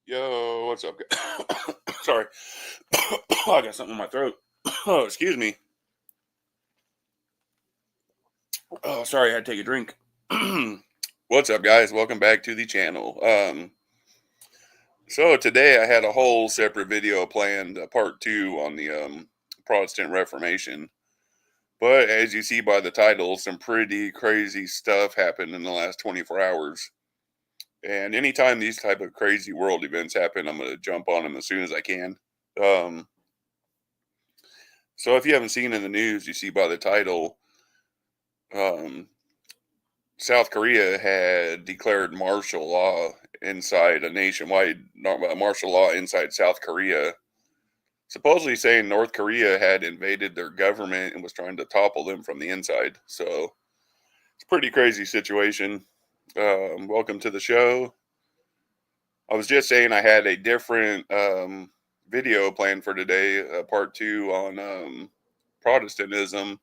Yo, what's up? Sorry. I got something in my throat. Oh, excuse me. Oh, sorry, I had to take a drink. What's up, guys? Welcome back to the channel. So today I had a whole separate video planned, part two on the Protestant Reformation. But as you see by the title, some pretty crazy stuff happened in the last 24 hours. And anytime these type of crazy world events happen, I'm going to jump on them as soon as I can. So if you haven't seen in the news, you see by the title, South Korea had declared martial law inside a nationwide martial law inside South Korea, supposedly saying North Korea had invaded their government and was trying to topple them from the inside. So it's a pretty crazy situation. Welcome to the show. I was just saying I had a different video planned for today, part two on Protestantism,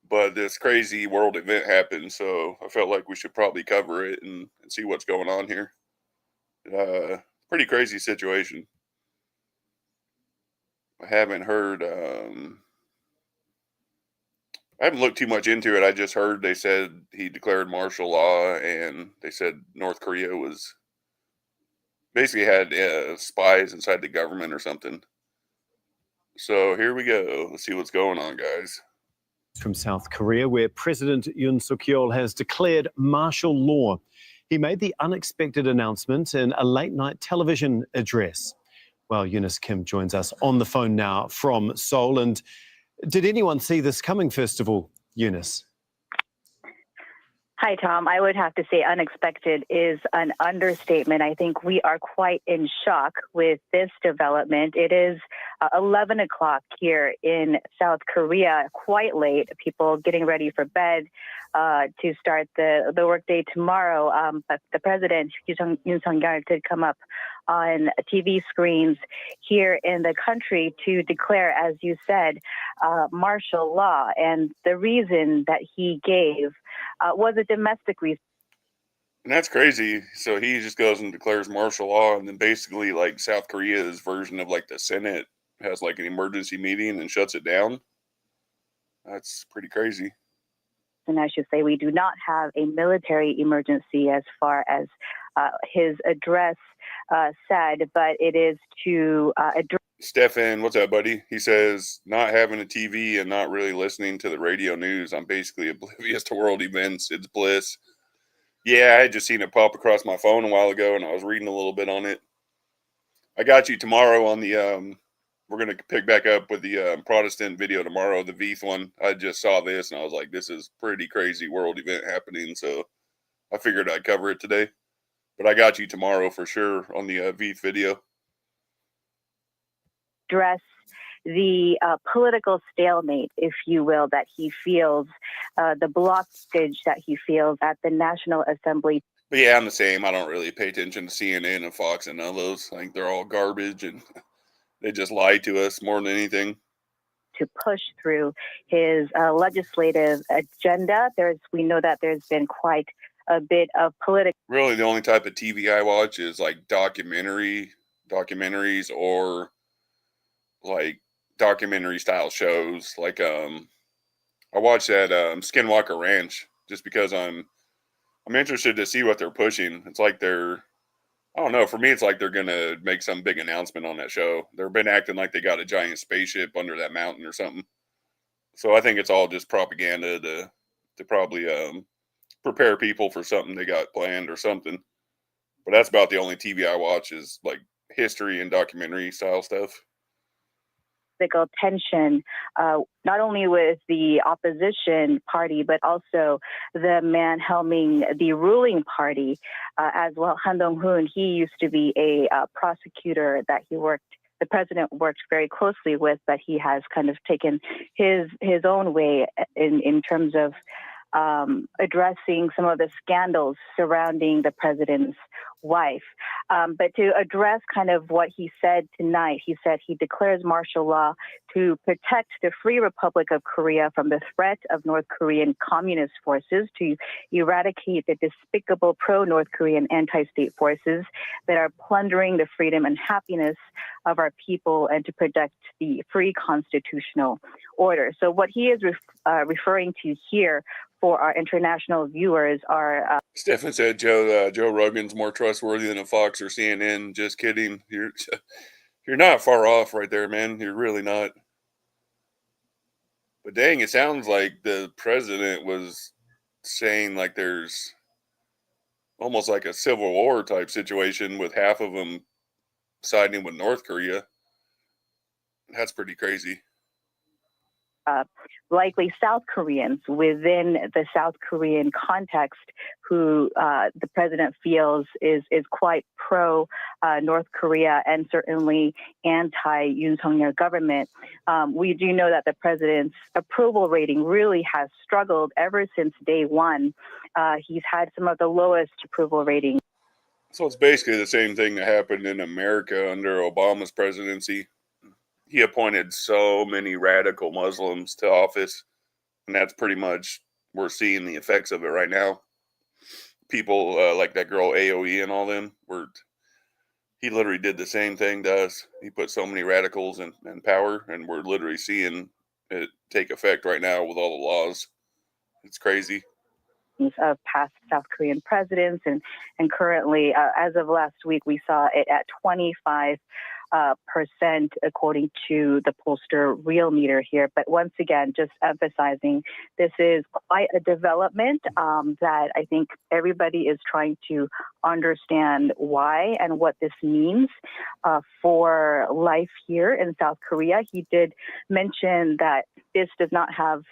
but this crazy world event happened, so I felt like we should probably cover it and see what's going on here. Pretty crazy situation. I haven't heard, I haven't looked too much into it. I just heard they said he declared martial law, and they said North Korea was basically had spies inside the government or something. So here we go. Let's see what's going on, guys. From South Korea, where President Yoon Suk-yeol has declared martial law. He made the unexpected announcement in a late-night television address. Well, Eunice Kim joins us on the phone now from Seoul. And did anyone see this coming, first of all, Eunice? Hi, Tom. I would have to say unexpected is an understatement. I think we are quite in shock with this development. It is 11 o'clock here in South Korea, quite late. People getting ready for bed to start the workday tomorrow. But the president, Yoon Suk-yeol, did come up on TV screens here in the country to declare, as you said, martial law. And the reason that he gave was a domestic reason. And that's crazy. So he just goes and declares martial law, and then basically, like, South Korea's version of like the Senate has like an emergency meeting and shuts it down. That's pretty crazy. And I should say we do not have a military emergency as far as his address said, but it is to address. Stefan, what's up, buddy? He says, not having a TV and not really listening to the radio news, I'm basically oblivious to world events. It's bliss. Yeah, I had just seen it pop across my phone a while ago, and I was reading a little bit on it. I got you tomorrow on the, we're going to pick back up with the Protestant video tomorrow, the Veith one. I just saw this, and I was like, this is pretty crazy world event happening, so I figured I'd cover it today. But I got you tomorrow for sure on the Veith video. Address the political stalemate, if you will, that he feels, the blockage that he feels at the National Assembly. But yeah, I'm the same. I don't really pay attention to CNN and Fox and none of those. I think they're all garbage, and they just lie to us more than anything. To push through his legislative agenda, we know that there's been quite a bit of political. Really, the only type of TV I watch is like documentaries or like documentary style shows. Like I watched that Skinwalker Ranch just because I'm interested to see what they're pushing. It's like I don't know, for me it's like they're gonna make some big announcement on that show. They've been acting like they got a giant spaceship under that mountain or something. So I think it's all just propaganda to probably prepare people for something they got planned or something. But that's about the only TV I watch is like history and documentary style stuff. Tension, not only with the opposition party, but also the man helming the ruling party as well. Han Dong-hoon, he used to be a prosecutor that the president worked very closely with, but he has kind of taken his own way in terms of addressing some of the scandals surrounding the president's wife. But to address kind of what he said tonight, he said he declares martial law to protect the Free Republic of Korea from the threat of North Korean communist forces, to eradicate the despicable pro-North Korean anti-state forces that are plundering the freedom and happiness of our people, and to protect the free constitutional order. So what he is referring to here for our international viewers are... Stefan said Joe Rogan's more trustworthy than a Fox or CNN. Just kidding. You're not far off right there, man. You're really not. But dang, it sounds like the president was saying like there's almost like a civil war type situation with half of them siding with North Korea. That's pretty crazy. Likely South Koreans within the South Korean context who the president feels is quite pro North Korea and certainly anti Yoon Suk-yeol government. We do know that the president's approval rating really has struggled ever since day one. He's had some of the lowest approval ratings. So it's basically the same thing that happened in America under Obama's presidency. He appointed so many radical Muslims to office, and that's pretty much, we're seeing the effects of it right now. People like that girl AOE and all them, he literally did the same thing to us. He put so many radicals in power, and we're literally seeing it take effect right now with all the laws. It's crazy. Of past South Korean presidents, and currently, as of last week, we saw it at 25%, according to the pollster Real Meter here. But once again, just emphasizing, this is quite a development that I think everybody is trying to understand why and what this means for life here in South Korea. He did mention that this does not have,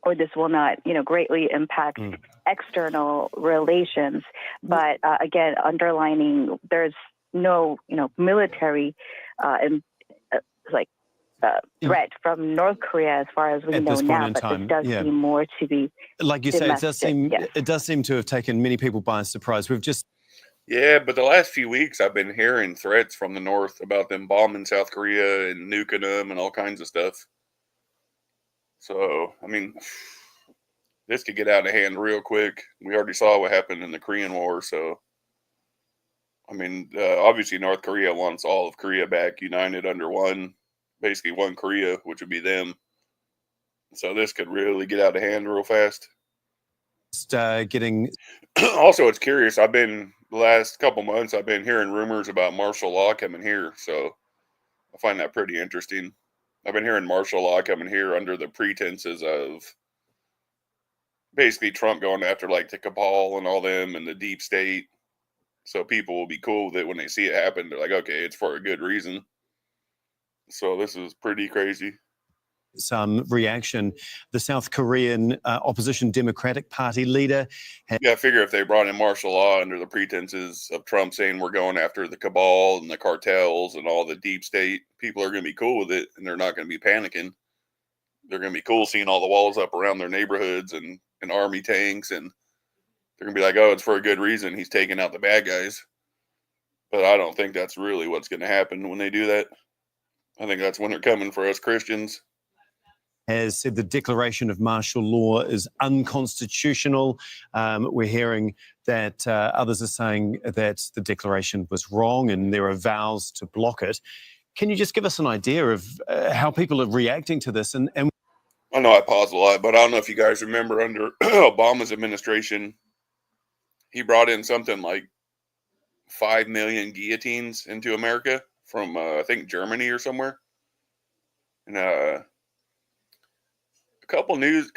or this will not, greatly impact external relations. But again, underlining there's no, military threat from North Korea as far as we know now. But this does seem more to be, like you domestic. say, it does seem to have taken many people by surprise. Yeah, but the last few weeks I've been hearing threats from the North about them bombing South Korea and nuking them and all kinds of stuff. So, I mean, this could get out of hand real quick. We already saw what happened in the Korean War. So, I mean, obviously North Korea wants all of Korea back, united under one Korea, which would be them. So this could really get out of hand real fast. Also, it's curious. The last couple months, I've been hearing rumors about martial law coming here. So I find that pretty interesting. I've been hearing martial law coming here under the pretenses of basically Trump going after like the cabal and all them and the deep state. So people will be cool with it when they see it happen. They're like, okay, it's for a good reason. So this is pretty crazy. Some reaction. The South Korean opposition Democratic Party leader. I figure if they brought in martial law under the pretenses of Trump saying we're going after the cabal and the cartels and all the deep state, people are going to be cool with it, and they're not going to be panicking. They're going to be cool seeing all the walls up around their neighborhoods and army tanks, and they're going to be like, oh, it's for a good reason. He's taking out the bad guys. But I don't think that's really what's going to happen when they do that. I think that's when they're coming for us Christians. Has said the declaration of martial law is unconstitutional. We're hearing that others are saying that the declaration was wrong and there are vows to block it. Can you just give us an idea of how people are reacting to this? And I know I paused a lot, but I don't know if you guys remember under Obama's administration, he brought in something like 5 million guillotines into America from, I think, Germany or somewhere. And a couple news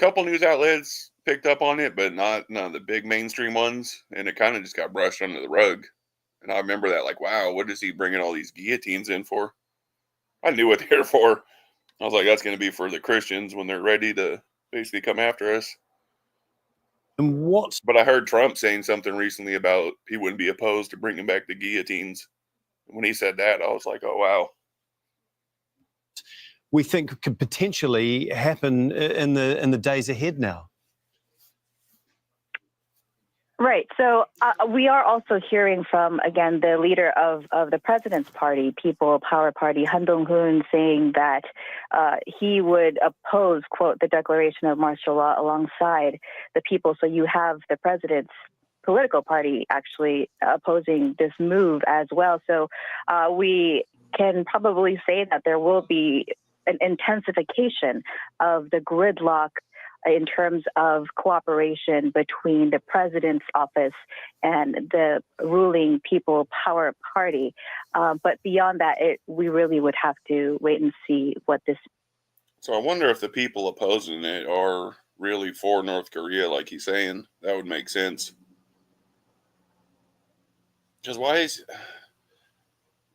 outlets picked up on it, but none of the big mainstream ones. And it kind of just got brushed under the rug. And I remember that, like, wow, what is he bringing all these guillotines in for? I knew what they were for. I was like, that's going to be for the Christians when they're ready to basically come after us. But I heard Trump saying something recently about he wouldn't be opposed to bringing back the guillotines. When he said that, I was like, oh, wow. We think could potentially happen in the days ahead now. Right. So we are also hearing from, again, the leader of the president's party, People Power Party, Han Dong-hoon, saying that he would oppose, quote, the declaration of martial law alongside the people. So you have the president's political party actually opposing this move as well. So we can probably say that there will be an intensification of the gridlock in terms of cooperation between the president's office and the ruling People Power Party. But beyond that, we really would have to wait and see what this. So I wonder if the people opposing it are really for North Korea, like he's saying. That would make sense. Because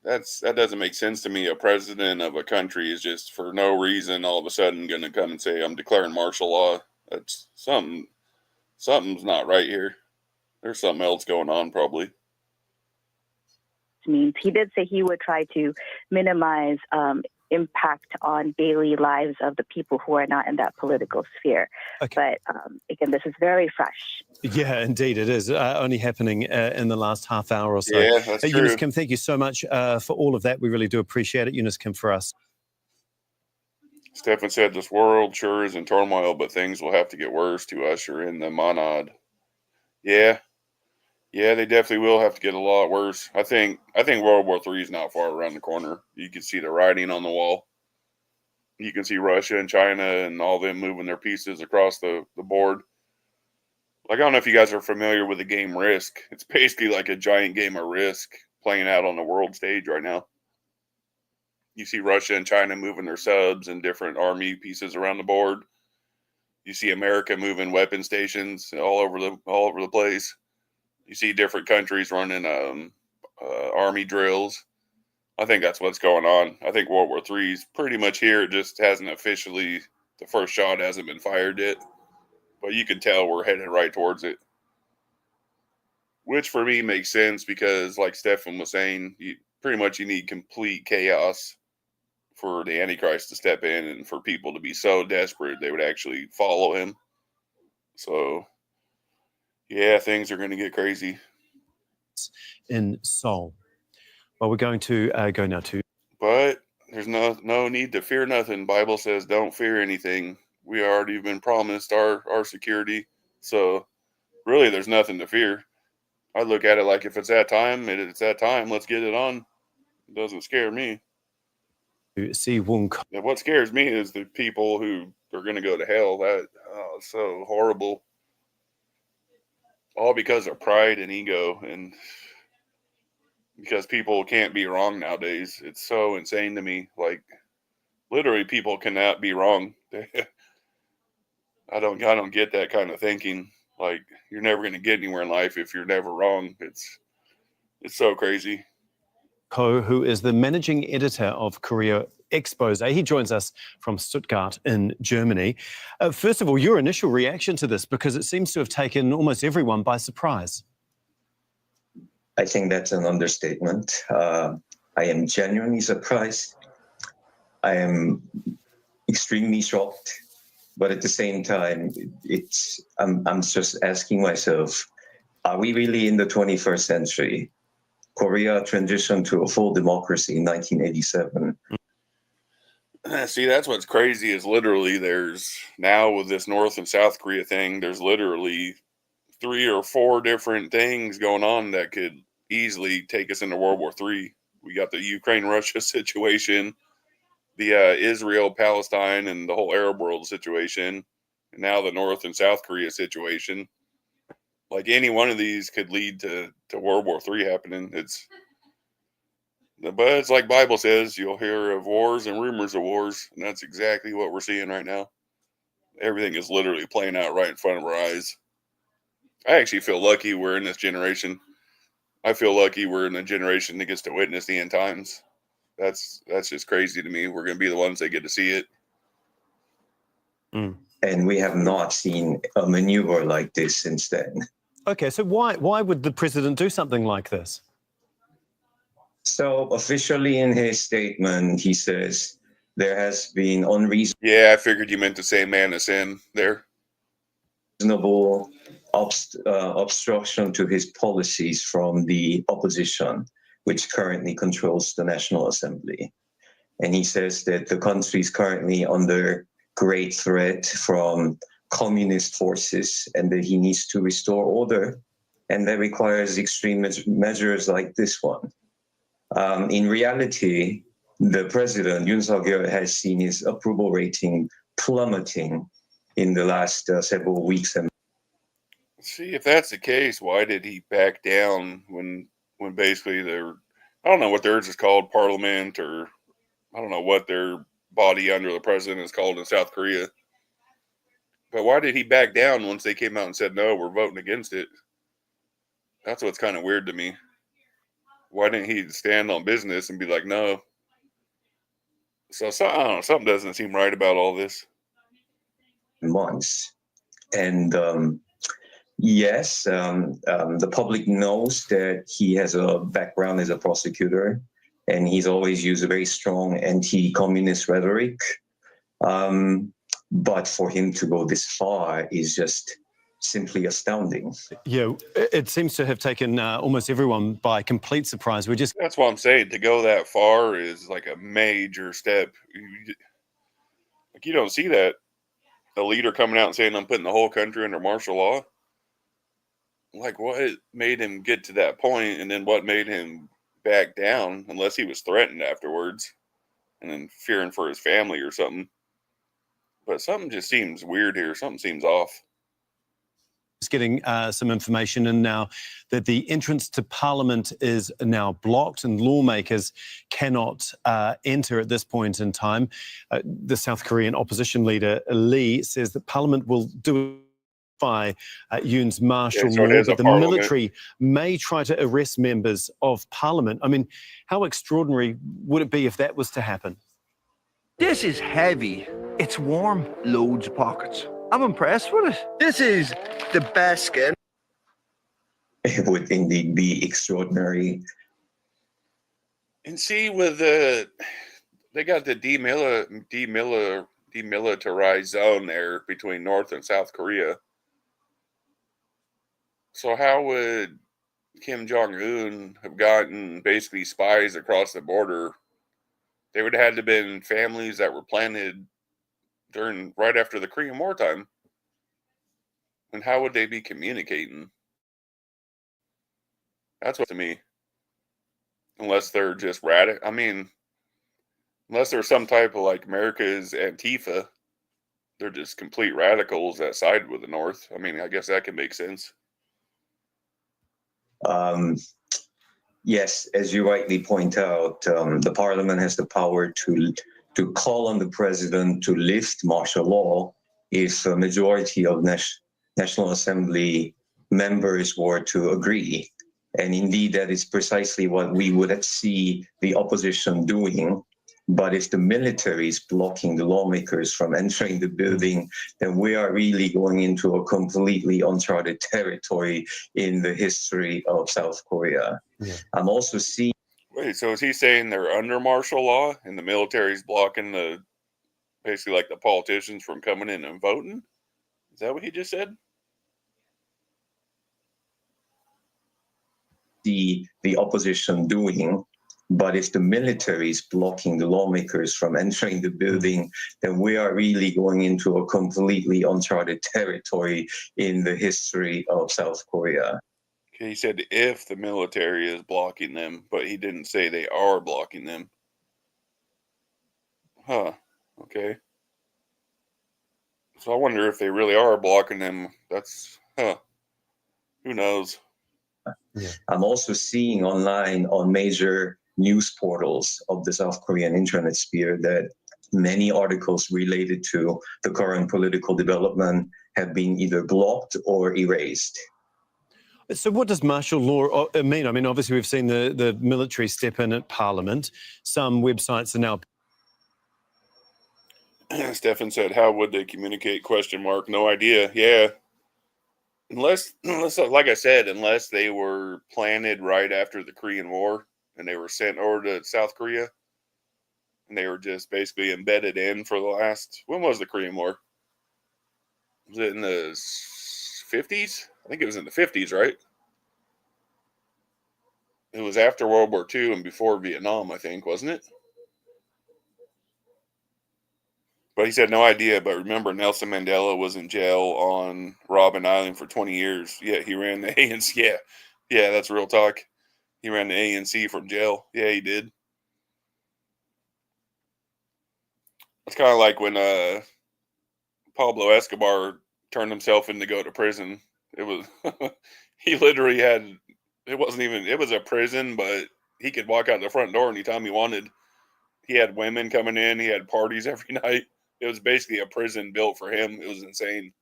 that doesn't make sense to me. A president of a country is just for no reason all of a sudden going to come and say, I'm declaring martial law. That's something's not right here. There's something else going on probably. Means he did say he would try to minimize impact on daily lives of the people who are not in that political sphere. Okay. But again, this is very fresh. Yeah, indeed it is. Only happening in the last half hour or so. Yeah, that's true. Eunice Kim, thank you so much for all of that. We really do appreciate it. Eunice Kim for us. Stefan said this world sure is in turmoil, but things will have to get worse to usher in the monad. Yeah, they definitely will have to get a lot worse. I think World War III is not far around the corner. You can see the writing on the wall. You can see Russia and China and all them moving their pieces across the board. Like, I don't know if you guys are familiar with the game Risk. It's basically like a giant game of Risk playing out on the world stage right now. You see Russia and China moving their subs and different army pieces around the board. You see America moving weapon stations all over the place. You see different countries running army drills. I think that's what's going on. I think World War III is pretty much here. It just hasn't officially, the first shot hasn't been fired yet. But you can tell we're headed right towards it. Which for me makes sense because, like Stefan was saying, you need complete chaos for the Antichrist to step in and for people to be so desperate they would actually follow him. So, yeah, things are going to get crazy. In Seoul. Well, we're going to go now to. But there's no need to fear nothing. Bible says don't fear anything. We already been promised our security. So, really, there's nothing to fear. I look at it like if it's that time, it's that time. Let's get it on. It doesn't scare me. See Wong. What scares me is the people who are going to go to hell. That's so horrible. All because of pride and ego, and because people can't be wrong nowadays. It's so insane to me. Like, literally, people cannot be wrong. I don't get that kind of thinking. Like, you're never going to get anywhere in life if you're never wrong. It's so crazy. Ko, who is the managing editor of Korea Expose. He joins us from Stuttgart in Germany. First of all, your initial reaction to this, because it seems to have taken almost everyone by surprise. I think that's an understatement. I am genuinely surprised. I am extremely shocked. But at the same time, I'm just asking myself, are we really in the 21st century? Korea transitioned to a full democracy in 1987. See, that's what's crazy is literally there's now with this North and South Korea thing, there's literally 3 or 4 different things going on that could easily take us into World War III. We got the Ukraine-Russia situation, the Israel-Palestine and the whole Arab world situation, and now the North and South Korea situation. Like, any one of these could lead to World War III happening. But it's like Bible says, you'll hear of wars and rumors of wars, and that's exactly what we're seeing right now. Everything is literally playing out right in front of our eyes. I actually feel lucky we're in this generation. I feel lucky we're in a generation that gets to witness the end times. That's just crazy to me. We're going to be the ones that get to see it. And we have not seen a maneuver like this since then. Okay, so why would the president do something like this? So officially in his statement, he says there has been Yeah, I figured you meant to say man of sin there. Unreasonable obstruction to his policies from the opposition, which currently controls the National Assembly. And he says that the country is currently under great threat from communist forces and that he needs to restore order. And that requires extreme measures like this one. In reality, the president, Yoon Suk-yeol, has seen his approval rating plummeting in the last several weeks. And See, if that's the case, why did he back down when basically I don't know what theirs is called, parliament, or I don't know what their body under the president is called in South Korea. But why did he back down once they came out and said, no, we're voting against it? That's what's kind of weird to me. Why didn't he stand on business and be like, no? So I don't know, something doesn't seem right about all this. months. And yes, the public knows that he has a background as a prosecutor, and he's always used a very strong anti-communist rhetoric. But for him to go this far is just simply astounding. Yeah, it seems to have taken almost everyone by complete surprise. That's what I'm saying. To go that far is like a major step. Like, you don't see that. A leader coming out and saying, I'm putting the whole country under martial law. Like, what made him get to that point, and then what made him back down, unless he was threatened afterwards and then fearing for his family or something. But something just seems weird here. Something seems off. Just getting some information in now that the entrance to Parliament is now blocked and lawmakers cannot enter at this point in time. The South Korean opposition leader Lee says that Parliament will do by Yoon's martial law, but the military may try to arrest members of Parliament. I mean, how extraordinary would it be if that was to happen? This is heavy. It's warm. Loads of pockets. I'm impressed with it. This is the best skin. It would indeed be extraordinary. And see, with they got the demilitarized zone there between North and South Korea. So how would Kim Jong-un have gotten basically spies across the border? They would have had to have been families that were planted right after the Korean War time. And how would they be communicating? That's what to me. Unless they're just radical. I mean, unless they're some type of like America's Antifa, they're just complete radicals that side with the North. I mean, I guess that can make sense. Yes, as you rightly point out, the parliament has the power to call on the president to lift martial law if a majority of National Assembly members were to agree. And indeed, that is precisely what we would see the opposition doing. But if the military is blocking the lawmakers from entering the building, then we are really going into a completely uncharted territory in the history of South Korea. Yeah. I'm also seeing... Wait, so is he saying they're under martial law and the military is blocking basically like the politicians from coming in and voting? Is that what he just said? The opposition doing, but if the military is blocking the lawmakers from entering the building, then we are really going into a completely uncharted territory in the history of South Korea. Okay, he said if the military is blocking them, but he didn't say they are blocking them. Huh, okay. So I wonder if they really are blocking them. Who knows? Yeah. I'm also seeing online on major news portals of the South Korean internet sphere that many articles related to the current political development have been either blocked or erased. So what does martial law mean? I mean, obviously we've seen the military step in at Parliament. Some websites are now... Stefan said, how would they communicate? ? No idea. Yeah. Unless, like I said, unless they were planted right after the Korean War and they were sent over to South Korea and they were just basically embedded in for the last... When was the Korean War? Was it in the 50s? I think it was in the 50s, right? It was after World War II and before Vietnam, I think, wasn't it? But he said no idea. But remember, Nelson Mandela was in jail on Robben Island for 20 years. Yeah, he ran the ANC. Yeah, that's real talk. He ran the ANC from jail. Yeah, he did. It's kind of like when Pablo Escobar turned himself in to go to prison. It was he literally had it wasn't even it was a prison, but he could walk out the front door anytime he wanted. He had women coming in. He had parties every night. It was basically a prison built for him. It was insane,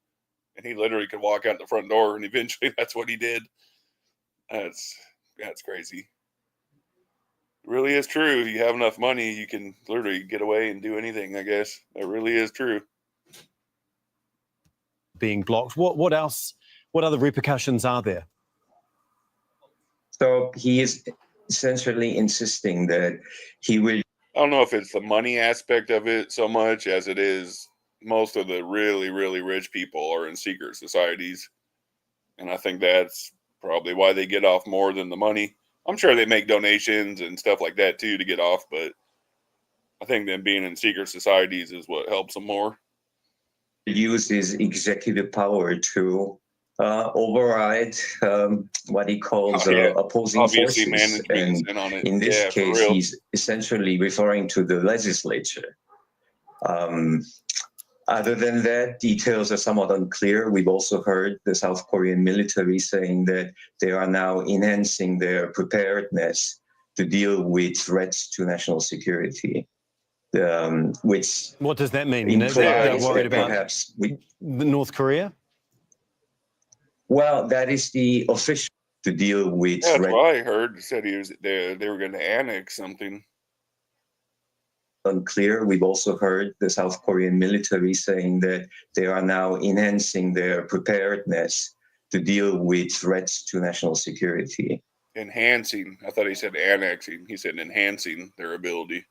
and he literally could walk out the front door. And eventually, that's what he did. That's crazy. It really is true. If you have enough money, you can literally get away and do anything. I guess that really is true. Being blocked. What else? What other repercussions are there? So he is essentially insisting that he will. I don't know if it's the money aspect of it so much as it is most of the really, really rich people are in secret societies. And I think that's probably why they get off more than the money. I'm sure they make donations and stuff like that too to get off, but I think them being in secret societies is what helps them more. Use his executive power to override what he calls opposing Obviously, forces. And in on it. in this case, he's essentially referring to the legislature. Other than that, details are somewhat unclear. We've also heard the South Korean military saying that they are now enhancing their preparedness to deal with threats to national security. Which what does that mean? They're worried about perhaps North Korea? Well, that is the official to deal with. Yeah, that's what I heard. Said they were going to annex something. Unclear. We've also heard the South Korean military saying that they are now enhancing their preparedness to deal with threats to national security. Enhancing. I thought he said annexing. He said enhancing their ability.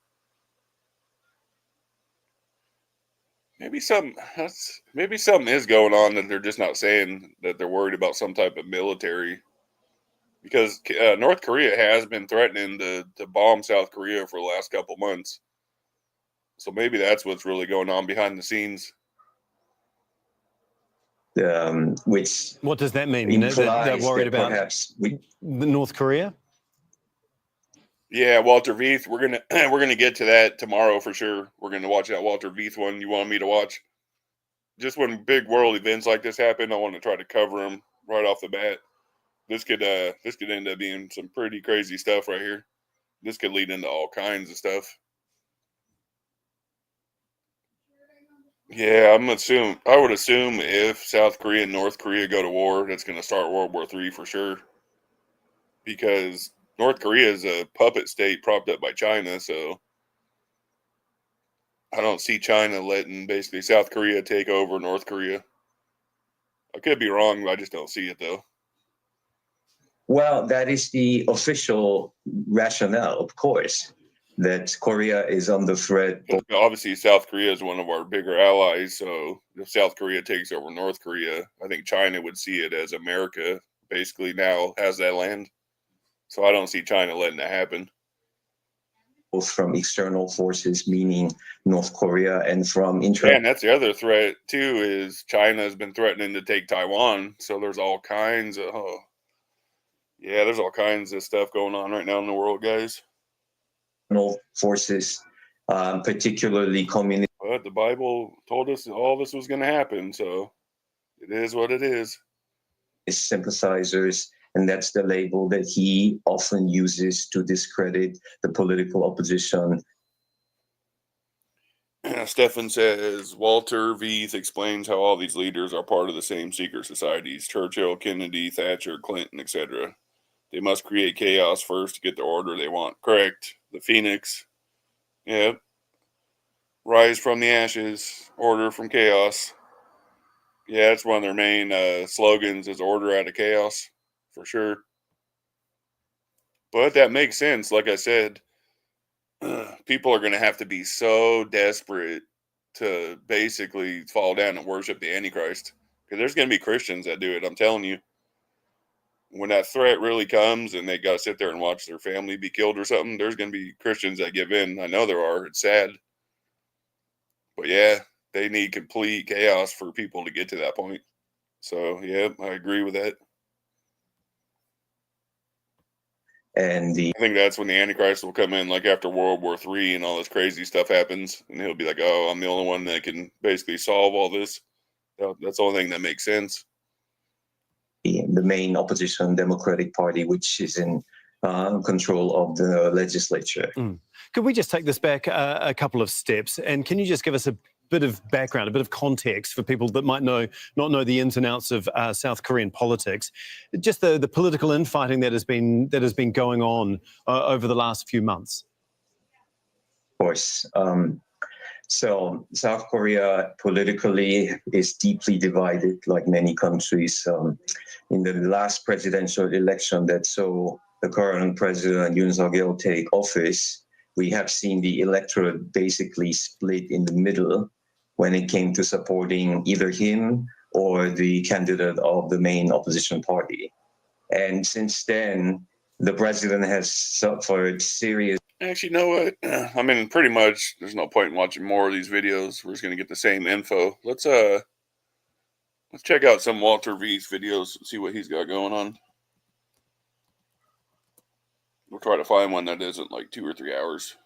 Maybe something is going on that they're just not saying, that they're worried about some type of military. Because North Korea has been threatening to bomb South Korea for the last couple months. So maybe that's what's really going on behind the scenes. Which what does that mean? They're worried about perhaps North Korea? Yeah, Walter Veith. We're gonna get to that tomorrow for sure. We're gonna watch that Walter Veith one you wanted me to watch. Just when big world events like this happen, I want to try to cover them right off the bat. This could end up being some pretty crazy stuff right here. This could lead into all kinds of stuff. Yeah, I would assume if South Korea and North Korea go to war, that's going to start World War III for sure. Because North Korea is a puppet state propped up by China, so I don't see China letting basically South Korea take over North Korea. I could be wrong, but I just don't see it though. Well, that is the official rationale, of course, that Korea is under threat. Obviously, South Korea is one of our bigger allies, so if South Korea takes over North Korea, I think China would see it as America basically now has that land. So I don't see China letting that happen. Both from external forces, meaning North Korea, and from internal. And that's the other threat too, is China has been threatening to take Taiwan. So there's all kinds of there's all kinds of stuff going on right now in the world, guys. Forces, particularly communist. But the Bible told us all this was going to happen, so it is what it is. Sympathizers, and that's the label that he often uses to discredit the political opposition. Stefan says, Walter Veith explains how all these leaders are part of the same secret societies. Churchill, Kennedy, Thatcher, Clinton, etc. They must create chaos first to get the order they want. Correct. The Phoenix. Yep. Rise from the ashes. Order from chaos. Yeah, it's one of their main slogans is order out of chaos. For sure. But that makes sense. Like I said, people are going to have to be so desperate to basically fall down and worship the Antichrist. Because there's going to be Christians that do it. I'm telling you. when that threat really comes and they got to sit there and watch their family be killed or something, there's going to be Christians that give in. I know there are. It's sad. But yeah, they need complete chaos for people to get to that point. So, yeah, I agree with that. And I think that's when the Antichrist will come in, like after World War III and all this crazy stuff happens. And he'll be like, oh, I'm the only one that can basically solve all this. That's the only thing that makes sense. the main opposition Democratic Party, which is in control of the legislature. Could we just take this back a couple of steps? And can you just give us a bit of background, a bit of context for people that might not know the ins and outs of South Korean politics, just the political infighting that has been going on over the last few months? Of course. So South Korea politically is deeply divided, like many countries. In the last presidential election that saw the current president Yoon Suk-yeol take office, we have seen the electorate basically split in the middle when it came to supporting either him or the candidate of the main opposition party. And since then, the president has suffered serious. Actually, you know what? I mean, pretty much there's no point in watching more of these videos. We're just going to get the same info. Let's check out some Walter V's videos and see what he's got going on. We'll try to find one that isn't like 2 or 3 hours.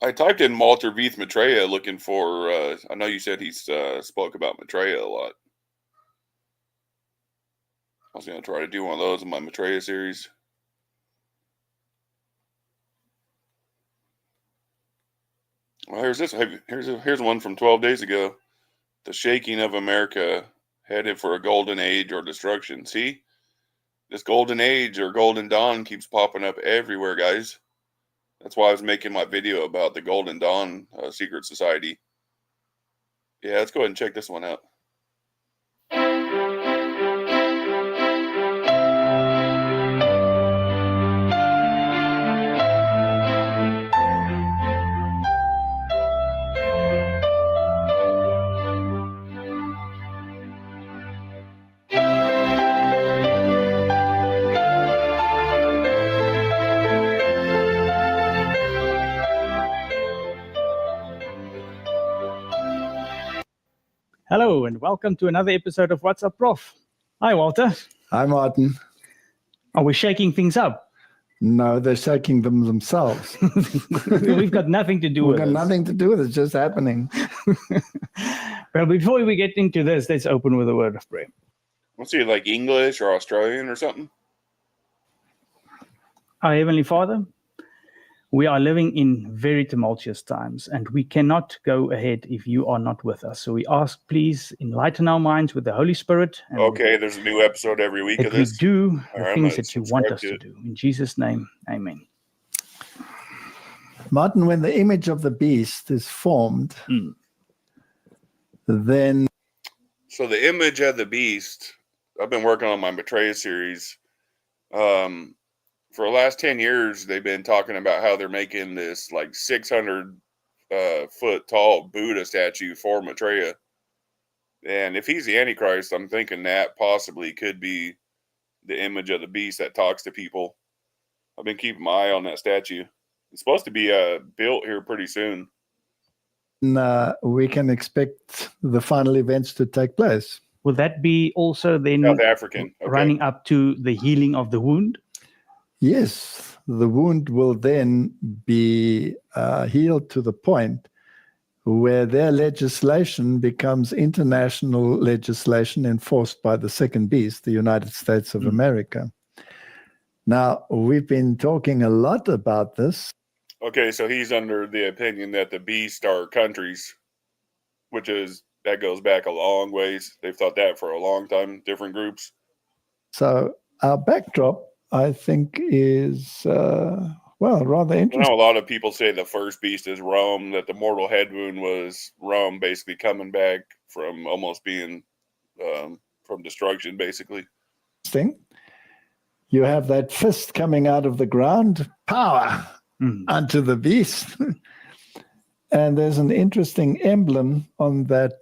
I typed in Walter V's Maitreya looking for, I know you said he's spoke about Maitreya a lot. I was going to try to do one of those in my Maitreya series. Well, here's this. Here's one from 12 days ago. The shaking of America, headed for a golden age or destruction. See? This golden age or golden dawn keeps popping up everywhere, guys. That's why I was making my video about the Golden Dawn secret society. Yeah, let's go ahead and check this one out. Hello, and welcome to another episode of What's Up, Prof. Hi, Walter. Hi, Martin. Are we shaking things up? No, they're shaking them themselves. We've got nothing to do We've with got it. nothing to do with it. It's just happening. Well, before we get into this, let's open with a word of prayer. Let's see, like English or Australian or something. Our Heavenly Father, we are living in very tumultuous times, and we cannot go ahead if you are not with us. So we ask, please enlighten our minds with the Holy Spirit. And Okay, there's a new episode every week of that we this. do the All right, things I'm that you gonna want subscribe us to to it. do. In Jesus' name, amen. Martin, when the image of the beast is formed, then So the image of the beast, I've been working on my Maitreya series. For the last 10 years, they've been talking about how they're making this like 600 foot tall Buddha statue for Maitreya. And if he's the Antichrist, I'm thinking that possibly could be the image of the beast that talks to people. I've been keeping my eye on that statue. It's supposed to be built here pretty soon. we can expect the final events to take place. Will that be also then South African. Okay. running up to the healing of the wound? Yes, the wound will then be healed to the point where their legislation becomes international legislation enforced by the second beast, the United States of America. Now, we've been talking a lot about this. Okay, so he's under the opinion that the beast are countries, that goes back a long ways. They've thought that for a long time, different groups. So our backdrop, I think, is, rather I interesting. know a lot of people say the first beast is Rome, that the mortal head wound was Rome basically coming back from almost being from destruction, basically. You have that fist coming out of the ground, power unto the beast. And there's an interesting emblem on that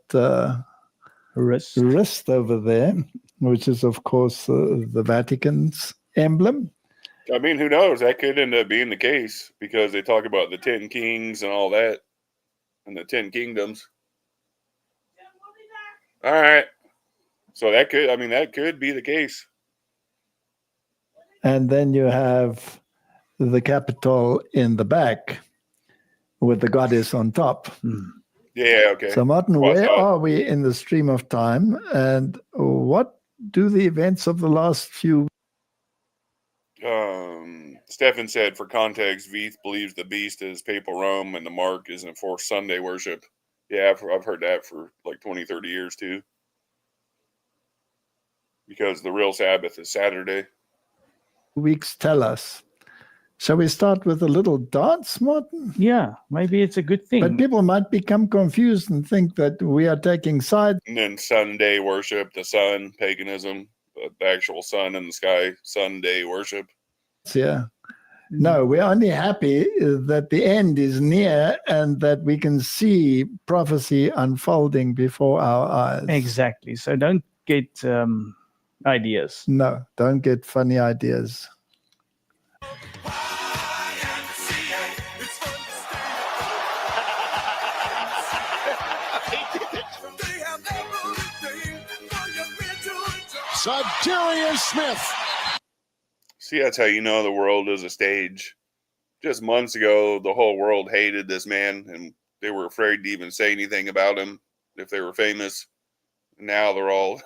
wrist over there. which is, of course, the Vatican's emblem. I mean, who knows? That could end up being the case because they talk about the 10 kings and all that and the 10 kingdoms. All right. So that could be the case. And then you have the Capitol in the back with the goddess on top. Yeah, okay. So, Martin, Well, where are we in the stream of time? And what do the events of the last few Stefan said, for context, Veith believes the beast is papal Rome and the mark isn't for Sunday worship. Yeah, I've heard that for like 20, 30 years too. Because the real Sabbath is Saturday. weeks tell us? Shall we start with a little dance, Martin? Yeah, maybe it's a good thing. But people might become confused and think that we are taking sides. And then Sunday worship, the sun, paganism, the actual sun in the sky, Sunday worship. Yeah. No, we're only happy that the end is near and that we can see prophecy unfolding before our eyes. Exactly. So don't get ideas. No, don't get funny ideas. Darius Smith. See, that's how you know the world is a stage. Just months ago, the whole world hated this man, and they were afraid to even say anything about him if they were famous. Now they're all...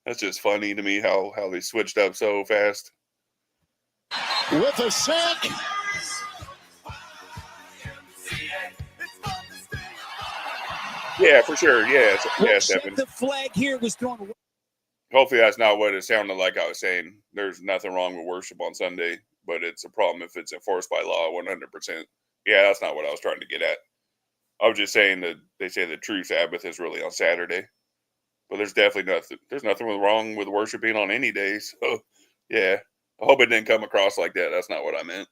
That's just funny to me how they switched up so fast. With a sack. Yeah, for sure. Yeah, Stephen. The flag here was thrown away. Hopefully that's not what it sounded like I was saying. There's nothing wrong with worship on Sunday, but it's a problem if it's enforced by law 100%. Yeah, that's not what I was trying to get at. I was just saying that they say the true Sabbath is really on Saturday. But there's definitely nothing wrong with worshiping on any day. So, yeah, I hope it didn't come across like that. That's not what I meant.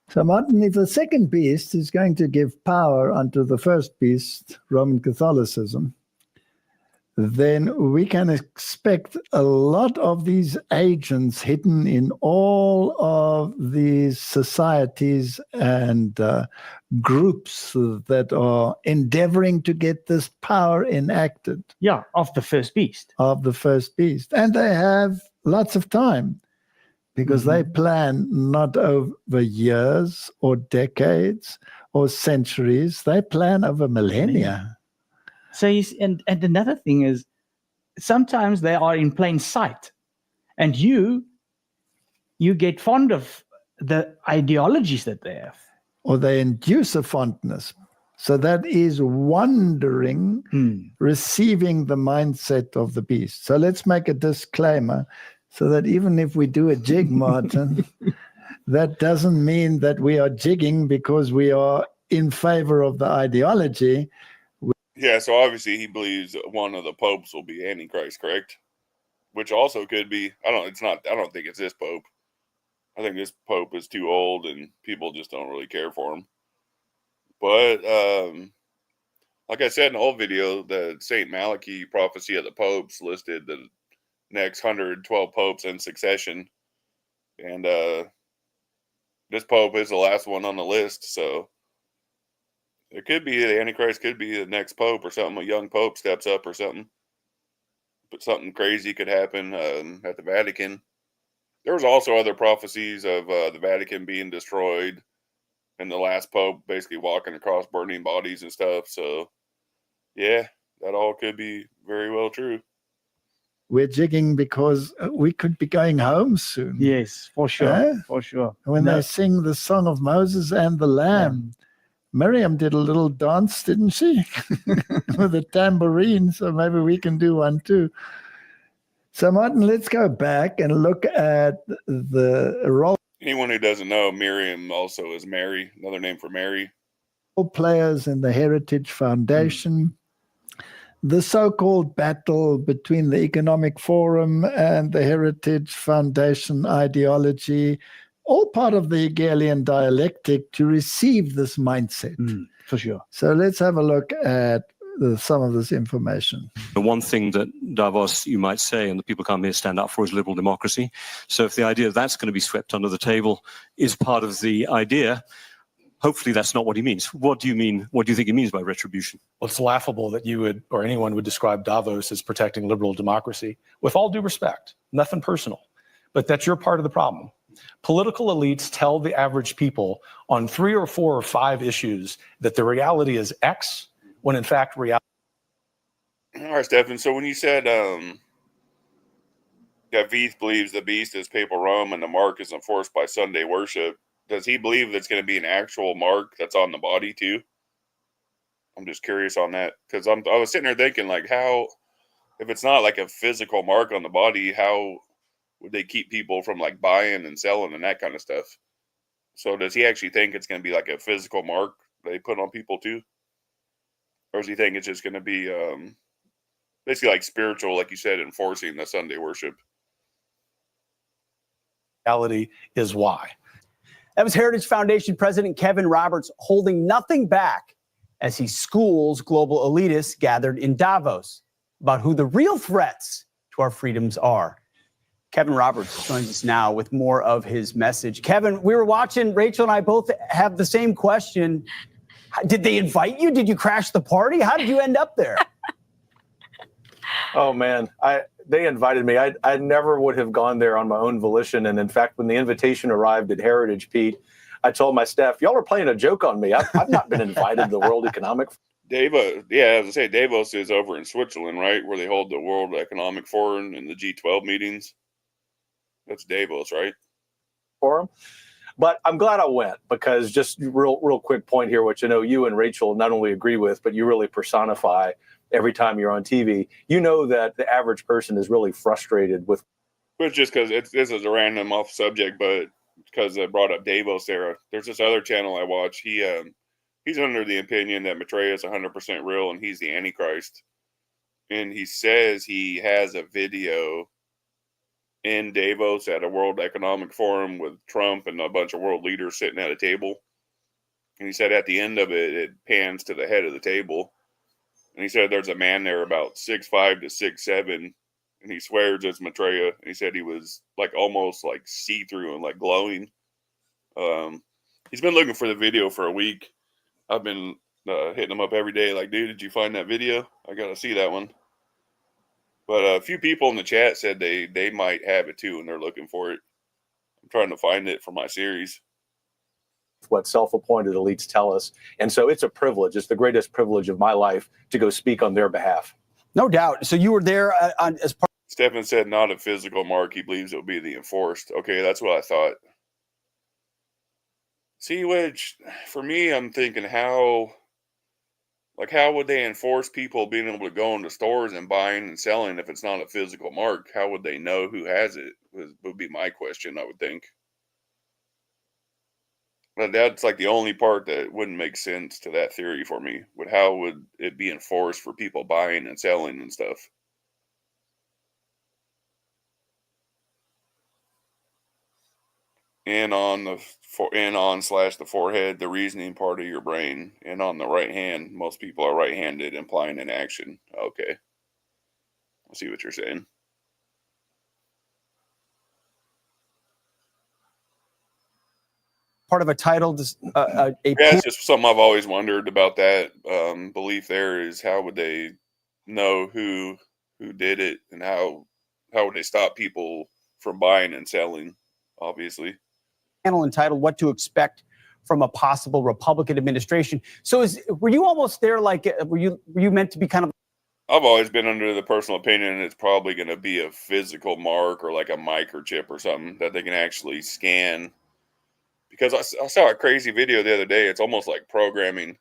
So, Martin, if the second beast is going to give power unto the first beast, Roman Catholicism, then we can expect a lot of these agents hidden in all of these societies and groups that are endeavoring to get this power enacted. Yeah, of the first beast. Of the first beast. And they have lots of time because they plan not over years or decades or centuries. They plan over millennia. So and another thing is sometimes they are in plain sight, and you get fond of the ideologies that they have, or they induce a fondness. So that is wandering, receiving the mindset of the beast. So let's make a disclaimer, so that even if we do a jig, Martin, that doesn't mean that we are jigging because we are in favor of the ideology. Yeah, so obviously he believes one of the popes will be Antichrist, correct? Which also could be. I don't think it's this pope. I think this pope is too old and people just don't really care for him. But like I said in the old video, the St. Malachi prophecy of the popes listed the next 112 popes in succession. And this pope is the last one on the list, so it could be the Antichrist, could be the next pope or something. A young pope steps up or something. But something crazy could happen at the Vatican. There was also other prophecies of the Vatican being destroyed and the last pope basically walking across burning bodies and stuff. So, yeah, that all could be very well true. We're jigging because we could be going home soon. Yes, for sure. For sure. When they sing the song of Moses and the Lamb, Miriam did a little dance, didn't she? With a tambourine, so maybe we can do one too. So, Martin, let's go back and look at the role. Anyone who doesn't know, Miriam also is Mary, another name for Mary. Players in the Heritage Foundation, the so-called battle between the Economic Forum and the Heritage Foundation ideology, all part of the Hegelian dialectic to receive this mindset. For sure. So let's have a look at some of this information. The one thing that Davos, you might say, and the people come here stand up for, is liberal democracy. So if the idea that's going to be swept under the table is part of the idea, hopefully that's not what he means. What do you mean? What do you think he means by retribution? Well, it's laughable that you would, or anyone would, describe Davos as protecting liberal democracy. With all due respect, nothing personal, but that's your part of the problem. Political elites tell the average people on 3 or 4 or 5 issues that the reality is X, when in fact reality. All right, Stephen. So when you said that Veith believes the beast is papal Rome and the mark is enforced by Sunday worship, does he believe that's going to be an actual mark that's on the body too? I'm just curious on that, because I was sitting there thinking, like, how, if it's not like a physical mark on the body, how would they keep people from like buying and selling and that kind of stuff? So does he actually think it's going to be like a physical mark they put on people too? Or does he think it's just going to be basically like spiritual, like you said, enforcing the Sunday worship? Reality is why. That was Heritage Foundation President Kevin Roberts holding nothing back as he schools global elitists gathered in Davos about who the real threats to our freedoms are. Kevin Roberts joins us now with more of his message. Kevin, we were watching, Rachel and I both have the same question. Did they invite you? Did you crash the party? How did you end up there? Oh man, they invited me. I never would have gone there on my own volition. And in fact, when the invitation arrived at Heritage, Pete, I told my staff, y'all are playing a joke on me. I've not been invited to the World Economic. Davos, yeah, as I say, Davos is over in Switzerland, right, where they hold the World Economic Forum and the G12 meetings. That's Davos, right? Forum. But I'm glad I went, because just real quick point here, which I know you and Rachel not only agree with, but you really personify every time you're on TV. You know that the average person is really frustrated with. But just because this is a random off subject, but because I brought up Davos there, there's this other channel I watch. He's under the opinion that Maitreya is 100% real and he's the Antichrist. And he says he has a video in Davos at a World Economic Forum with Trump and a bunch of world leaders sitting at a table. And he said at the end of it, it pans to the head of the table. And he said there's a man there about 6'5" to 6'7", and he swears it's Maitreya. And he said he was like almost like see-through and like glowing. He's been looking for the video for a week. I've been hitting him up every day like, dude, did you find that video? I got to see that one. But a few people in the chat said they might have it too, and they're looking for it. I'm trying to find it for my series. What self-appointed elites tell us. And so it's a privilege. It's the greatest privilege of my life to go speak on their behalf. No doubt. So you were there as part. Stephen said not a physical mark. He believes it will be the enforced. Okay, that's what I thought. See, which for me, I'm thinking how would they enforce people being able to go into stores and buying and selling if it's not a physical mark? How would they know who has it? Would be my question, I would think. But that's like the only part that wouldn't make sense to that theory for me. How would it be enforced for people buying and selling and stuff? And on the forehead, the reasoning part of your brain, and on the right hand, most people are right-handed, implying an action. Okay, I see what you're saying. Part of a title. Yeah, it's just something I've always wondered about that belief. There is, how would they know who did it, and how would they stop people from buying and selling? Obviously. Panel entitled "What to Expect from a Possible Republican Administration." So, were you almost there? Like, were you meant to be kind of? I've always been under the personal opinion it's probably going to be a physical mark or like a microchip or something that they can actually scan. Because I saw a crazy video the other day. It's almost like programming.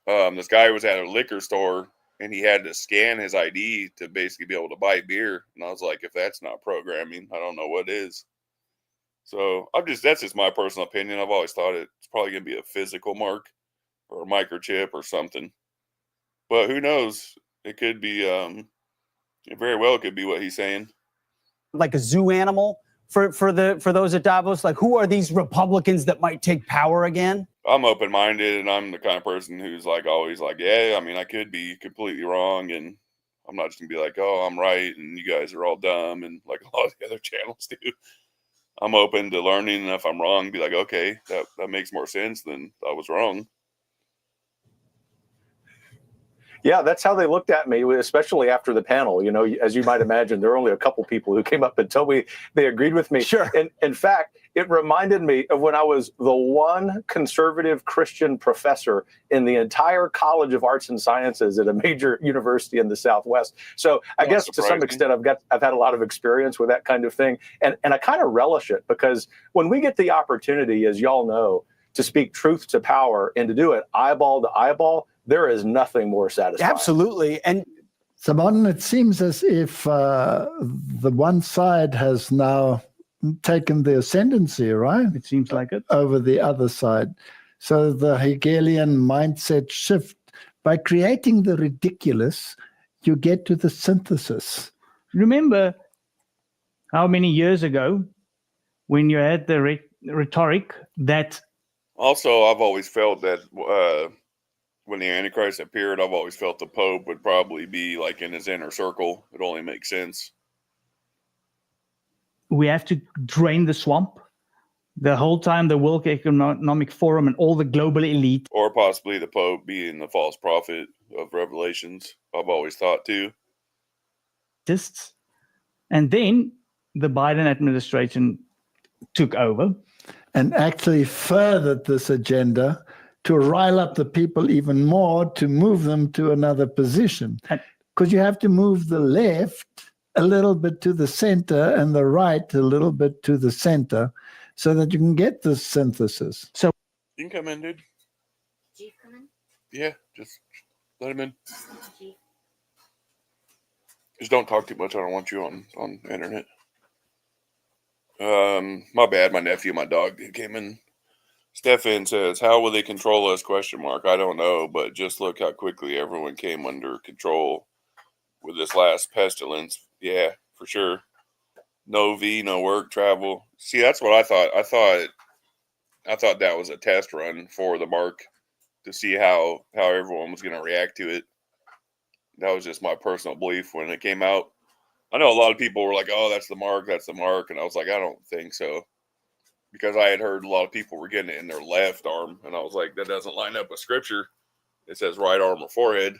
This guy was at a liquor store and he had to scan his ID to basically be able to buy beer. And I was like, if that's not programming, I don't know what is. So that's just my personal opinion. I've always thought it's probably going to be a physical mark or a microchip or something. But who knows? It could be, very well, it could be what he's saying. Like a zoo animal for those at Davos? Like, who are these Republicans that might take power again? I'm open-minded, and I'm the kind of person who's like always like, yeah, I mean, I could be completely wrong, and I'm not just gonna be like, oh, I'm right, and you guys are all dumb, and like a lot of the other channels do. I'm open to learning, and if I'm wrong, be like, okay, that makes more sense than I was wrong. Yeah, that's how they looked at me, especially after the panel. You know, as you might imagine, there were only a couple people who came up and told me they agreed with me. Sure. And in fact, it reminded me of when I was the one conservative Christian professor in the entire College of Arts and Sciences at a major university in the Southwest. So I guess to some extent, I've had a lot of experience with that kind of thing. And I kind of relish it, because when we get the opportunity, as y'all know, to speak truth to power and to do it eyeball to eyeball, there is nothing more satisfying. Absolutely. And so, Martin, it seems as if the one side has now taken the ascendancy, right? It seems like it. Over the other side. So the Hegelian mindset shift, by creating the ridiculous, you get to the synthesis. Remember how many years ago when you had the rhetoric that... Also, I've always felt that when the Antichrist appeared, I've always felt the Pope would probably be like in his inner circle. It only makes sense. We have to drain the swamp. The whole time, the World Economic Forum and all the global elite. Or possibly the Pope being the false prophet of Revelations. I've always thought too. And then the Biden administration took over. And actually furthered this agenda to rile up the people even more, to move them to another position. Because you have to move the left a little bit to the center and the right a little bit to the center so that you can get this synthesis. So you can come in, dude. Yeah, just let him in. Just don't talk too much. I don't want you on the internet. My bad. My nephew, my dog came in. Stefan says, how will they control us? ? I don't know, but just look how quickly everyone came under control with this last pestilence. Yeah, for sure. No V, no work, travel. See, that's what I thought. I thought that was a test run for the mark to see how everyone was going to react to it. That was just my personal belief when it came out. I know a lot of people were like, oh, that's the mark. And I was like, I don't think so. Because I had heard a lot of people were getting it in their left arm. And I was like, that doesn't line up with scripture. It says right arm or forehead.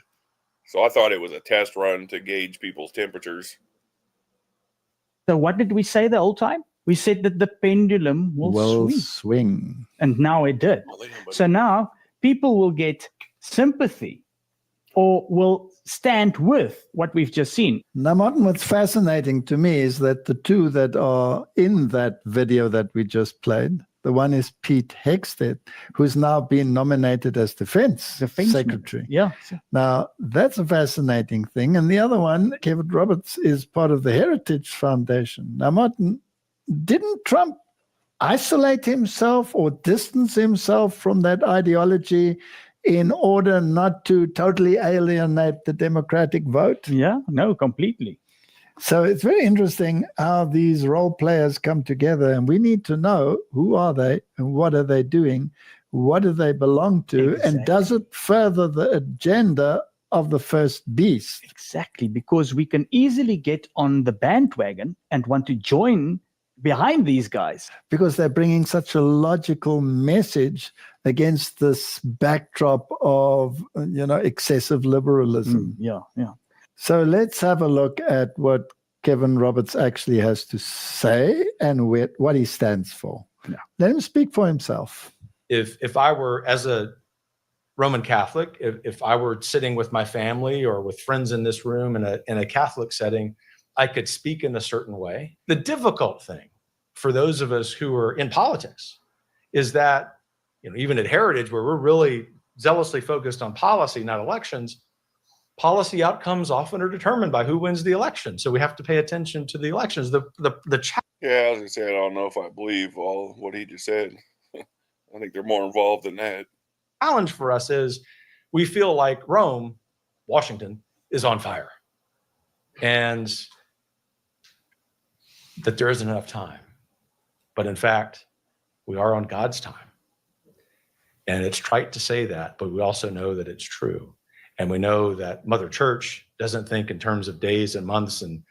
So I thought it was a test run to gauge people's temperatures. So what did we say the whole time? We said that the pendulum will swing. And now it did. So now people will get sympathy or will stand with what we've just seen. Now, Martin, what's fascinating to me is that the two that are in that video that we just played, the one is Pete Hegseth, who's now been nominated as Defense Secretary. Yeah. Now, that's a fascinating thing. And the other one, Kevin Roberts, is part of the Heritage Foundation. Now, Martin, didn't Trump isolate himself or distance himself from that ideology in order not to totally alienate the Democratic vote? Yeah, no, completely. So it's very interesting how these role players come together, and we need to know who are they and what are they doing, what do they belong to, and does it further the agenda of the first beast? Exactly, because we can easily get on the bandwagon and want to join behind these guys. Because they're bringing such a logical message against this backdrop of, excessive liberalism. Yeah. So let's have a look at what Kevin Roberts actually has to say and what he stands for. Yeah. Let him speak for himself. If I were, as a Roman Catholic, if I were sitting with my family or with friends in this room in a Catholic setting, I could speak in a certain way. The difficult thing for those of us who are in politics is that, even at Heritage, where we're really zealously focused on policy, not elections, policy outcomes often are determined by who wins the election. So we have to pay attention to the elections. Yeah, I was gonna say, I don't know if I believe all what he just said. I think they're more involved than that. Challenge for us is we feel like Rome, Washington, is on fire, and that there isn't enough time. But in fact, we are on God's time. And it's trite to say that, but we also know that it's true. And we know that Mother Church doesn't think in terms of days and months and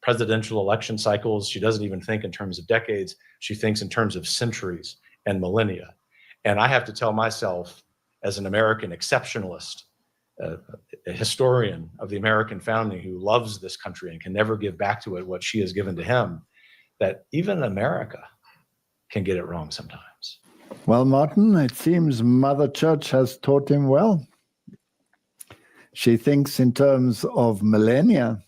presidential election cycles. She doesn't even think in terms of decades. She thinks in terms of centuries and millennia. And I have to tell myself, as an American exceptionalist, a historian of the American founding who loves this country and can never give back to it what she has given to him, that even America can get it wrong sometimes. Well, Martin, it seems Mother Church has taught him well. She thinks in terms of millennia,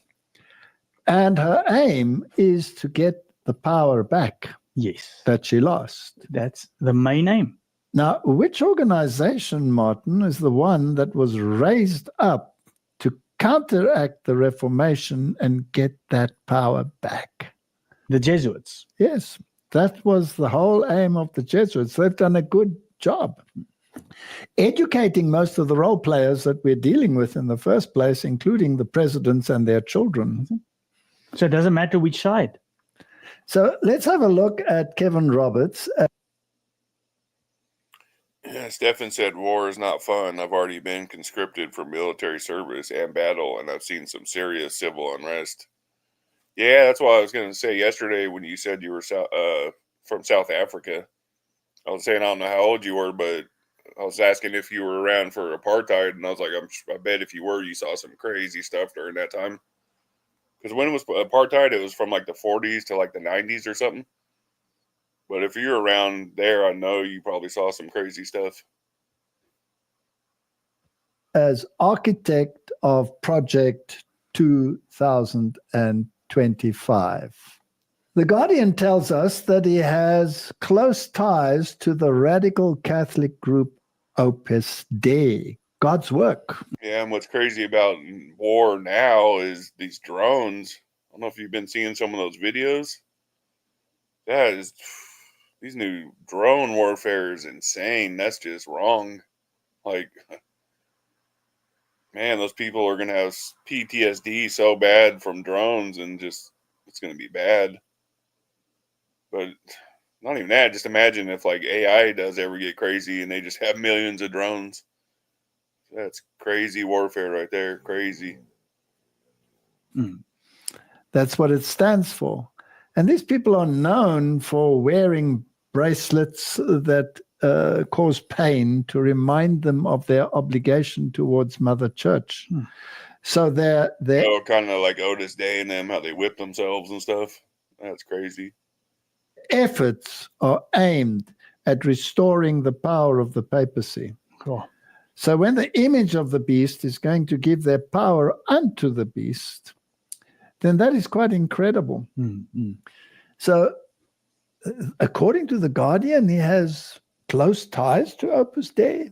and her aim is to get the power back. Yes. That she lost. That's the main aim. Now, which organization, Martin, is the one that was raised up to counteract the Reformation and get that power back? The Jesuits. Yes. That was the whole aim of the Jesuits. They've done a good job educating most of the role players that we're dealing with in the first place, including the presidents and their children. So it doesn't matter which side. So let's have a look at Kevin Roberts. Yeah, Stephen said, war is not fun. I've already been conscripted for military service and battle, and I've seen some serious civil unrest. Yeah, that's what I was going to say yesterday when you said you were from South Africa. I was saying I don't know how old you were, but I was asking if you were around for apartheid, and I was like, I bet if you were, you saw some crazy stuff during that time. Because when it was apartheid, it was from like the 40s to like the 90s or something. But if you're around there, I know you probably saw some crazy stuff. As architect of Project 2025. The Guardian tells us that he has close ties to the radical Catholic group Opus Dei, God's work. Yeah, and what's crazy about war now is these drones. I don't know if you've been seeing some of those videos. That is, these new drone warfare is insane. That's just wrong. Like, man, those people are going to have PTSD so bad from drones, and just, it's going to be bad. But not even that. Just imagine if like AI does ever get crazy and they just have millions of drones. That's crazy warfare right there. Crazy. That's what it stands for. And these people are known for wearing bracelets that cause pain to remind them of their obligation towards Mother Church. So they're kind of like Otis Day and them, how they whip themselves and stuff. That's crazy. Efforts are aimed at restoring the power of the papacy. Cool. So when the image of the beast is going to give their power unto the beast, then that is quite incredible. So according to The Guardian, he has close ties to Opus Dei.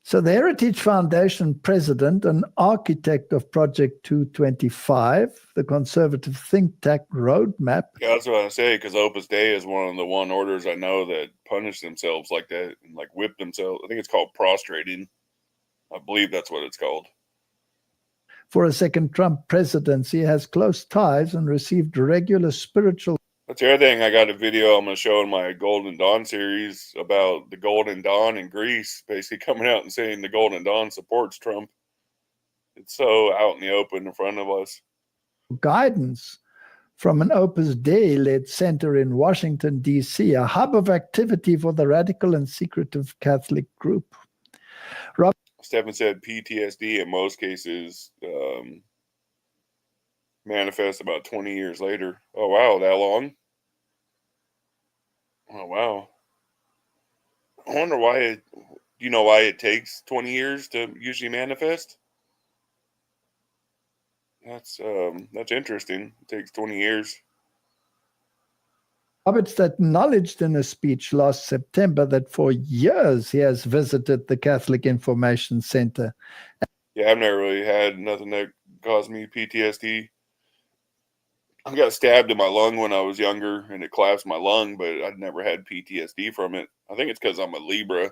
So the Heritage Foundation president and architect of Project 225, the conservative think tank roadmap. Yeah, that's what I say, because Opus Dei is one of the one orders I know that punish themselves like that and like whip themselves. I think it's called prostrating. I believe that's what it's called. For a second Trump presidency, has close ties and received regular spiritual. That's the other thing. I got a video I'm going to show in my Golden Dawn series about the Golden Dawn in Greece, basically coming out and saying the Golden Dawn supports Trump. It's so out in the open in front of us. Guidance from an Opus Dei-led center in Washington, D.C., a hub of activity for the radical and secretive Catholic group. Stephen said PTSD in most cases manifests about 20 years later. Oh, wow, that long? Oh, wow. I wonder why do you know why it takes 20 years to usually manifest? That's interesting. It takes 20 years. Roberts acknowledged in a speech last September that for years he has visited the Catholic Information Center. Yeah, I've never really had nothing that caused me PTSD. I got stabbed in my lung when I was younger, and it collapsed my lung, but I'd never had PTSD from it. I think it's because I'm a Libra,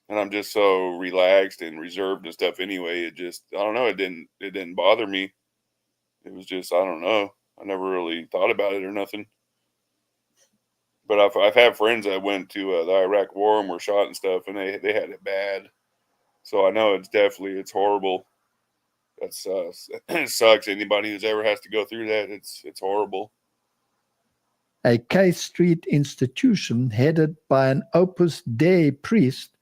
and I'm just so relaxed and reserved and stuff anyway. It just, I don't know, it didn't bother me. It was just, I don't know. I never really thought about it or nothing. But I've had friends that went to the Iraq War and were shot and stuff, and they had it bad. So I know it's horrible. That's it sucks. Anybody who's ever has to go through that, it's horrible. A K Street institution headed by an Opus Dei priest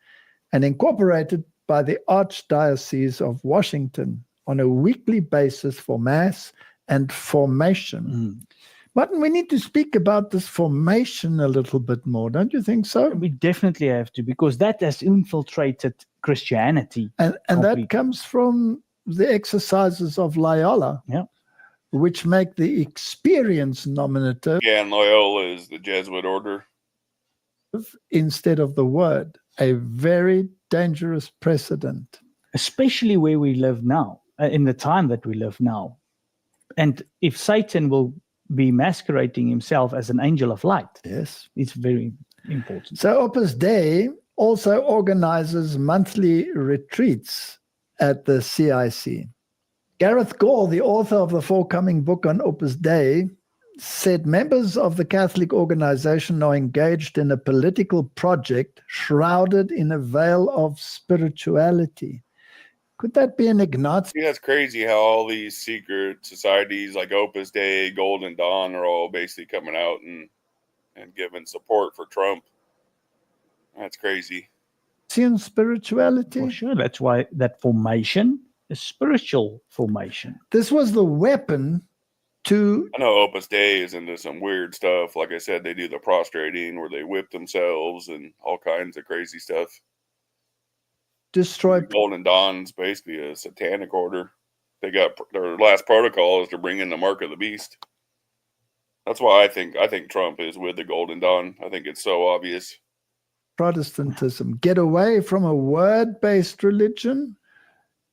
and incorporated by the Archdiocese of Washington on a weekly basis for Mass and formation. Martin, we need to speak about this formation a little bit more, don't you think so? We definitely have to, because that has infiltrated Christianity. And that comes from the exercises of Loyola, which make the experience nominative And Loyola is the Jesuit order. instead of the word, a very dangerous precedent. Especially where we live now, in the time that we live now. And if Satan will be masquerading himself as an angel of light, yes, it's very important. So Opus Dei also organizes monthly retreats at the CIC. Gareth Gore, the author of the forthcoming book on Opus Dei, said members of the Catholic organization are engaged in a political project shrouded in a veil of spirituality. Could that be an Ignatius? See, that's crazy how all these secret societies like Opus Dei, Golden Dawn are all basically coming out and giving support for Trump. That's crazy. Spirituality? For sure. That's why that formation is spiritual formation. This was the weapon to... I know Opus Dei is into some weird stuff. Like I said, they do the prostrating where they whip themselves and all kinds of crazy stuff. Destroy... Golden Dawn's basically a satanic order. They got their last protocol is to bring in the mark of the beast. That's why I think Trump is with the Golden Dawn. I think it's so obvious. Protestantism. Get away from a word-based religion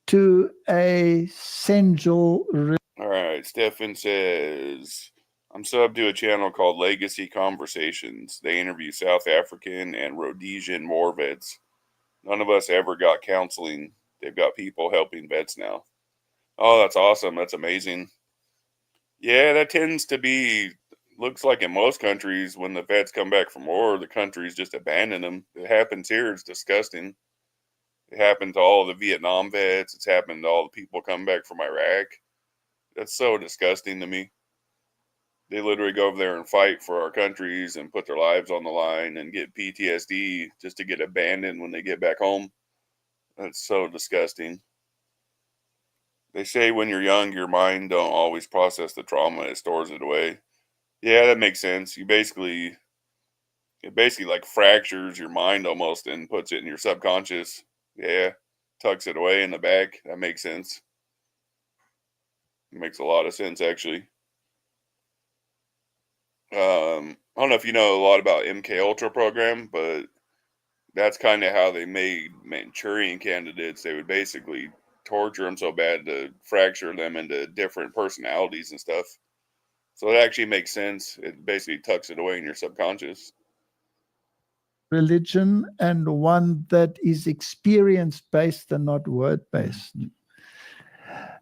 to a sensual religion. All right, Stefan says, I'm subbed to a channel called Legacy Conversations. They interview South African and Rhodesian war vets. None of us ever got counseling. They've got people helping vets now. Oh, that's awesome. That's amazing. Yeah, that tends to be, looks like in most countries, when the vets come back from war, the countries just abandon them. It happens here. It's disgusting. It happened to all the Vietnam vets. It's happened to all the people coming back from Iraq. That's so disgusting to me. They literally go over there and fight for our countries and put their lives on the line and get PTSD just to get abandoned when they get back home. That's so disgusting. They say when you're young, your mind don't always process the trauma. It stores it away. Yeah, that makes sense. It basically like fractures your mind almost and puts it in your subconscious. Yeah, tucks it away in the back. That makes sense. It makes a lot of sense, actually. I don't know if you know a lot about MK Ultra program, but that's kind of how they made Manchurian candidates. They would basically torture them so bad to fracture them into different personalities and stuff. So it actually makes sense. It basically tucks it away in your subconscious. Religion, and one that is experience-based and not word-based.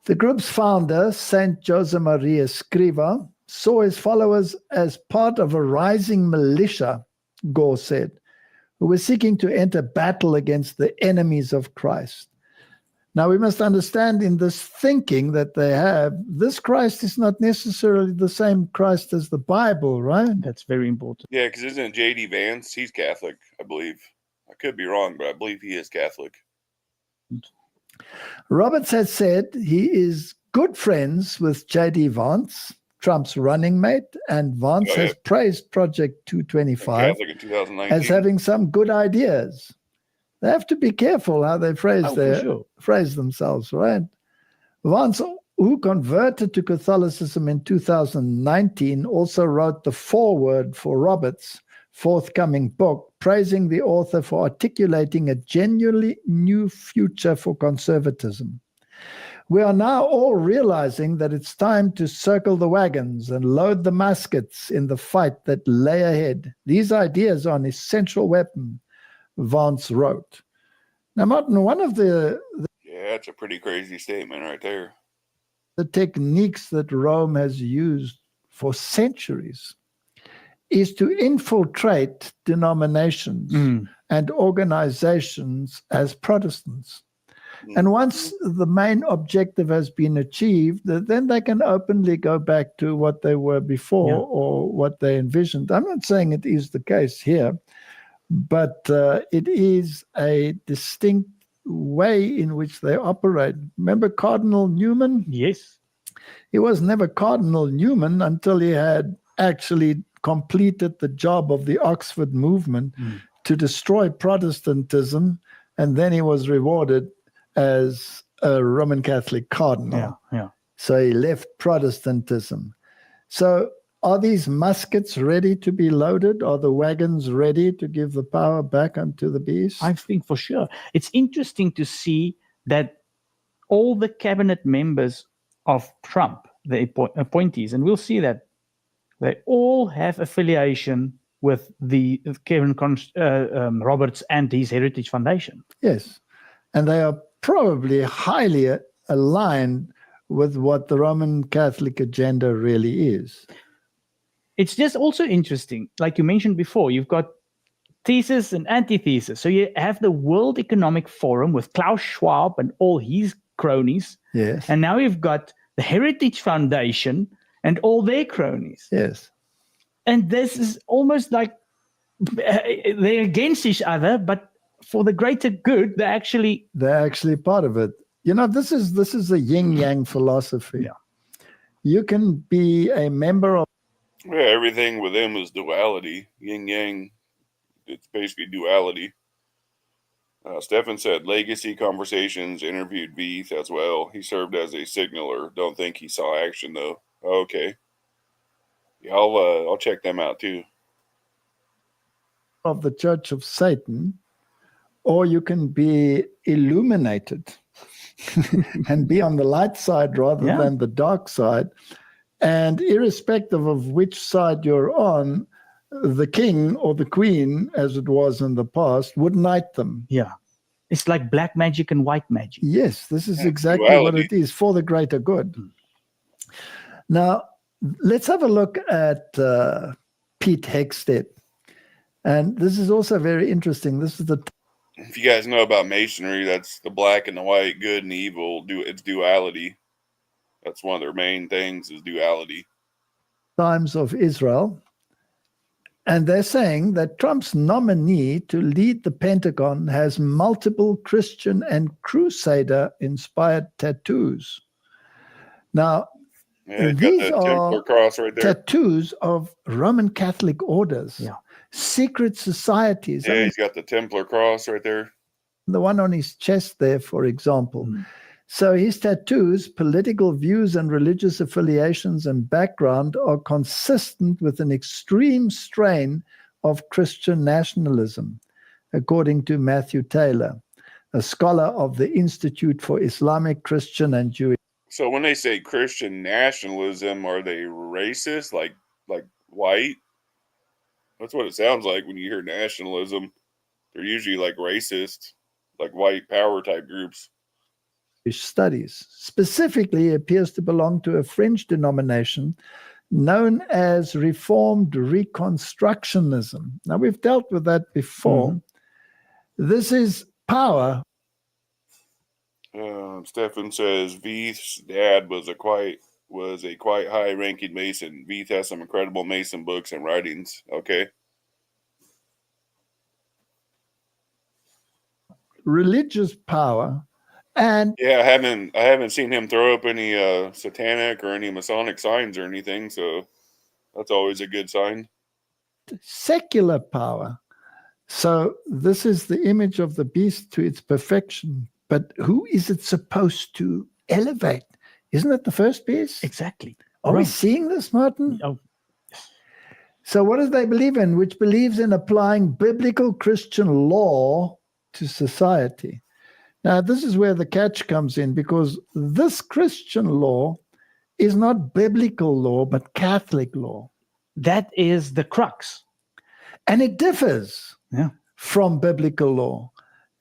The group's founder, Saint Jose Maria Scriva, saw his followers as part of a rising militia, Gore said, who were seeking to enter battle against the enemies of Christ. Now, we must understand in this thinking that they have, this Christ is not necessarily the same Christ as the Bible, right? That's very important. Yeah, because isn't J.D. Vance? He's Catholic, I believe. I could be wrong, but I believe he is Catholic. Roberts has said he is good friends with J.D. Vance, Trump's running mate, and Vance has praised Project 225 as having some good ideas. They have to be careful how they phrase themselves, right? Vance, who converted to Catholicism in 2019, also wrote the foreword for Roberts' forthcoming book, praising the author for articulating a genuinely new future for conservatism. We are now all realizing that it's time to circle the wagons and load the muskets in the fight that lay ahead. These ideas are an essential weapon, Vance wrote. Now, Martin, one of the that's a pretty crazy statement right there. The techniques that Rome has used for centuries is to infiltrate denominations and organizations as Protestants. And once the main objective has been achieved, then they can openly go back to what they were before or what they envisioned. I'm not saying it is the case here, but it is a distinct way in which they operate. Remember Cardinal Newman? Yes. He was never Cardinal Newman until he had actually completed the job of the Oxford movement to destroy Protestantism, and then he was rewarded as a Roman Catholic cardinal. So he left Protestantism. So are these muskets ready to be loaded? Are the wagons ready to give the power back unto the beast? I think for sure. It's interesting to see that all the cabinet members of Trump, the appointees, and we'll see that they all have affiliation with the Kevin Roberts and his Heritage Foundation. Yes. And they are probably highly aligned with what the Roman Catholic agenda really is. It's just also interesting, like you mentioned before, you've got thesis and antithesis. So you have the World Economic Forum with Klaus Schwab and all his cronies. Yes. And now you've got the Heritage Foundation and all their cronies. Yes. And this is almost like they're against each other, but for the greater good, they're actually part of it. You know, this is a yin-yang philosophy. You can be a member of... Yeah, everything with them is duality. Yin-yang, it's basically duality. Stefan said, Legacy Conversations interviewed Veith as well. He served as a signaler. Don't think he saw action, though. Okay. Yeah, I'll check them out, too. Of the Church of Satan, or you can be illuminated and be on the light side rather than the dark side. And irrespective of which side you're on, the king or the queen, as it was in the past, would knight them. Yeah. It's like black magic and white magic. Yes, this is exactly what it is, for the greater good. Now, let's have a look at Pete Hegseth. And this is also very interesting. This is the... If you guys know about Masonry, that's the black and the white, good and evil. It's duality. That's one of their main things is duality. Times of Israel. And they're saying that Trump's nominee to lead the Pentagon has multiple Christian and Crusader-inspired tattoos. Now, these are cross right there. tattoos of Roman Catholic orders, secret societies. Yeah, he's got the Templar cross right there. The one on his chest there, for example. So his tattoos, political views, and religious affiliations and background are consistent with an extreme strain of Christian nationalism, according to Matthew Taylor, a scholar of the Institute for Islamic, Christian, and Jewish. So when they say Christian nationalism, are they racist, like white? That's what it sounds like when you hear nationalism. They're usually like racist, like white power type groups. Studies. Specifically, he appears to belong to a French denomination known as Reformed Reconstructionism. Now, we've dealt with that before. This is power. Stefan says Veith's dad was a quite high-ranking Mason. Veith has some incredible Mason books and writings. Okay. Religious power. And yeah, I haven't seen him throw up any satanic or any Masonic signs or anything, so that's always a good sign. Secular power. So this is the image of the beast to its perfection. But who is it supposed to elevate? Isn't it the first beast? Exactly. Are we seeing this, Martin? So what do they believe in? Which believes in applying biblical Christian law to society. Now, this is where the catch comes in, because this Christian law is not biblical law, but Catholic law. That is the crux. And it differs from biblical law.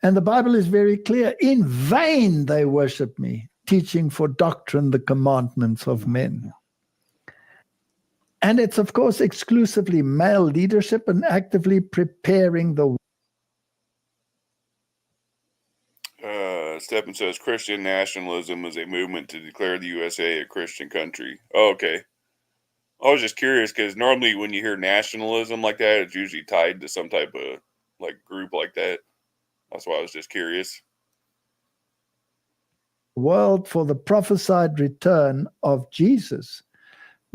And the Bible is very clear. In vain they worship me, teaching for doctrine the commandments of men. And it's, of course, exclusively male leadership and actively preparing the. Steppen says Christian nationalism is a movement to declare the USA a Christian country. Oh, okay. I was just curious because normally when you hear nationalism like that, it's usually tied to some type of like group like that. That's why I was just curious. World for the prophesied return of Jesus.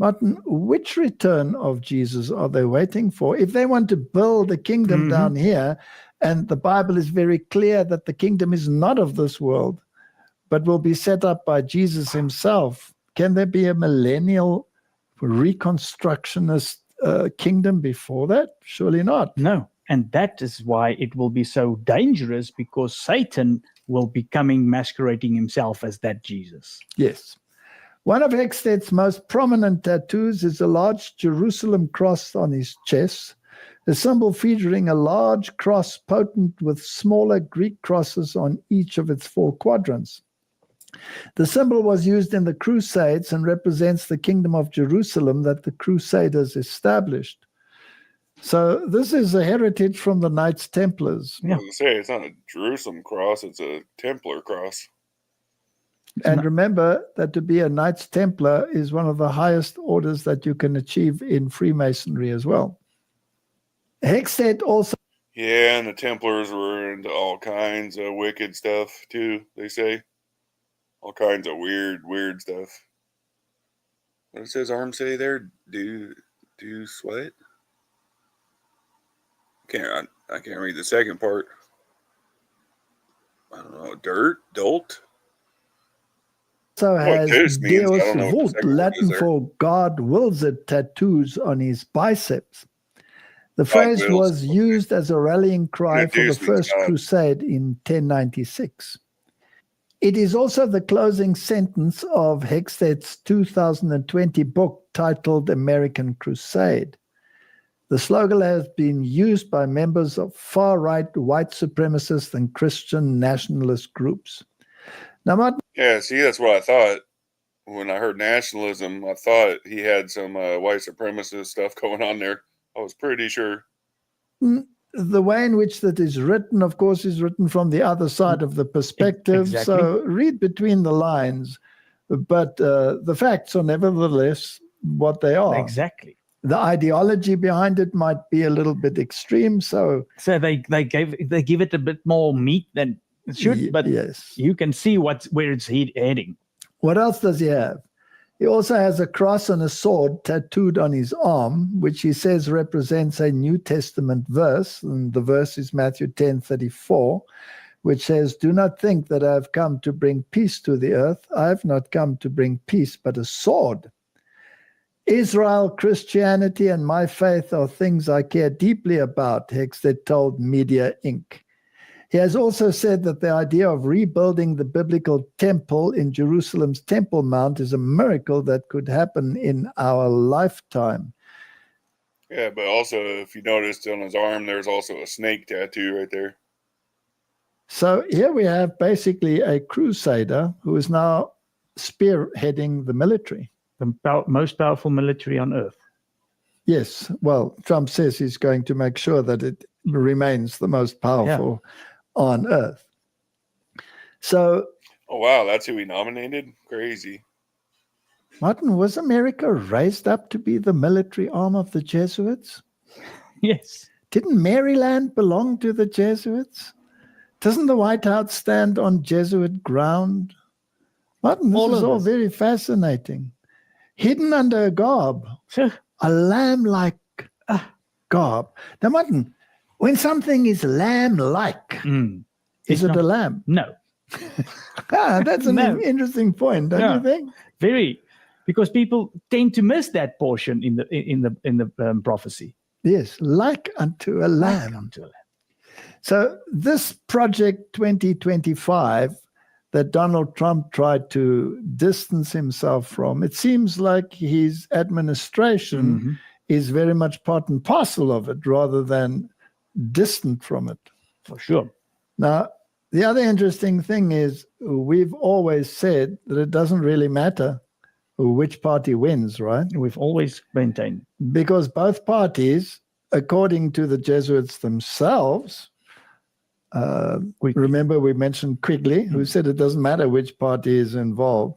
Martin, which return of Jesus are they waiting for? If they want to build a kingdom down here, and the Bible is very clear that the kingdom is not of this world, but will be set up by Jesus himself, can there be a millennial reconstructionist kingdom before that? Surely not. No. And that is why it will be so dangerous, because Satan will be coming masquerading himself as that Jesus. Yes. One of Heckstedt's most prominent tattoos is a large Jerusalem cross on his chest, a symbol featuring a large cross potent with smaller Greek crosses on each of its 4 quadrants. The symbol was used in the Crusades and represents the kingdom of Jerusalem that the Crusaders established. So this is a heritage from the Knights Templars. I was going to say, it's not a Jerusalem cross, it's a Templar cross. And remember that to be a Knights Templar is one of the highest orders that you can achieve in Freemasonry as well. Heckstedt also. Yeah, and the Templars were into all kinds of wicked stuff too, they say. All kinds of weird stuff. What does his arm say there? Do sweat? I can't read the second part. I don't know. Dolt? Also has Deus means, I don't know what the Deus second word Latin is there. for God wills it tattoos on his biceps. The phrase wills. was used as a rallying cry Yeah, for the Deus means First God. Crusade in 1096. It is also the closing sentence of Heckstedt's 2020 book titled American Crusade. The slogan has been used by members of far-right white supremacist and Christian nationalist groups. Now, Martin, Yeah, see, that's what I thought. When I heard nationalism, I thought he had some white supremacist stuff going on there. I was pretty sure. the way in which that is written, of course, is written from the other side of the perspective. Exactly. So read between the lines. But the facts are nevertheless what they are. Exactly. The ideology behind it might be a little bit extreme. So they give it a bit more meat than it should, but yes. you can see where it's heading. What else does he have? He also has a cross and a sword tattooed on his arm, which he says represents a New Testament verse. And the verse is Matthew 10:34, which says, "Do not think that I have come to bring peace to the earth. I have not come to bring peace, but a sword." Israel, Christianity, and my faith are things I care deeply about, Heckstedt told Media Inc. He has also said that the idea of rebuilding the biblical temple in Jerusalem's Temple Mount is a miracle that could happen in our lifetime. Yeah, but also, if you noticed on his arm, there's also a snake tattoo right there. So here we have basically a crusader who is now spearheading the military. The most powerful military on earth. Yes, well, Trump says he's going to make sure that it remains the most powerful on earth. So, oh wow, that's who he nominated? Crazy. Martin, was America raised up to be the military arm of the Jesuits? Yes. Didn't Maryland belong to the Jesuits? Doesn't the White House stand on Jesuit ground? Martin, this is all very fascinating. Hidden under a garb, a lamb-like garb. Now, Martin, when something is lamb-like, is it a lamb? No. That's an interesting point, don't you think? Very, because people tend to miss that portion in the prophecy. Yes, like unto a lamb. Like unto a lamb. So this Project 2025 that Donald Trump tried to distance himself from, it seems like his administration is very much part and parcel of it rather than distant from it. For sure. Now, the other interesting thing is we've always said that it doesn't really matter which party wins, right? We've always maintained. Because both parties, according to the Jesuits themselves, remember we mentioned Quigley, who said it doesn't matter which party is involved.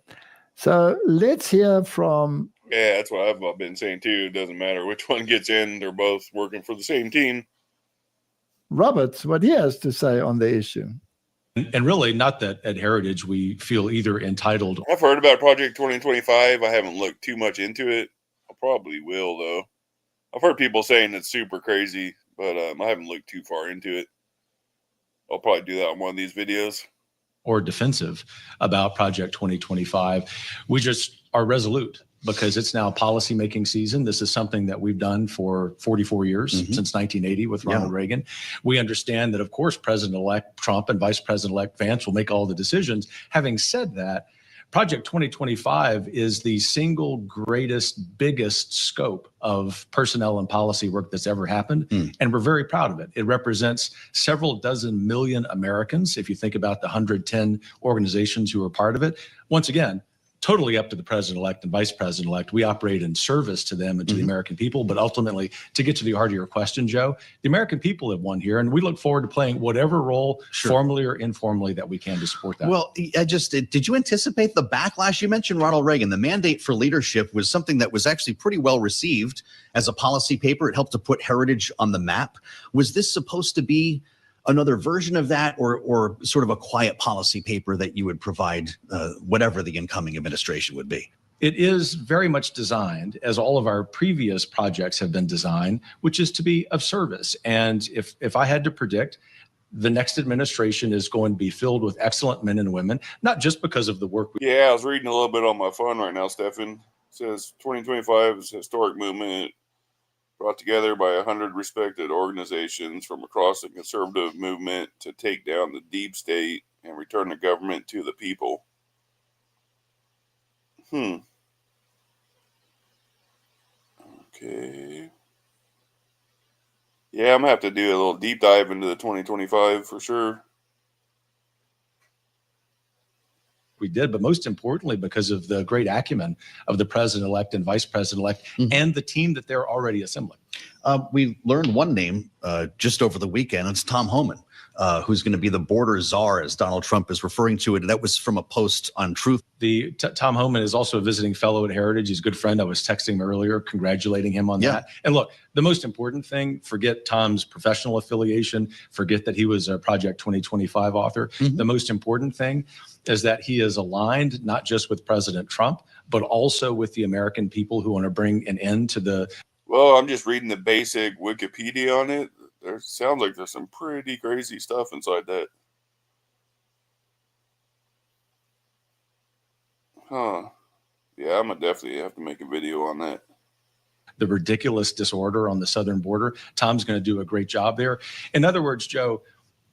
So let's hear from... Yeah, that's what I've been saying too. It doesn't matter which one gets in. They're both working for the same team. Roberts, what he has to say on the issue. And really, not that at Heritage we feel either entitled. I've heard about Project 2025. I haven't looked too much into it. I probably will, though. I've heard people saying it's super crazy, but I haven't looked too far into it. I'll probably do that on one of these videos. Or defensive about Project 2025. We just are resolute because it's now policy-making season. This is something that we've done for 44 years, since 1980 with Ronald Reagan. We understand that, of course, President-elect Trump and Vice President-elect Vance will make all the decisions. Having said that, Project 2025 is the single greatest, biggest scope of personnel and policy work that's ever happened, and we're very proud of it. It represents several dozen million Americans, if you think about the 110 organizations who are part of it. Once again, totally up to the president-elect and vice president-elect. We operate in service to them and to the American people, but ultimately, to get to the heart of your question, Joe, the American people have won here, and we look forward to playing whatever role, formally or informally, that we can to support that. Well, did you anticipate the backlash? You mentioned Ronald Reagan. The mandate for leadership was something that was actually pretty well received as a policy paper. It helped to put Heritage on the map. Was this supposed to be another version of that, or sort of a quiet policy paper that you would provide whatever the incoming administration would be? It is very much designed, as all of our previous projects have been designed, which is to be of service. And if I had to predict, the next administration is going to be filled with excellent men and women, not just because of the work. Yeah, I was reading a little bit on my phone right now, Stefan. It says 2025 is a historic movement brought together by 100 respected organizations from across the conservative movement to take down the deep state and return the government to the people. Okay. Yeah, I'm going to have to do a little deep dive into the 2025 for sure. We did, but most importantly, because of the great acumen of the president-elect and vice president-elect and the team that they're already assembling. We learned one name just over the weekend. It's Tom Homan, who's going to be the border czar, as Donald Trump is referring to it. And that was from a post on Truth. Tom Homan is also a visiting fellow at Heritage. He's a good friend. I was texting him earlier, congratulating him on that. And look, the most important thing, forget Tom's professional affiliation, forget that he was a Project 2025 author. The most important thing is that he is aligned not just with President Trump, but also with the American people who want to bring an end to the... Well, I'm just reading the basic Wikipedia on it. There sounds like there's some pretty crazy stuff inside that. Yeah, I'm gonna definitely have to make a video on that. The ridiculous disorder on the southern border. Tom's going to do a great job there. In other words, Joe,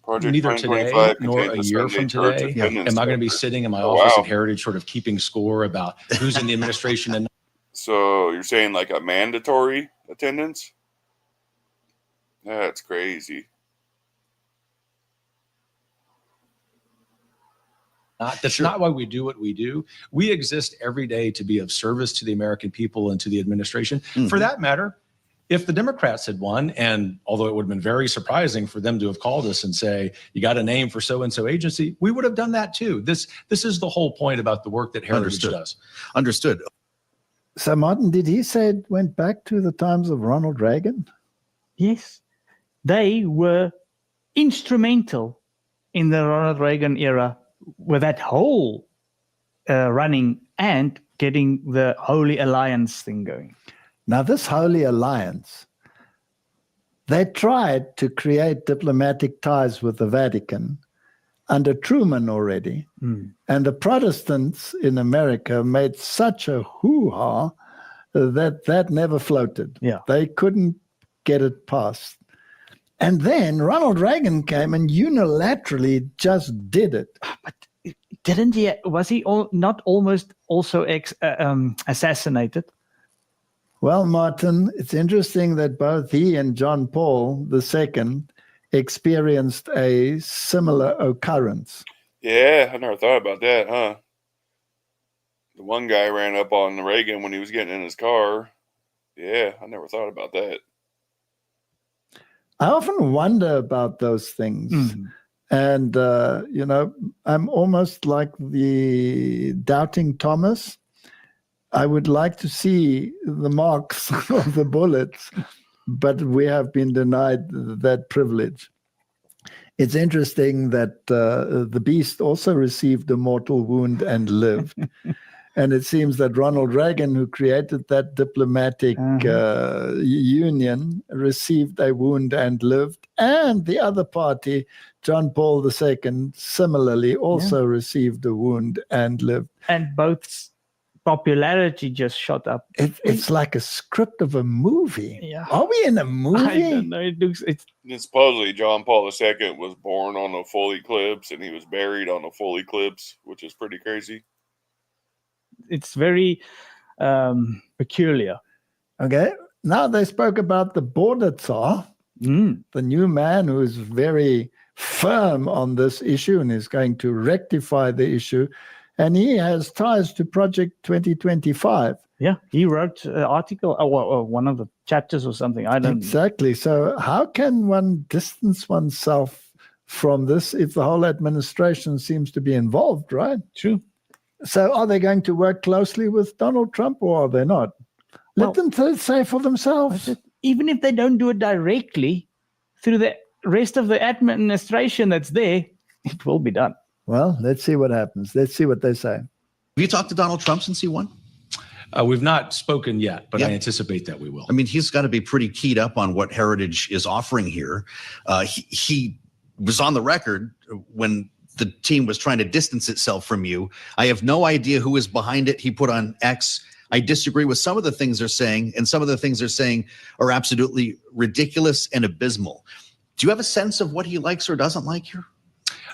Project neither today nor a year from today am I going to be sitting in my office at Heritage sort of keeping score about who's in the administration. And so you're saying like a mandatory attendance? That's crazy. That's not why we do what we do. We exist every day to be of service to the American people and to the administration. For that matter, if the Democrats had won, and although it would have been very surprising for them to have called us and say, you got a name for so-and-so agency, we would have done that too. This is the whole point about the work that Heritage does. Understood. So Martin, did he say it went back to the times of Ronald Reagan? Yes. They were instrumental in the Ronald Reagan era with that whole running and getting the Holy Alliance thing going. Now, this Holy Alliance, they tried to create diplomatic ties with the Vatican under Truman already. And the Protestants in America made such a hoo-ha that never floated. They couldn't get it passed. And then Ronald Reagan came and unilaterally just did it. But didn't he? Was he not almost also assassinated? Well, Martin, it's interesting that both he and John Paul II experienced a similar occurrence. Yeah, I never thought about that, huh? The one guy ran up on Reagan when he was getting in his car. Yeah, I never thought about that. I often wonder about those things. And, you know, I'm almost like the doubting Thomas. I would like to see the marks of the bullets, but we have been denied that privilege. It's interesting that the beast also received a mortal wound and lived. And it seems that Ronald Reagan, who created that diplomatic union, received a wound and lived. And the other party, John Paul II, similarly also received a wound and lived. And both's popularity just shot up. It's like a script of a movie. Yeah. Are we in a movie? I don't know. And supposedly John Paul II was born on a full eclipse and he was buried on a full eclipse, which is pretty crazy. It's very peculiar. Okay. Now they spoke about the border Tsar, the new man who is very firm on this issue and is going to rectify the issue. And he has ties to Project 2025. Yeah, he wrote an article or one of the chapters or something. I don't Exactly. So how can one distance oneself from this if the whole administration seems to be involved, right? True. So are they going to work closely with Donald Trump or are they not? Let them say for themselves. Even if they don't do it directly, through the rest of the administration that's there, it will be done. Well, let's see what happens. Let's see what they say. Have you talked to Donald Trump since he won? We've not spoken yet, but I anticipate that we will. I mean, he's got to be pretty keyed up on what Heritage is offering here. He was on the record when the team was trying to distance itself from you. I have no idea who is behind it. He put on X. I disagree with some of the things they're saying, and some of the things they're saying are absolutely ridiculous and abysmal. Do you have a sense of what he likes or doesn't like here?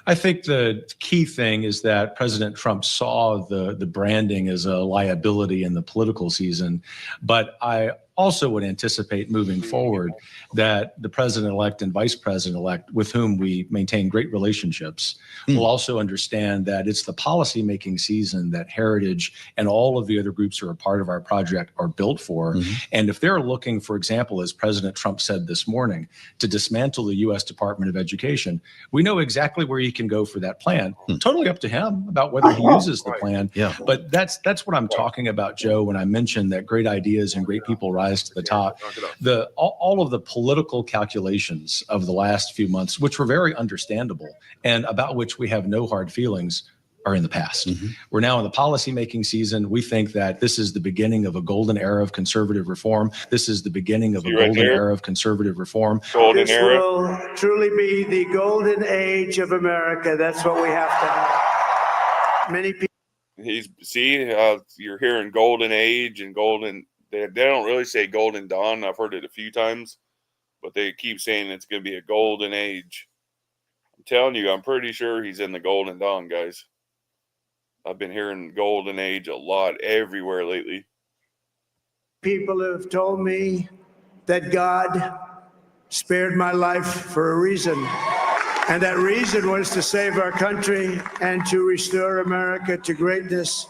I think the key thing is that President Trump saw the branding as a liability in the political season, but I also would anticipate moving forward that the president-elect and vice president-elect, with whom we maintain great relationships, will also understand that it's the policy-making season that Heritage and all of the other groups who are part of our project are built for. And if they're looking, for example, as President Trump said this morning, to dismantle the U.S. Department of Education, we know exactly where he can go for that plan. Totally up to him about whether he uses the plan. But that's what I'm talking about, Joe, when I mentioned that great ideas and great people rise to the top. All of the political calculations of the last few months, which were very understandable and about which we have no hard feelings, are in the past. We're now in the policymaking season. We think that this is the beginning of a golden era of conservative reform. This is the beginning of a golden era of conservative reform. This will truly be the golden age of America. That's what we have to have. Many people. You're hearing golden age and golden. They don't really say golden dawn. I've heard it a few times, but they keep saying it's going to be a golden age. I'm telling you, I'm pretty sure he's in the golden dawn, guys. I've been hearing golden age a lot everywhere lately. People have told me that God spared my life for a reason. And that reason was to save our country and to restore America to greatness.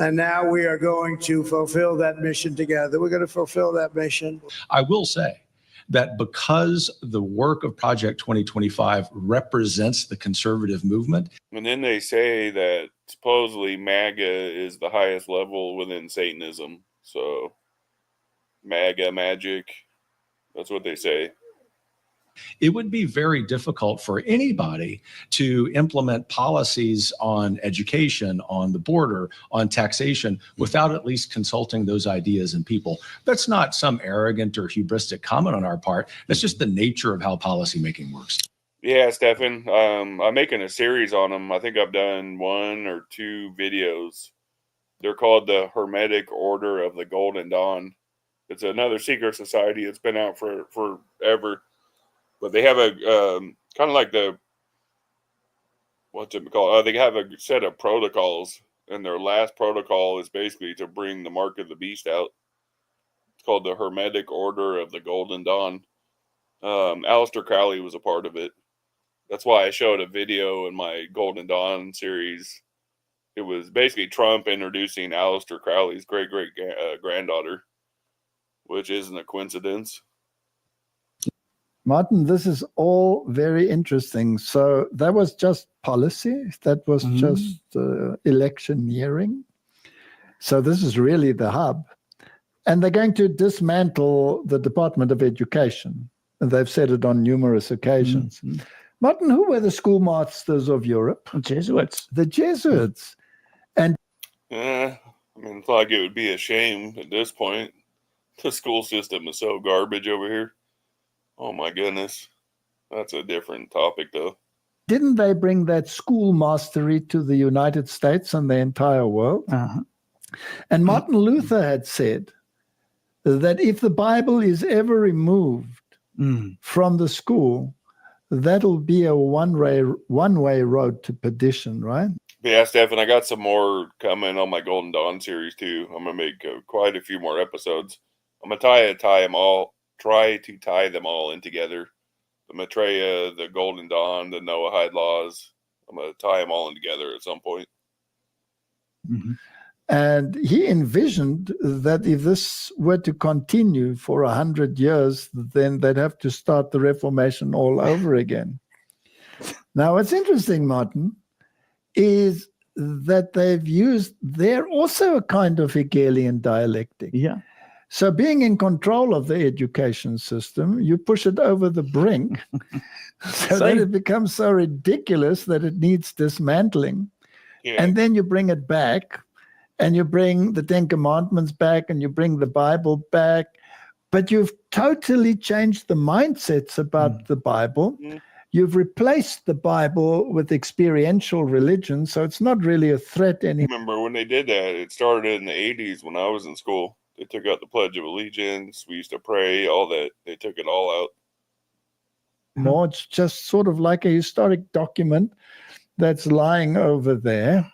And now we are going to fulfill that mission together. We're going to fulfill that mission. I will say that because the work of Project 2025 represents the conservative movement. And then they say that supposedly MAGA is the highest level within Satanism. So MAGA magic, that's what they say. It would be very difficult for anybody to implement policies on education, on the border, on taxation, without at least consulting those ideas and people. That's not some arrogant or hubristic comment on our part. That's just the nature of how policymaking works. Yeah, Stefan, I'm making a series on them. I think I've done 1 or 2 videos. They're called the Hermetic Order of the Golden Dawn. It's another secret society that's been out for forever. But they have a kind of like the, what's it called? They have a set of protocols, and their last protocol is basically to bring the mark of the beast out. It's called the Hermetic Order of the Golden Dawn. Aleister Crowley was a part of it. That's why I showed a video in my Golden Dawn series. It was basically Trump introducing Aleister Crowley's great granddaughter, which isn't a coincidence. Martin, this is all very interesting. So that was just policy. That was just electioneering. So this is really the hub. And they're going to dismantle the Department of Education. And they've said it on numerous occasions. Martin, who were the schoolmasters of Europe? Jesuits. The Jesuits. And I mean, it's like it would be a shame at this point. The school system is so garbage over here. Oh my goodness. That's a different topic though. didn't they bring that school mastery to the United States and the entire world? And Martin Luther had said that if the Bible is ever removed from the school, that'll be a one-way road to perdition, right? Yeah, Stefan, I got some more coming on my Golden Dawn series too. I'm gonna make quite a few more episodes. I'm gonna try to tie them all in together. The Maitreya, the Golden Dawn, the Noahide laws. I'm gonna tie them all in together at some point. And he envisioned that if this were to continue for 100 years, then they'd have to start the Reformation all over again. Now, what's interesting, Martin, is that they're also a kind of Hegelian dialectic. Yeah. So being in control of the education system, you push it over the brink so that it becomes so ridiculous that it needs dismantling. Yeah. And then you bring it back, and you bring the Ten Commandments back, and you bring the Bible back. But you've totally changed the mindsets about the Bible. You've replaced the Bible with experiential religion, so it's not really a threat anymore. Remember when they did that? It started in the 80s when I was in school. They took out the Pledge of Allegiance. We used to pray, all that. They took it all out. More, it's just sort of like a historic document that's lying over there.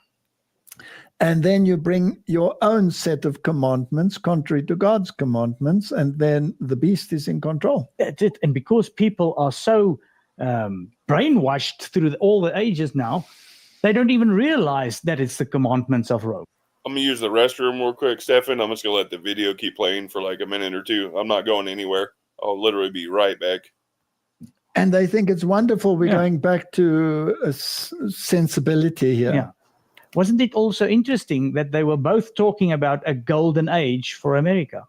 And then you bring your own set of commandments contrary to God's commandments, and then the beast is in control. That's it. And because people are so brainwashed through all the ages now, they don't even realize that it's the commandments of Rome. I'm going to use the restroom real quick, Stefan. I'm just going to let the video keep playing for like a minute or two. I'm not going anywhere. I'll literally be right back. And I think it's wonderful we're going back to a sensibility here. Yeah. Wasn't it also interesting that they were both talking about a golden age for America?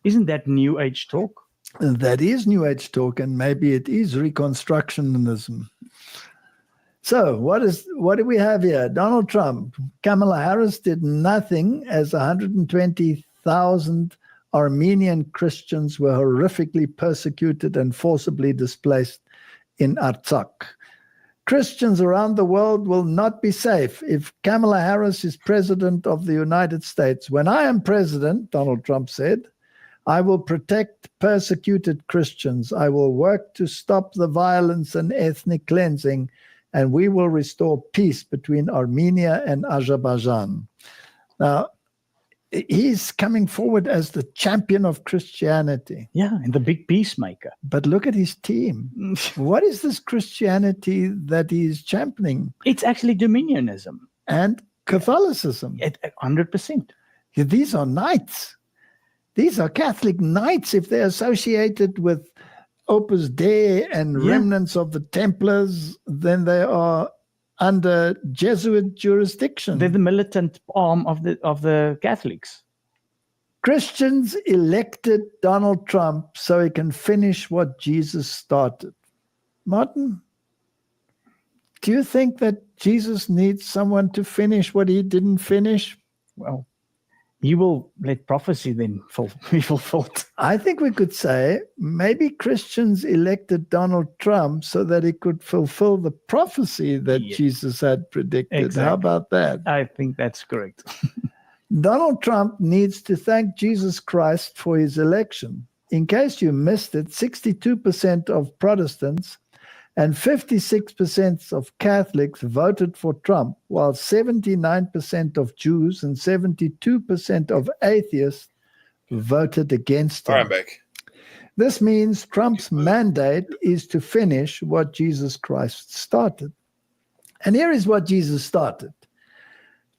Isn't that New Age talk? That is New Age talk, and maybe it is Reconstructionism. So what do we have here? Donald Trump. Kamala Harris did nothing as 120,000 Armenian Christians were horrifically persecuted and forcibly displaced in Artsakh. Christians around the world will not be safe if Kamala Harris is president of the United States. When I am president, Donald Trump said, I will protect persecuted Christians. I will work to stop the violence and ethnic cleansing, and we will restore peace between Armenia and Azerbaijan. Now, he's coming forward as the champion of Christianity. Yeah, and the big peacemaker. But look at his team. What is this Christianity that he's championing? It's actually dominionism. And Catholicism. 100%. These are knights. These are Catholic knights. If they're associated with Opus Dei and remnants of the Templars, then they are under Jesuit jurisdiction. They're the militant arm of the Catholics. Christians elected Donald Trump so he can finish what Jesus started. Martin, do you think that Jesus needs someone to finish what he didn't finish? Well, he will let prophecy then be fulfilled. I think we could say maybe Christians elected Donald Trump so that he could fulfill the prophecy that Jesus had predicted. Exactly. How about that? I think that's correct. Donald Trump needs to thank Jesus Christ for his election. In case you missed it, 62% of Protestants and 56% of Catholics voted for Trump, while 79% of Jews and 72% of atheists voted against him. All right, back. This means Trump's mandate is to finish what Jesus Christ started. And here is what Jesus started.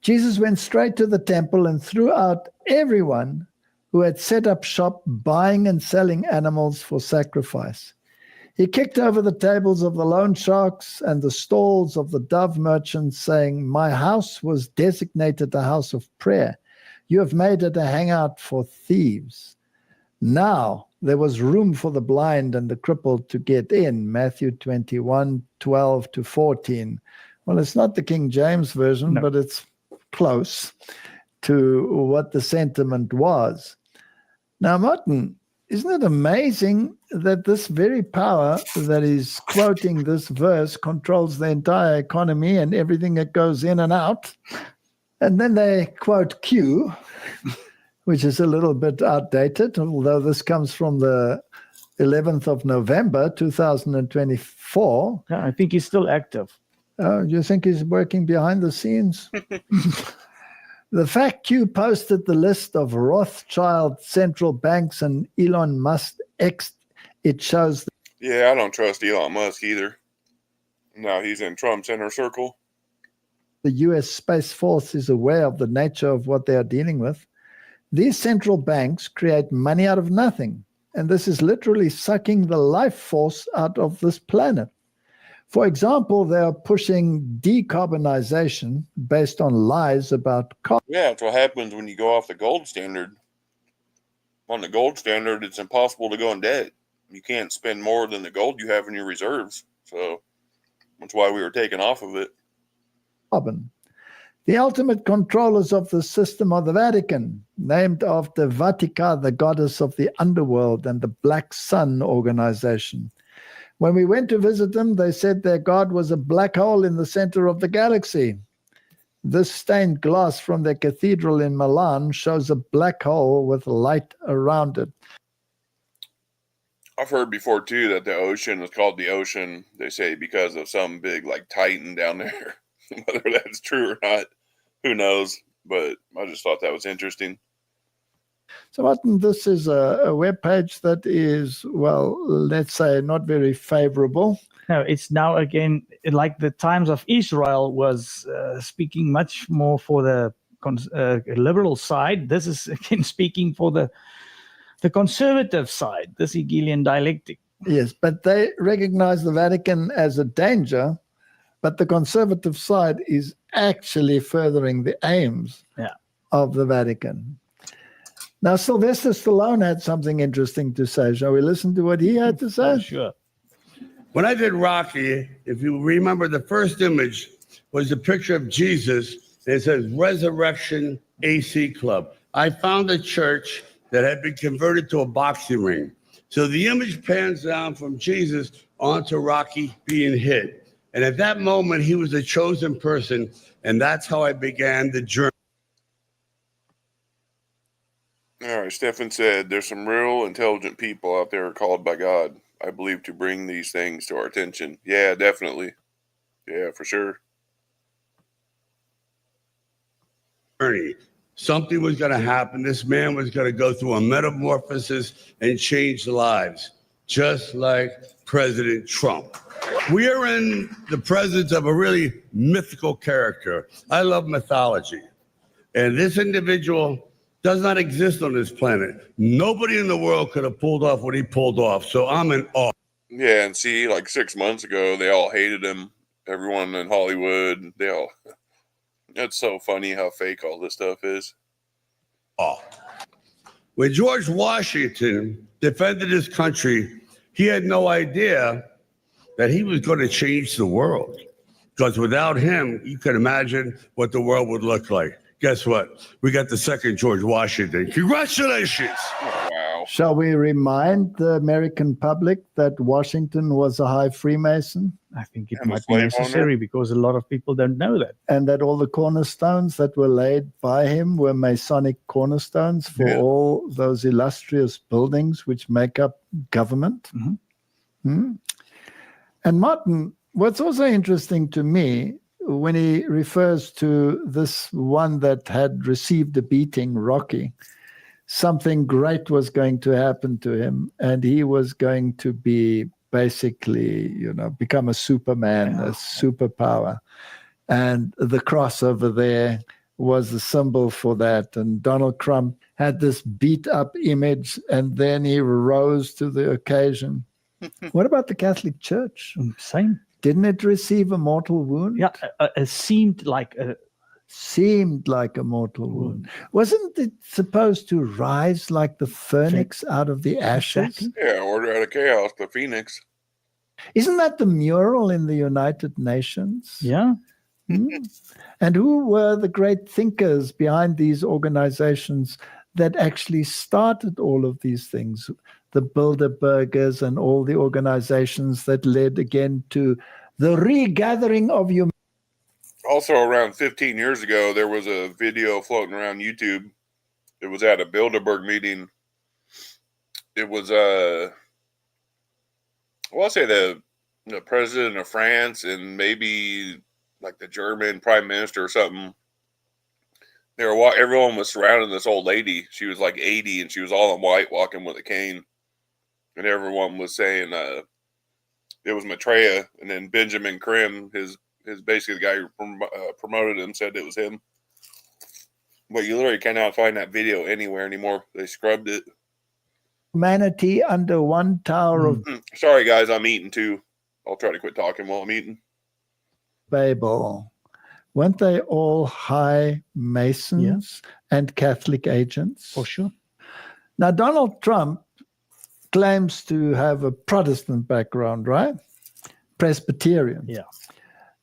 Jesus went straight to the temple and threw out everyone who had set up shop buying and selling animals for sacrifice. He kicked over the tables of the loan sharks and the stalls of the dove merchants, saying, "My house was designated a house of prayer. You have made it a hangout for thieves." Now there was room for the blind and the crippled to get in, Matthew 21:12-14. Well, it's not the King James Version, but it's close to what the sentiment was. Now, Martin, isn't it amazing that this very power that is quoting this verse controls the entire economy and everything that goes in and out? And then they quote Q, which is a little bit outdated, although this comes from the 11th of November, 2024. Yeah, I think he's still active. You think he's working behind the scenes? The fact Q posted the list of Rothschild central banks and Elon Musk X, it shows. Yeah, I don't trust Elon Musk either. Now he's in Trump's inner circle. The U.S. Space Force is aware of the nature of what they are dealing with. These central banks create money out of nothing, and this is literally sucking the life force out of this planet. For example, they are pushing decarbonization based on lies about carbon. Yeah, that's what happens when you go off the gold standard. On the gold standard, it's impossible to go in debt. You can't spend more than the gold you have in your reserves. So that's why we were taken off of it. The ultimate controllers of the system are the Vatican, named after Vatica, the goddess of the underworld, and the Black Sun organization. When we went to visit them, they said their god was a black hole in the center of the galaxy. This stained glass from their cathedral in Milan shows a black hole with light around it. I've heard before, too, that the ocean is called the ocean, they say, because of some big, Titan down there. Whether that's true or not, who knows? But I just thought that was interesting. So, Martin, this is a web page that is, well, let's say not very favorable. No, it's now again, like the Times of Israel was speaking much more for the liberal side. This is again speaking for the conservative side, this Hegelian dialectic. Yes, but they recognize the Vatican as a danger, but the conservative side is actually furthering the aims of the Vatican. Now, Sylvester Stallone had something interesting to say. Shall we listen to what he had to say? Sure. When I did Rocky, if you remember, the first image was a picture of Jesus, and it says Resurrection AC Club. I found a church that had been converted to a boxing ring. So the image pans down from Jesus onto Rocky being hit. And at that moment, he was a chosen person, and that's how I began the journey. All right, Stephen said, there's some real intelligent people out there called by God, I believe, to bring these things to our attention. Yeah, definitely. Yeah, for sure. Something was going to happen. This man was going to go through a metamorphosis and change lives, just like President Trump. We are in the presence of a really mythical character. I love mythology. And this individual does not exist on this planet. Nobody in the world could have pulled off what he pulled off. So I'm in awe. Yeah, and see, 6 months ago, they all hated him. Everyone in Hollywood, they all... It's so funny how fake all this stuff is. When George Washington defended his country, he had no idea that he was going to change the world. Because without him, you can imagine what the world would look like. Guess what? We got the second George Washington. Congratulations. Wow. Shall we remind the American public that Washington was a high Freemason? I think it might be necessary because a lot of people don't know that. And that all the cornerstones that were laid by him were Masonic cornerstones for all those illustrious buildings which make up government. Mm-hmm. And Martin, what's also interesting to me, when he refers to this one that had received a beating, Rocky, something great was going to happen to him, and he was going to be basically, become a Superman, a superpower. And the cross over there was the symbol for that. And Donald Trump had this beat up image, and then he rose to the occasion. What about the Catholic Church? Same. Didn't it receive a mortal wound? Yeah, it seemed like a mortal wound. Wasn't it supposed to rise like the phoenix out of the ashes? Yeah, order out of chaos, the phoenix. Isn't that the mural in the United Nations? Yeah. And who were the great thinkers behind these organizations that actually started all of these things? The Bilderbergers and all the organizations that led again to the regathering of humanity. Also, around 15 years ago, there was a video floating around YouTube. It was at a Bilderberg meeting. It was, I want to say the president of France and maybe like the German prime minister or something. Everyone was surrounding this old lady. She was like 80 and she was all in white walking with a cane. And everyone was saying it was Maitreya. And then Benjamin Krim, his basically the guy who promoted him, said it was him. But you literally cannot find that video anywhere anymore. They scrubbed it. Humanity under one tower of Sorry, guys, I'm eating too. I'll try to quit talking while I'm eating. Babel. Weren't they all high Masons and Catholic agents? For sure. Now, Donald Trump claims to have a Protestant background, right? Presbyterian. Yeah.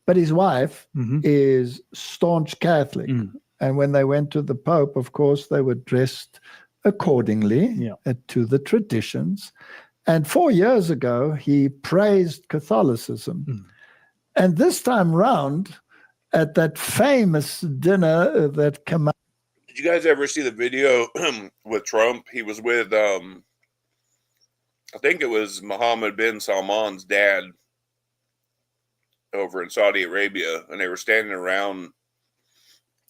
But his wife is staunch Catholic. And when they went to the Pope, of course, they were dressed accordingly to the traditions. And 4 years ago, he praised Catholicism. And this time round, at that famous dinner that came out. Did you guys ever see the video with Trump? He was with, I think it was Mohammed bin Salman's dad over in Saudi Arabia, and they were standing around.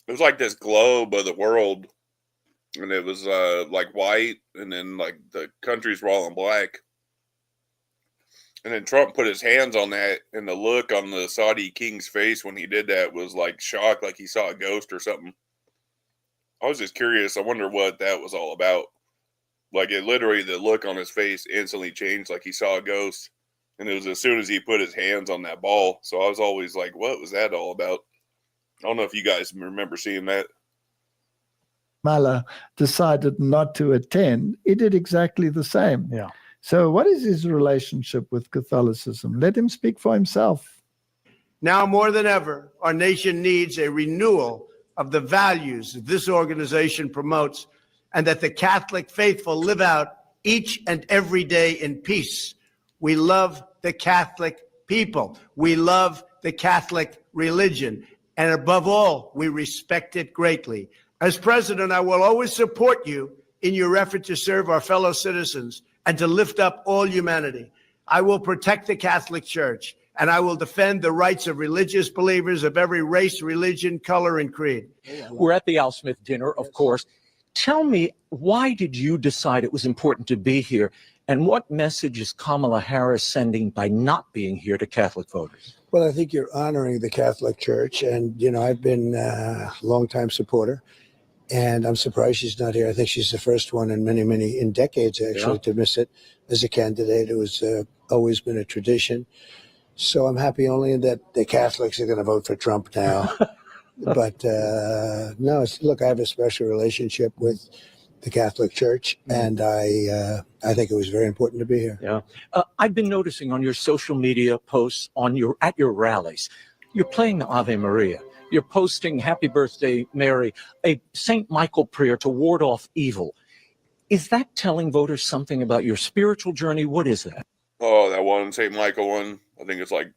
It was like this globe of the world, and it was like white, and then like the countries were all in black. And then Trump put his hands on that, and the look on the Saudi king's face when he did that was like shock, like he saw a ghost or something. I was just curious. I wonder what that was all about. Like it literally, the look on his face instantly changed, like he saw a ghost. And it was as soon as he put his hands on that ball. So I was always like, what was that all about? I don't know if you guys remember seeing that. Mala decided not to attend. He did exactly the same. Yeah. So what is his relationship with Catholicism? Let him speak for himself. Now more than ever, our nation needs a renewal of the values that this organization promotes and that the Catholic faithful live out each and every day in peace. We love the Catholic people. We love the Catholic religion. And above all, we respect it greatly. As president, I will always support you in your effort to serve our fellow citizens and to lift up all humanity. I will protect the Catholic Church, and I will defend the rights of religious believers of every race, religion, color, and creed. We're at the Al Smith dinner, of course. Tell me, why did you decide it was important to be here? And what message is Kamala Harris sending by not being here to Catholic voters? Well, I think you're honoring the Catholic Church. And, you know, I've been a longtime supporter. And I'm surprised she's not here. I think she's the first one in decades, actually, to miss it as a candidate. It was always been a tradition. So I'm happy only that the Catholics are going to vote for Trump now. But no, look, I have a special relationship with the Catholic Church, and I think it was very important to be here. Yeah, I've been noticing on your social media posts at your rallies, you're playing the Ave Maria. You're posting Happy Birthday, Mary, a St. Michael prayer to ward off evil. Is that telling voters something about your spiritual journey? What is that? Oh, that one, St. Michael one. I think it's like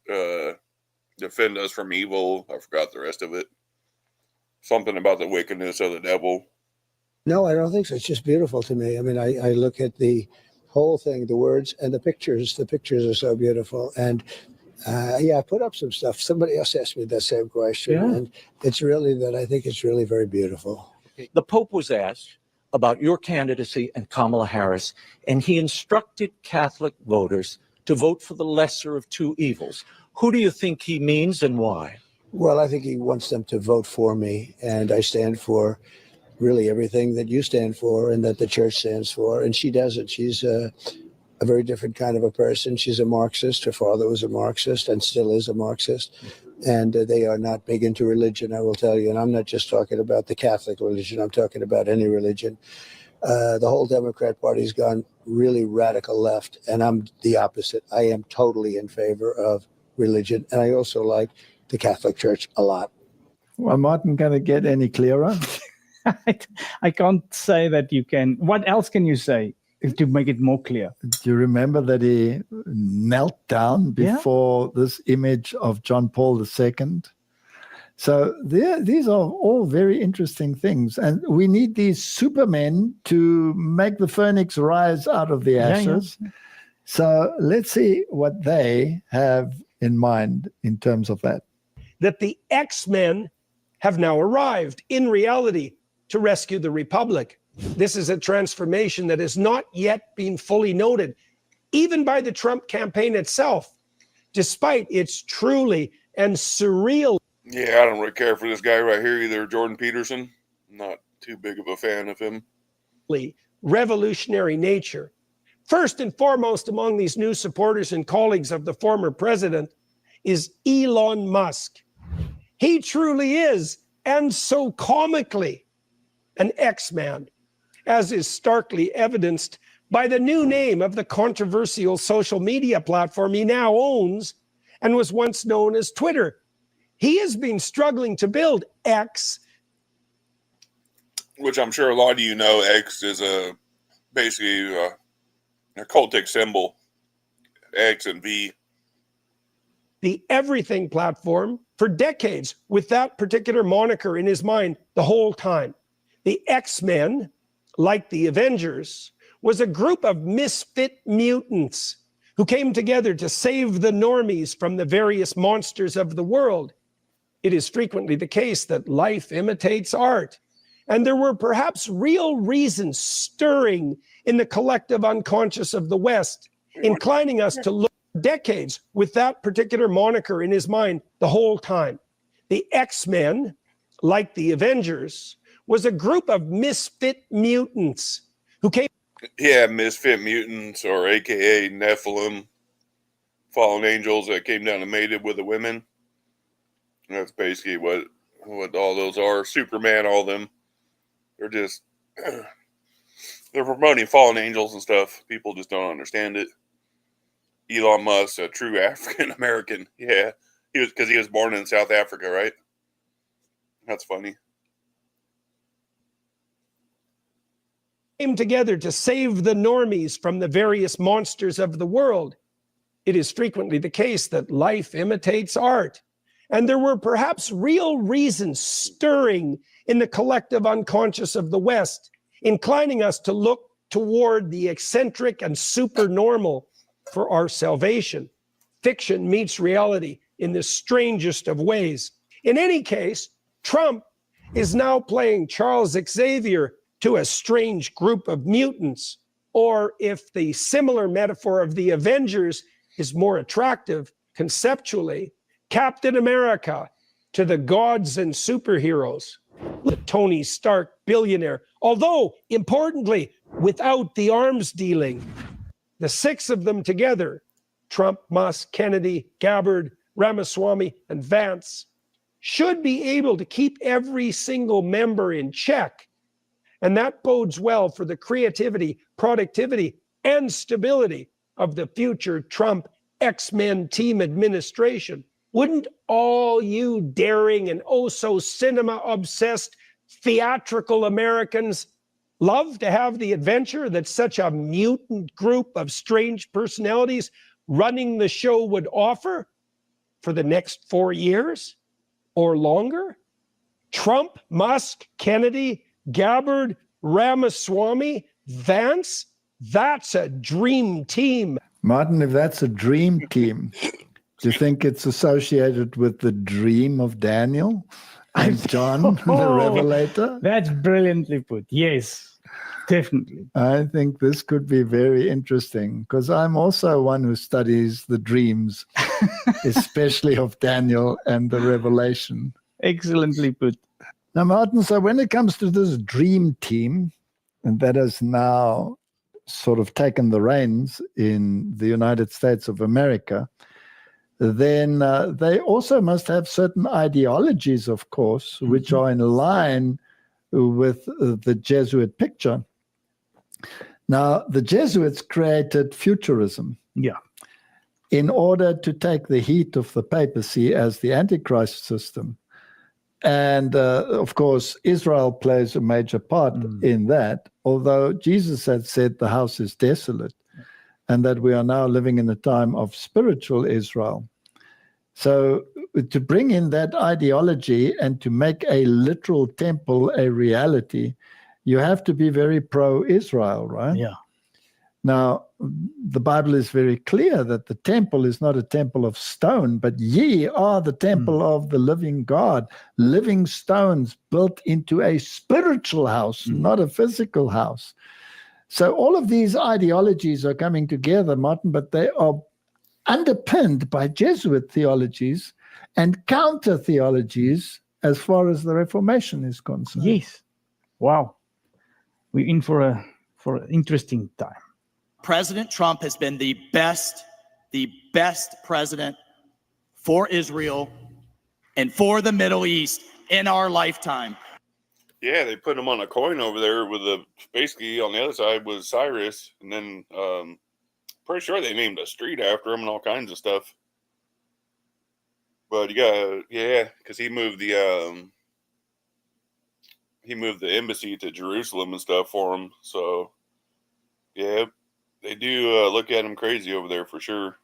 defend us from evil. I forgot the rest of it. Something about the wickedness of the devil. No, I don't think so. It's just beautiful to me. I mean, I look at the whole thing, the words and the pictures. The pictures are so beautiful. And I put up some stuff. Somebody else asked me that same question. Yeah. And it's really that I think it's really very beautiful. The Pope was asked about your candidacy and Kamala Harris, and he instructed Catholic voters to vote for the lesser of two evils. Who do you think he means and why? Well, I think he wants them to vote for me, and I stand for really everything that you stand for and that the church stands for, and she doesn't. She's a very different kind of a person. She's a Marxist. Her father was a Marxist and still is a Marxist, and they are not big into religion, I will tell you. And I'm not just talking about the Catholic religion. I'm talking about any religion. The whole Democrat Party's gone really radical left, and I'm the opposite. I am totally in favor of religion, and I also like the Catholic Church a lot. Well, Martin, can it get any clearer? I can't say that you can. What else can you say to make it more clear? Do you remember that he knelt down before this image of John Paul II? So these are all very interesting things. And we need these supermen to make the phoenix rise out of the ashes. Yeah. So let's see what they have in mind in terms of that. That the X-Men have now arrived in reality to rescue the Republic. This is a transformation that has not yet been fully noted, even by the Trump campaign itself, despite its truly and surreal. Yeah, I don't really care for this guy right here either, Jordan Peterson. Not too big of a fan of him. Revolutionary nature. First and foremost among these new supporters and colleagues of the former president is Elon Musk. He truly is, and so comically, an X-Man, as is starkly evidenced by the new name of the controversial social media platform he now owns and was once known as Twitter. He has been struggling to build X, which I'm sure a lot of you know. X is basically a cultic symbol, X and V. The everything platform for decades with that particular moniker in his mind the whole time. The X-Men, like the Avengers, was a group of misfit mutants who came together to save the normies from the various monsters of the world. It is frequently the case that life imitates art, and there were perhaps real reasons stirring in the collective unconscious of the West, inclining us to look decades with that particular moniker in his mind the whole time. The X-Men, like the Avengers, was a group of misfit mutants who came. Yeah, misfit mutants, or AKA Nephilim, fallen angels that came down and mated with the women. That's basically what all those are. Superman, all of them. They're just they're promoting fallen angels and stuff. People just don't understand it. Elon Musk, a true African American. Yeah, he was born in South Africa, right? That's funny. Came together to save the normies from the various monsters of the world. It is frequently the case that life imitates art, and there were perhaps real reasons stirring in the collective unconscious of the West, inclining us to look toward the eccentric and supernormal for our salvation. Fiction meets reality in the strangest of ways. In any case, Trump is now playing Charles Xavier to a strange group of mutants, or if the similar metaphor of the Avengers is more attractive conceptually, Captain America to the gods and superheroes, the Tony Stark billionaire, although importantly, without the arms dealing. The six of them together, Trump, Musk, Kennedy, Gabbard, Ramaswamy, and Vance, should be able to keep every single member in check. And that bodes well for the creativity, productivity, and stability of the future Trump X-Men team administration. Wouldn't all you daring and oh-so-cinema-obsessed theatrical Americans love to have the adventure that such a mutant group of strange personalities running the show would offer for the next 4 years or longer? Trump, Musk, Kennedy, Gabbard, Ramaswamy, Vance, that's a dream team. Martin, if that's a dream team, do you think it's associated with the dream of Daniel and John the Revelator. That's brilliantly put. Yes, definitely. I think this could be very interesting because I'm also one who studies the dreams, especially of Daniel and the Revelation. Excellently put. Now, Martin, so when it comes to this dream team, and that has now sort of taken the reins in the United States of America, then they also must have certain ideologies, of course, which are in line with the Jesuit picture. Now, the Jesuits created futurism. Yeah. In order to take the heat of the papacy as the Antichrist system. And of course, Israel plays a major part in that, although Jesus had said the house is desolate and that we are now living in a time of spiritual Israel. So to bring in that ideology and to make a literal temple a reality, you have to be very pro-Israel, right? Yeah. Now, the Bible is very clear that the temple is not a temple of stone, but ye are the temple of the living God, living stones built into a spiritual house, not a physical house. So all of these ideologies are coming together, Martin, but they are underpinned by Jesuit theologies and counter theologies as far as the Reformation is concerned. Yes. Wow. We're in for an interesting time. President Trump has been the best president for Israel and for the Middle East in our lifetime. Yeah, they put him on a coin over there with basically on the other side was Cyrus, and then pretty sure they named a street after him and all kinds of stuff. But you got because he moved the embassy to Jerusalem and stuff for him. So yeah. They do look at him crazy over there for sure.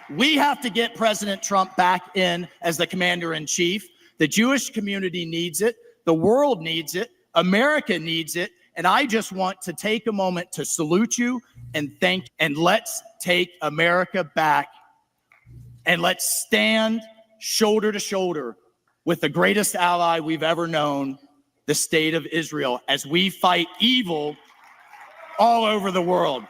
We have to get President Trump back in as the commander-in-chief. The Jewish community needs it. The world needs it. America needs it. And I just want to take a moment to salute you and let's take America back. And let's stand shoulder to shoulder with the greatest ally we've ever known, the state of Israel, as we fight evil all over the world.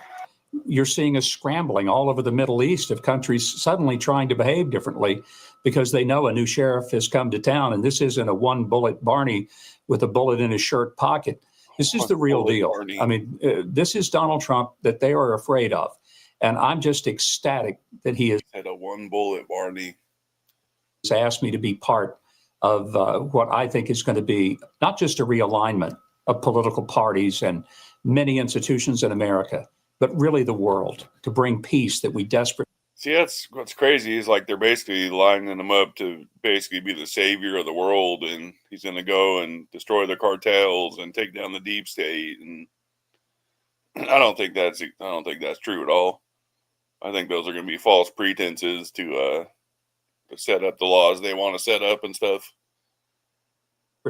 You're seeing a scrambling all over the Middle East of countries suddenly trying to behave differently because they know a new sheriff has come to town, and this isn't a one-bullet Barney with a bullet in his shirt pocket. This is the real deal. Barney. I mean, this is Donald Trump that they are afraid of, and I'm just ecstatic that he has had a one-bullet Barney. Has asked me to be part of what I think is going to be not just a realignment of political parties and many institutions in America, but really the world, to bring peace that we desperately. See, that's what's crazy is like they're basically lining him up to basically be the savior of the world, and he's going to go and destroy the cartels and take down the deep state. And I don't think that's true at all. I think those are going to be false pretenses to set up the laws they want to set up and stuff.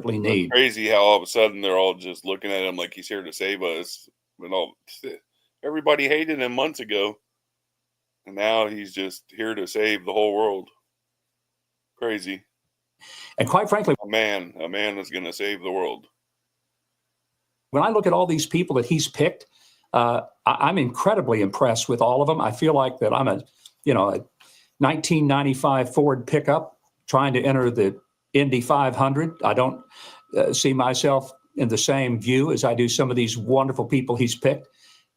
Need. It's crazy how all of a sudden they're all just looking at him like he's here to save us. And everybody hated him months ago, and now he's just here to save the whole world. Crazy. And quite frankly, a man is going to save the world. When I look at all these people that he's picked, I'm incredibly impressed with all of them. I feel like that I'm a 1995 Ford pickup trying to enter the Indy 500. I don't see myself in the same view as I do some of these wonderful people he's picked,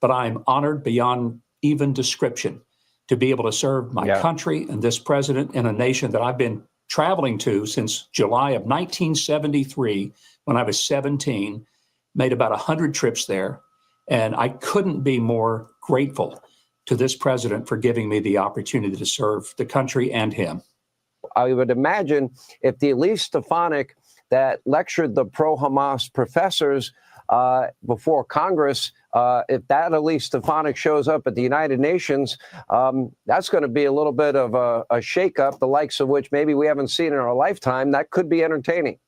but I'm honored beyond even description to be able to serve my country and this president in a nation that I've been traveling to since July of 1973 when I was 17, made about 100 trips there. And I couldn't be more grateful to this president for giving me the opportunity to serve the country and him. I would imagine if the Elise Stefanik that lectured the pro-Hamas professors before Congress, if that Elise Stefanik shows up at the United Nations, that's going to be a little bit of a shakeup, the likes of which maybe we haven't seen in our lifetime. That could be entertaining.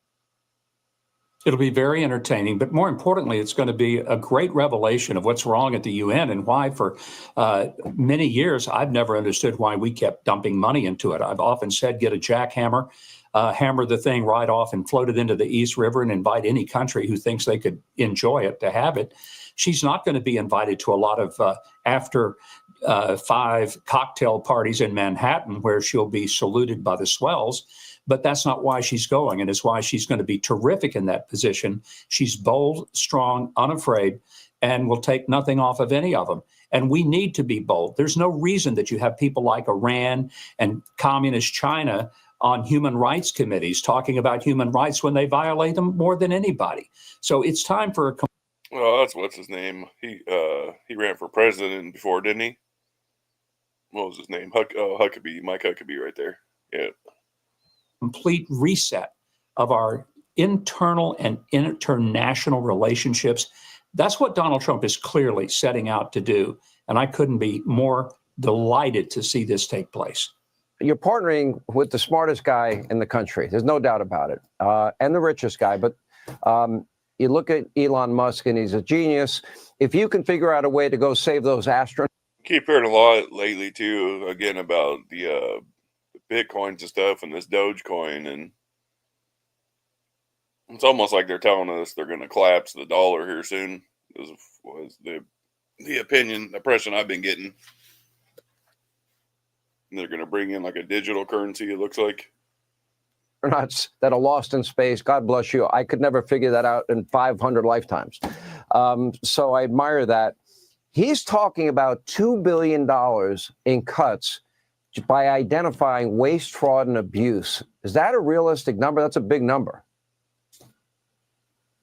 It'll be very entertaining, but more importantly, it's going to be a great revelation of what's wrong at the UN and why for many years, I've never understood why we kept dumping money into it. I've often said, get a jackhammer, hammer the thing right off and float it into the East River and invite any country who thinks they could enjoy it to have it. She's not going to be invited to a lot of after 5 cocktail parties in Manhattan where she'll be saluted by the swells. But that's not why she's going, and it's why she's going to be terrific in that position. She's bold, strong, unafraid, and will take nothing off of any of them. And we need to be bold. There's no reason that you have people like Iran and communist China on human rights committees talking about human rights when they violate them more than anybody. So it's time for a... Well, that's what's his name. He ran for president before, didn't he? What was his name? Huckabee, Mike Huckabee, right there. Yeah. Complete reset of our internal and international relationships. That's what Donald Trump is clearly setting out to do. And I couldn't be more delighted to see this take place. You're partnering with the smartest guy in the country. There's no doubt about it. And the richest guy. But you look at Elon Musk and he's a genius. If you can figure out a way to go save those astronauts. Keep hearing a lot lately, too, again, about the Bitcoins and stuff and this Dogecoin. And it's almost like they're telling us they're going to collapse the dollar here soon. Was the impression I've been getting. And they're going to bring in like a digital currency, it looks like. Astronauts that are lost in space. God bless you. I could never figure that out in 500 lifetimes. So I admire that. He's talking about $2 billion in cuts by identifying waste, fraud, and abuse. Is that a realistic number? That's a big number.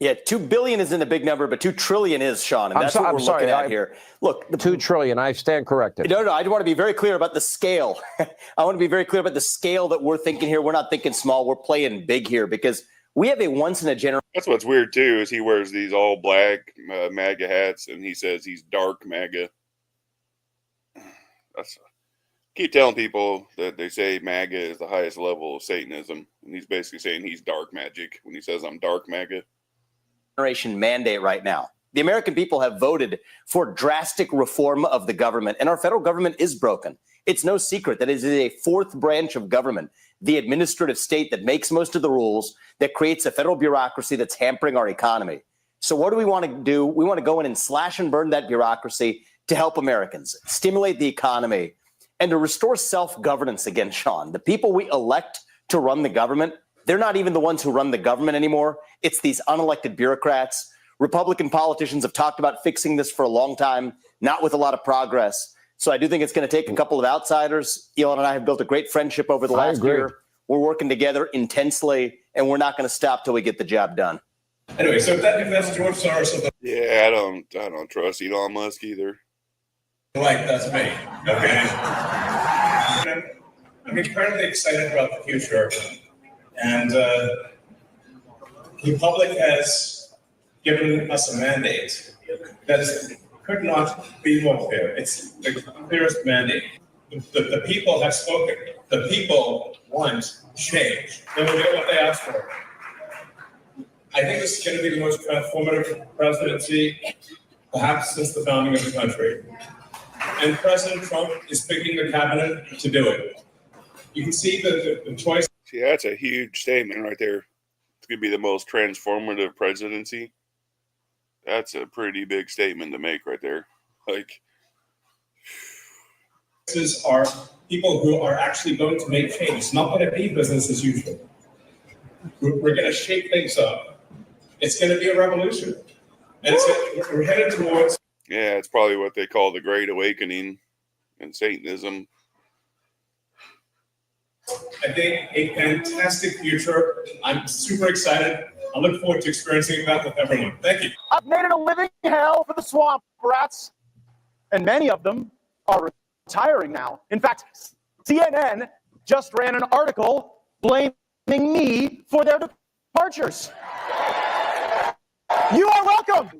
Yeah, 2 billion isn't a big number, but 2 trillion is, Sean, and that's what we're looking at here. Look, 2 trillion. I stand corrected. No, I want to be very clear about the scale. I want to be very clear about the scale that we're thinking here. We're not thinking small. We're playing big here because we have a once in a generation. That's what's weird too, is he wears these all black MAGA hats, and he says he's dark MAGA. Keep telling people that they say MAGA is the highest level of Satanism, and he's basically saying he's dark magic when he says I'm dark MAGA. Generation mandate right now. The American people have voted for drastic reform of the government, and our federal government is broken. It's no secret that it is a fourth branch of government, the administrative state that makes most of the rules, that creates a federal bureaucracy that's hampering our economy. So what do we want to do? We want to go in and slash and burn that bureaucracy to help Americans, stimulate the economy, and to restore self-governance again, Sean. The people we elect to run the government, they're not even the ones who run the government anymore. It's these unelected bureaucrats. Republican politicians have talked about fixing this for a long time, not with a lot of progress. So I do think it's going to take a couple of outsiders. Elon and I have built a great friendship over the last year. We're working together intensely, and we're not going to stop till we get the job done. Anyway, so if that's George Soros. Yeah, I don't trust Elon Musk either. Right, that's me. Okay. I'm incredibly excited about the future, and the public has given us a mandate that could not be more clear. It's the clearest mandate. The people have spoken. The people want change. They will get what they asked for. I think this is going to be the most transformative presidency, perhaps since the founding of the country. And President Trump is picking the cabinet to do it. You can see the choice. See, that's a huge statement right there. It's going to be the most transformative presidency. That's a pretty big statement to make right there. Like, These are people who are actually going to make change. It's not going to be business as usual. We're going to shake things up. It's going to be a revolution. And we're headed towards. Yeah, it's probably what they call the Great Awakening in Satanism. I think a fantastic future. I'm super excited. I look forward to experiencing that with everyone. Thank you. I've made it a living hell for the swamp rats, and many of them are retiring now. In fact, CNN just ran an article blaming me for their departures. You are welcome.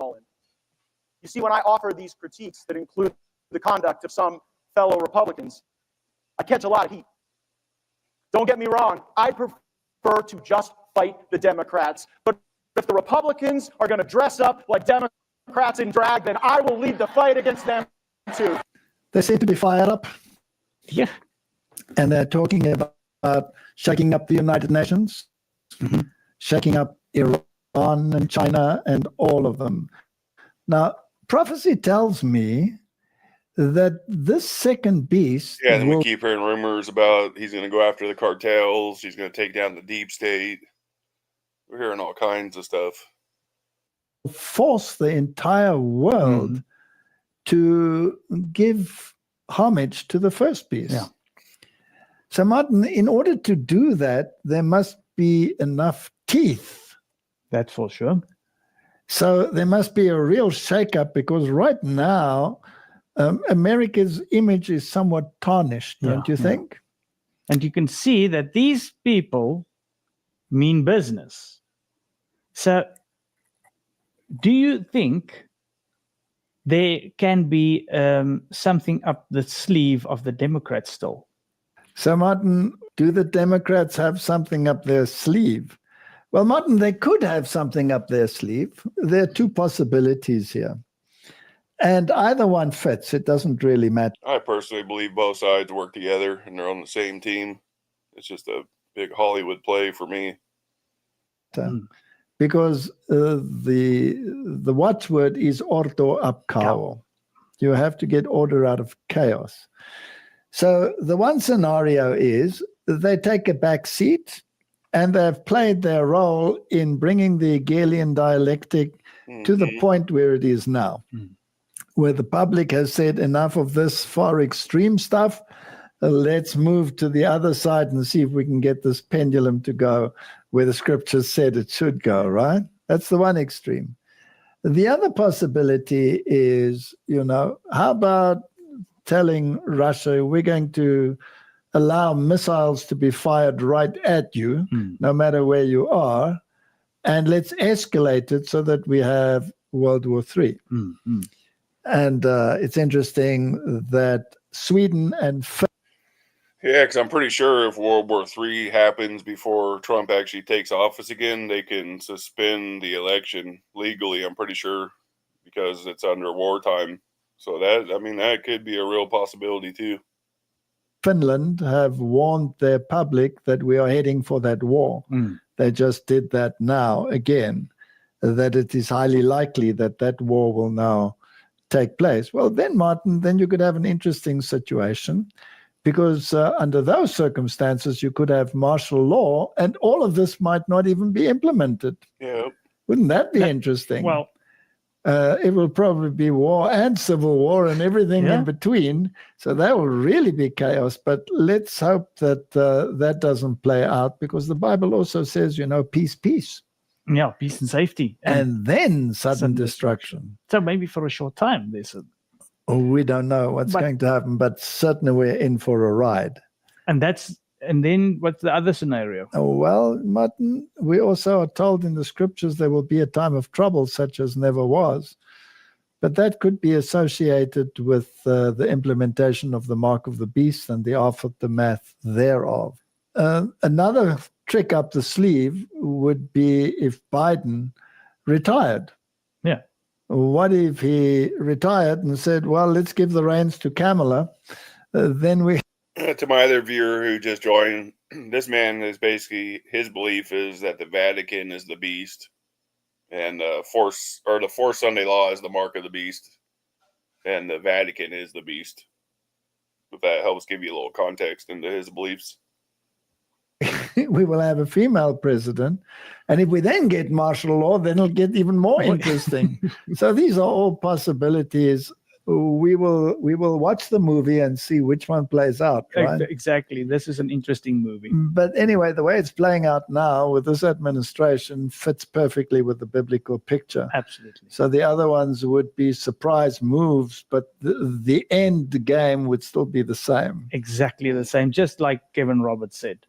You see, when I offer these critiques that include the conduct of some fellow Republicans, I catch a lot of heat. Don't get me wrong, I prefer to just fight the Democrats. But if the Republicans are going to dress up like Democrats in drag, then I will lead the fight against them too. They seem to be fired up. Yeah. And they're talking about shaking up the United Nations, shaking up Iran and China and all of them. Now, prophecy tells me that this second beast Yeah, then will we keep hearing rumors about he's going to go after the cartels. He's going to take down the deep state. We're hearing all kinds of stuff. force the entire world to give homage to the first beast. Yeah. So, Martin, in order to do that, there must be enough teeth. That's for sure. So there must be a real shakeup, because right now, America's image is somewhat tarnished, don't you think? And you can see that these people mean business. So do you think there can be something up the sleeve of the Democrats still? So, Martin, do the Democrats have something up their sleeve? Well, Martin, they could have something up their sleeve. There are two possibilities here. And either one fits. It doesn't really matter. I personally believe both sides work together and they're on the same team. It's just a big Hollywood play for me. Because the watchword is ordo ab chaos. You have to get order out of chaos. So the one scenario is they take a back seat and they've played their role in bringing the Hegelian dialectic to the point where it is now, where the public has said enough of this far extreme stuff. Let's move to the other side and see if we can get this pendulum to go where the scriptures said it should go, right? That's the one extreme. The other possibility is, how about telling Russia, we're going to allow missiles to be fired right at you, no matter where you are, and let's escalate it so that we have World War III. And it's interesting that Sweden and Yeah, because I'm pretty sure if World War III happens before Trump actually takes office again, they can suspend the election legally, I'm pretty sure, because it's under wartime. So that could be a real possibility too. Finland have warned their public that we are heading for that war. They just did that now again, that it is highly likely that that war will now take place. Well, then, Martin, then you could have an interesting situation, because under those circumstances, you could have martial law and all of this might not even be implemented. Yeah. Wouldn't that be interesting? Well, it will probably be war and civil war and everything in between. So that will really be chaos. But let's hope that that doesn't play out, because the Bible also says, peace, peace. Yeah, peace and safety. And then sudden destruction. So maybe for a short time, there's a... We don't know what's going to happen, but certainly we're in for a ride. And then what's the other scenario? Well, Martin, we also are told in the scriptures there will be a time of trouble such as never was. But that could be associated with the implementation of the mark of the beast and the aftermath thereof. Another trick up the sleeve would be if Biden retired. Yeah. What if he retired and said, well, let's give the reins to Kamala? Then we... To my other viewer who just joined, this man is basically, his belief is that the Vatican is the beast, and the fourth Sunday law is the mark of the beast, and the Vatican is the beast. If that helps give you a little context into his beliefs. We will have a female president. And if we then get martial law, then it'll get even more interesting. So these are all possibilities. We will watch the movie and see which one plays out, right? Exactly. This is an interesting movie. But anyway, the way it's playing out now with this administration fits perfectly with the biblical picture. Absolutely. So the other ones would be surprise moves, but the end game would still be the same. Exactly the same, just like Kevin Roberts said.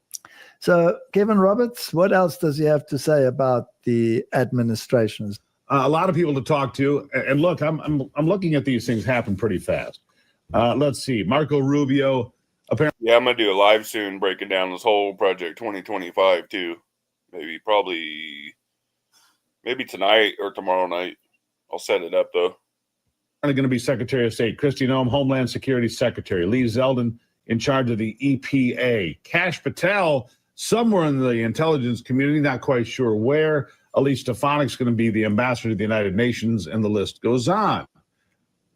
So, Kevin Roberts, what else does he have to say about the administrations? A lot of people to talk to, and look, I'm looking at these things happen pretty fast. Let's see, Marco Rubio. Apparently, yeah, I'm gonna do a live soon breaking down this whole project 2025 too. Maybe tonight or tomorrow night. I'll set it up though. Going to be Secretary of State Kristi Noem, Homeland Security Secretary Lee Zeldin, in charge of the EPA. Kash Patel, somewhere in the intelligence community, not quite sure where. Elise Stefanik's going to be the ambassador to the United Nations, and the list goes on.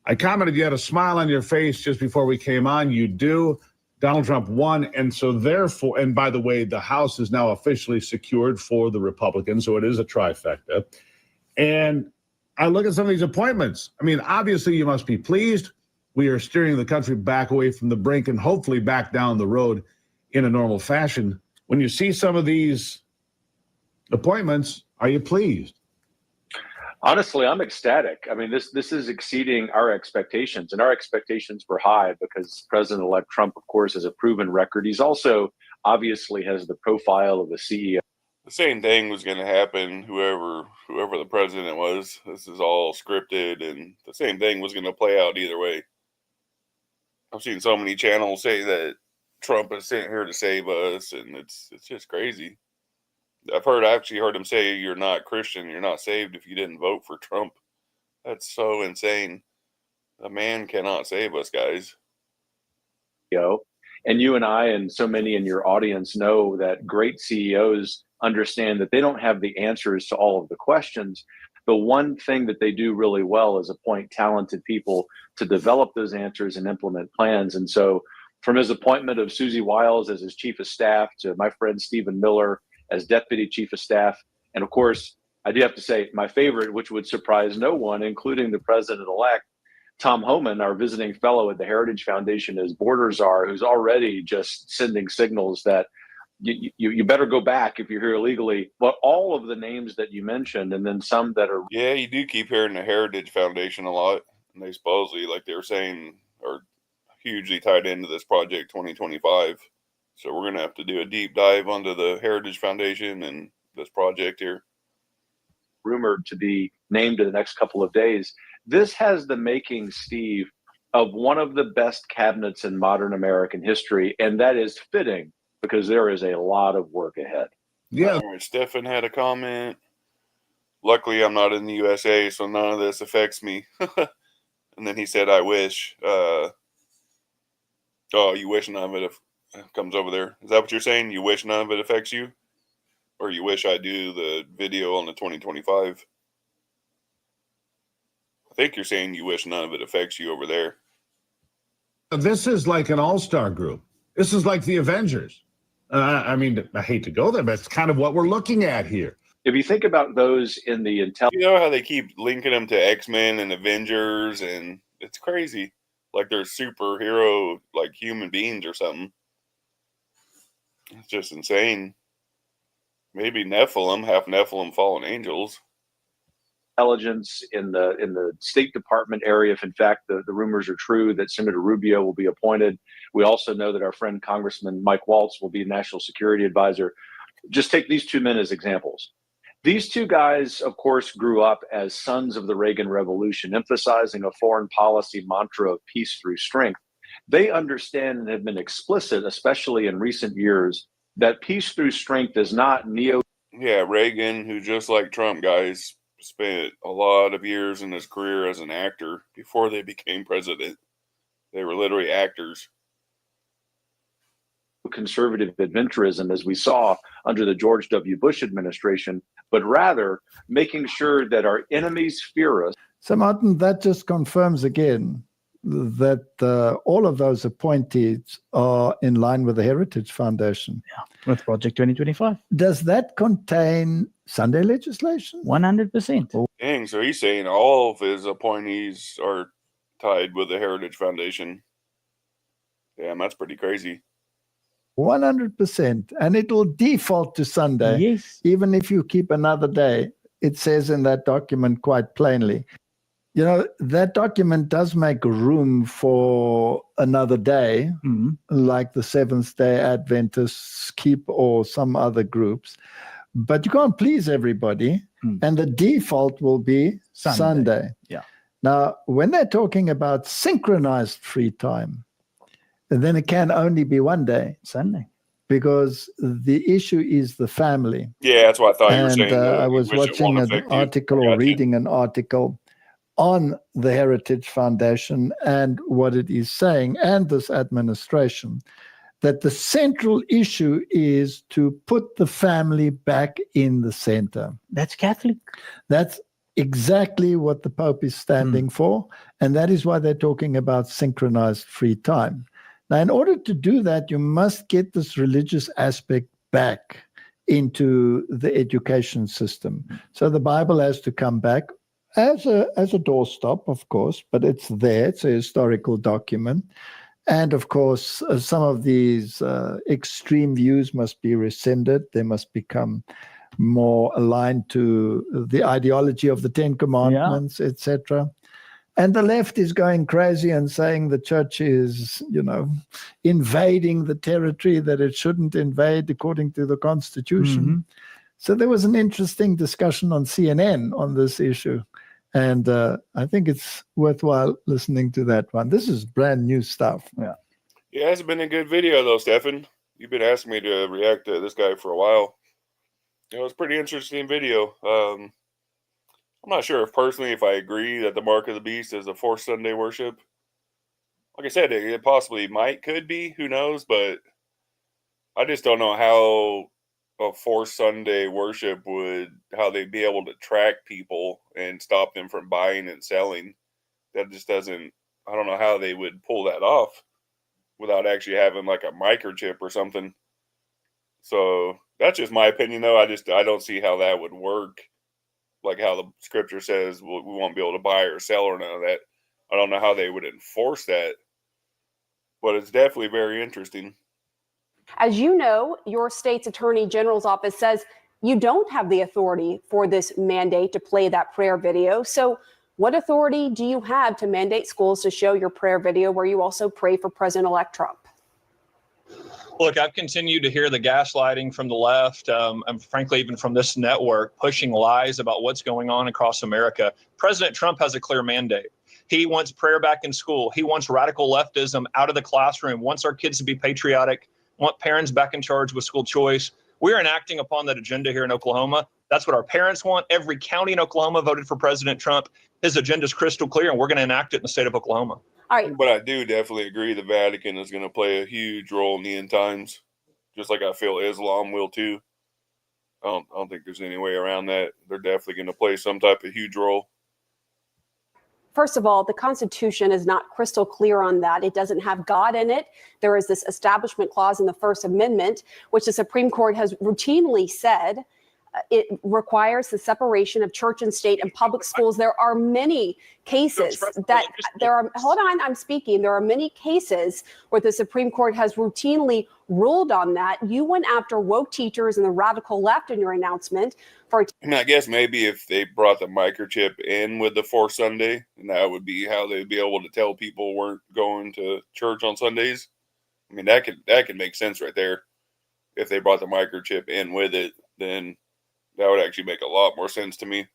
I commented you had a smile on your face just before we came on. You do. Donald Trump won, and so therefore, and by the way, the House is now officially secured for the Republicans, so it is a trifecta. And I look at some of these appointments. I mean, obviously, you must be pleased. We are steering the country back away from the brink and hopefully back down the road in a normal fashion. When you see some of these appointments, are you pleased? Honestly, I'm ecstatic. I mean, this is exceeding our expectations, and our expectations were high because President-elect Trump, of course, has a proven record. He's also obviously has the profile of a CEO. The same thing was going to happen, whoever the president was. This is all scripted, and the same thing was going to play out either way. I've seen so many channels say that Trump is sent here to save us, and it's just crazy. I've actually heard him say, "You're not Christian, you're not saved if you didn't vote for Trump." That's so insane. A man cannot save us, guys. And you and I and so many in your audience know that great CEOs understand that they don't have the answers to all of the questions. The one thing that they do really well is appoint talented people to develop those answers and implement plans. And so from his appointment of Susie Wiles as his chief of staff to my friend Stephen Miller as deputy chief of staff. And of course, I do have to say my favorite, which would surprise no one, including the president-elect, Tom Homan, our visiting fellow at the Heritage Foundation as border czar, who's already just sending signals that you better go back if you're here illegally. But all of the names that you mentioned, and then some that are... Yeah, you do keep hearing the Heritage Foundation a lot. And they supposedly, like they were saying, are hugely tied into this Project 2025. So we're going to have to do a deep dive onto the Heritage Foundation and this project here. Rumored to be named in the next couple of days. This has the making, Steve, of one of the best cabinets in modern American history. And that is fitting because there is a lot of work ahead. Yeah. Stefan had a comment. Luckily, I'm not in the USA, so none of this affects me. And then he said, I wish. Oh, you wish none of it comes over there. Is that what you're saying? You wish none of it affects you? Or you wish I do the video on the 2025? I think you're saying you wish none of it affects you over there. This is like an all-star group. This is like the Avengers. I mean, I hate to go there, but it's kind of what we're looking at here. If you think about those in the intelligence... You know how they keep linking them to X-Men and Avengers, and it's crazy. Like they're superhero, like human beings or something. It's just insane. Maybe Nephilim, half Nephilim, fallen angels. Intelligence in the State Department area, if in fact the rumors are true that Senator Rubio will be appointed. We also know that our friend Congressman Mike Waltz will be National Security Advisor. Just take these two men as examples. These two guys, of course, grew up as sons of the Reagan Revolution, emphasizing a foreign policy mantra of peace through strength. They understand and have been explicit, especially in recent years, that peace through strength is not neo. Yeah, Reagan, who just like Trump, guys, spent a lot of years in his career as an actor before they became president. They were literally actors. Conservative adventurism, as we saw under the George W. Bush administration, but rather making sure that our enemies fear us. So, Martin, that just confirms again that all of those appointees are in line with the Heritage Foundation. Yeah, with Project 2025. Does that contain Sunday legislation? 100%. Dang, so he's saying all of his appointees are tied with the Heritage Foundation. Damn, that's pretty crazy. 100%. And it will default to Sunday. Yes. Even if you keep another day. It says in that document quite plainly. You know, that document does make room for another day, like the Seventh-day Adventists keep or some other groups. But you can't please everybody. And the default will be Sunday. Yeah. Now, when they're talking about synchronized free time, then it can only be one day. Sunday. Because the issue is the family. Yeah, that's what I thought you were saying. I was watching an article or reading an article on the Heritage Foundation and what it is saying, and this administration, that the central issue is to put the family back in the center. That's Catholic. That's exactly what the Pope is standing for, and that is why they're talking about synchronized free time. Now, in order to do that, you must get this religious aspect back into the education system. So the Bible has to come back as a doorstop, of course, but it's there. It's a historical document. And of course, some of these extreme views must be rescinded. They must become more aligned to the ideology of the Ten Commandments, etc. And the left is going crazy and saying the church is, invading the territory that it shouldn't invade according to the Constitution. So there was an interesting discussion on CNN on this issue. And I think it's worthwhile listening to that one. This is brand new stuff. Yeah, it hasn't been a good video, though, Stefan. You've been asking me to react to this guy for a while. It was a pretty interesting video. I'm not sure if I agree that the mark of the beast is a forced Sunday worship. Like I said, it possibly could be. Who knows? But I just don't know how a forced Sunday worship how they'd be able to track people and stop them from buying and selling. That just doesn't, I don't know how they would pull that off without actually having like a microchip or something. So that's just my opinion, though. I don't see how that would work. Like how the scripture says we won't be able to buy or sell or none of that. I don't know how they would enforce that, but it's definitely very interesting. As you know, your state's attorney general's office says you don't have the authority for this mandate to play that prayer video. So what authority do you have to mandate schools to show your prayer video where you also pray for President-elect Trump? Look, I've continued to hear the gaslighting from the left, and frankly, even from this network, pushing lies about what's going on across America. President Trump has a clear mandate. He wants prayer back in school. He wants radical leftism out of the classroom, wants our kids to be patriotic, want parents back in charge with school choice. We're enacting upon that agenda here in Oklahoma. That's what our parents want. Every county in Oklahoma voted for President Trump. His agenda is crystal clear, and we're going to enact it in the state of Oklahoma. All right. But I do definitely agree the Vatican is going to play a huge role in the end times, just like I feel Islam will too. I don't think there's any way around that. They're definitely going to play some type of huge role. First of all, the Constitution is not crystal clear on that. It doesn't have God in it. There is this establishment clause in the First Amendment, which the Supreme Court has routinely said it requires the separation of church and state and public schools. There are many cases hold on, I'm speaking. There are many cases where the Supreme Court has routinely ruled on that. You went after woke teachers and the radical left in your announcement for. And I guess maybe if they brought the microchip in with the Forced Sunday, and that would be how they'd be able to tell people weren't going to church on Sundays. I mean, that could make sense right there. If they brought the microchip in with it, then that would actually make a lot more sense to me.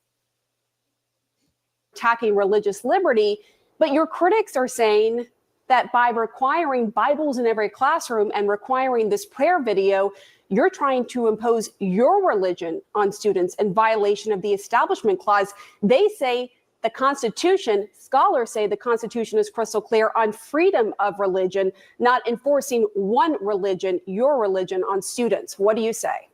Attacking religious liberty, but your critics are saying that by requiring Bibles in every classroom and requiring this prayer video, you're trying to impose your religion on students in violation of the Establishment Clause. They say the Constitution, scholars say the Constitution is crystal clear on freedom of religion, not enforcing one religion, your religion, on students. What do you say?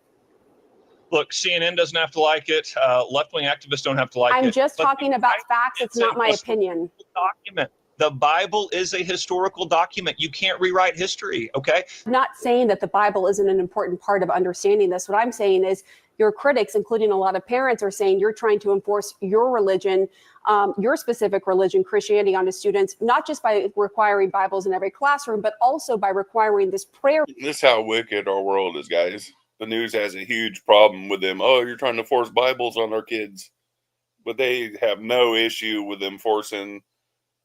Look, CNN doesn't have to like it. Left-wing activists don't have to like it. I'm just talking about facts. It's not my opinion. Document. The Bible is a historical document. You can't rewrite history, okay? I'm not saying that the Bible isn't an important part of understanding this. What I'm saying is your critics, including a lot of parents, are saying you're trying to enforce your religion, your specific religion, Christianity, onto students, not just by requiring Bibles in every classroom, but also by requiring this prayer. This is how wicked our world is, guys. The news has a huge problem with them. Oh, you're trying to force Bibles on our kids. But they have no issue with them forcing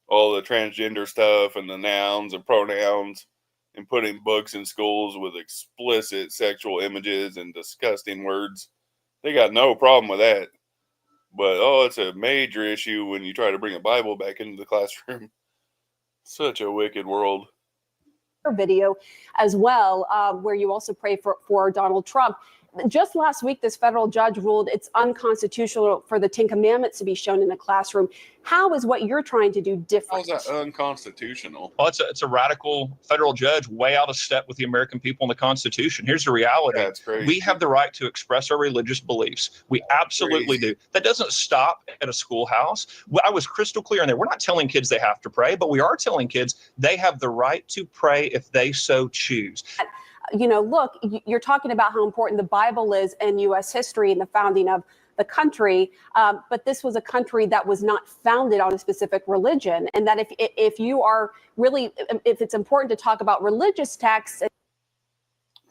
all the transgender stuff and the nouns and pronouns and putting books in schools with explicit sexual images and disgusting words. They got no problem with that. But, it's a major issue when you try to bring a Bible back into the classroom. Such a wicked world. Video as well, where you also pray for Donald Trump. just last week, this federal judge ruled it's unconstitutional for the 10 Commandments to be shown in a classroom. How is what you're trying to do different? How's that unconstitutional? Well, it's a radical federal judge way out of step with the American people and the Constitution. Here's the reality. That's crazy. We have the right to express our religious beliefs. We absolutely do. That doesn't stop at a schoolhouse. I was crystal clear in there. We're not telling kids they have to pray, but we are telling kids they have the right to pray if they so choose. You know, look, you're talking about how important the Bible is in U.S. history and the founding of the country, but this was a country that was not founded on a specific religion, and that if you are really, if it's important to talk about religious texts.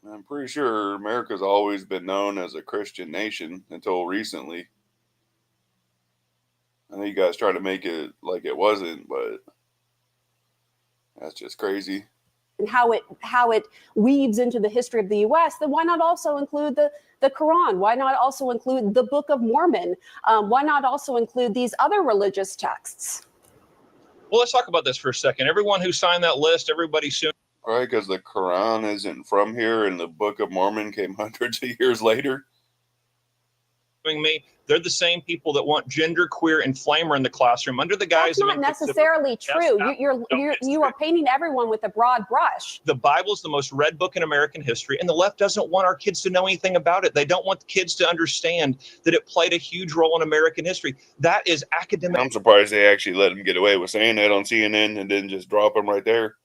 I'm pretty sure America's always been known as a Christian nation until recently. I know you guys try to make it like it wasn't, but that's just crazy. And how it weaves into the history of the U.S., then why not also include the Quran? Why not also include the Book of Mormon? Why not also include these other religious texts? Well, let's talk about this for a second. Everyone who signed that list, everybody soon. Right, because the Quran isn't from here and the Book of Mormon came hundreds of years later. Me, they're the same people that want gender queer inflamer in the classroom under the guise of. That's not necessarily true. You are painting everyone with a broad brush. The Bible is the most read book in American history, and the left doesn't want our kids to know anything about it. They don't want the kids to understand that it played a huge role in American history. That is academic. I'm surprised they actually let them get away with saying that on CNN and then just drop them right there.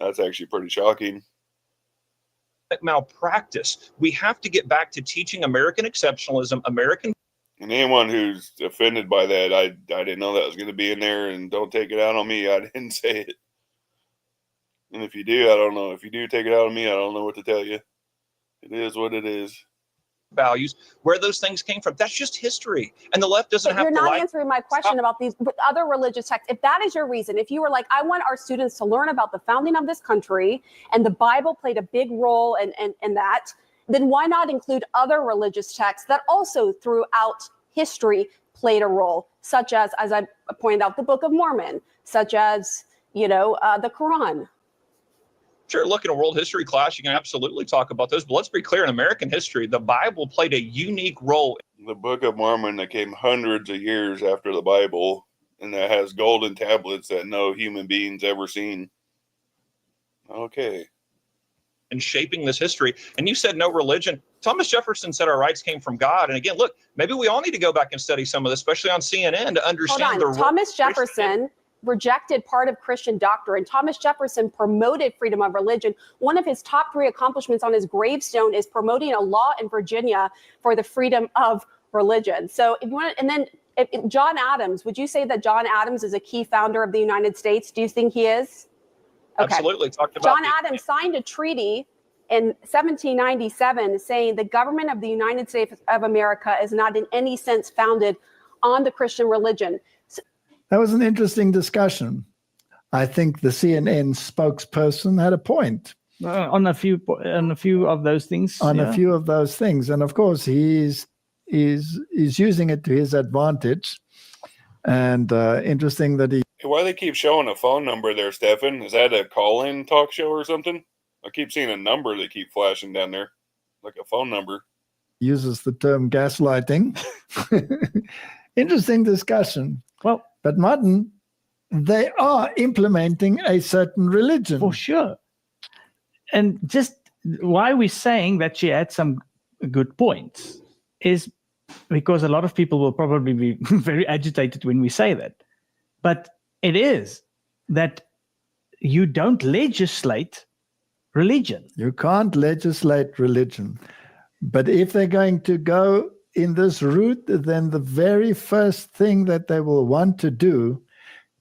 That's actually pretty shocking. Malpractice. We have to get back to teaching American exceptionalism, American. And anyone who's offended by that, I didn't know that was going to be in there, and don't take it out on me. I didn't say it. And if you do, I don't know. If you do take it out on me, I don't know what to tell you. It is what it is. Values, where those things came from. That's just history. And the left doesn't have to. You're not answering my question about these other religious texts. If that is your reason, if you were like, I want our students to learn about the founding of this country and the Bible played a big role in that, then why not include other religious texts that also throughout history played a role, such as I pointed out, the Book of Mormon, such as, the Quran. Sure, look, in a world history class, you can absolutely talk about those. But let's be clear, in American history, the Bible played a unique role. The Book of Mormon that came hundreds of years after the Bible, and that has golden tablets that no human being's ever seen. Okay. And shaping this history. And you said no religion. Thomas Jefferson said our rights came from God. And again, look, maybe we all need to go back and study some of this, especially on CNN, to understand the Thomas Jefferson rejected part of Christian doctrine. Thomas Jefferson promoted freedom of religion. One of his top 3 accomplishments on his gravestone is promoting a law in Virginia for the freedom of religion. So if you want to, and then John Adams, would you say that John Adams is a key founder of the United States? Do you think he is? Okay. Absolutely. John Adams signed a treaty in 1797 saying the government of the United States of America is not in any sense founded on the Christian religion. That was an interesting discussion. I think the CNN spokesperson had a point on a few of those things. A few of those things, and of course, he's using it to his advantage. And interesting that he. Hey, why do they keep showing a phone number there, Stefan? Is that a call-in talk show or something? I keep seeing a number they keep flashing down there, like a phone number. Uses the term gaslighting. Interesting discussion. Well. But Martin, they are implementing a certain religion. For sure. And just why we're saying that she had some good points is because a lot of people will probably be very agitated when we say that. But it is that you don't legislate religion. You can't legislate religion. But if they're going to go in this route, then the very first thing that they will want to do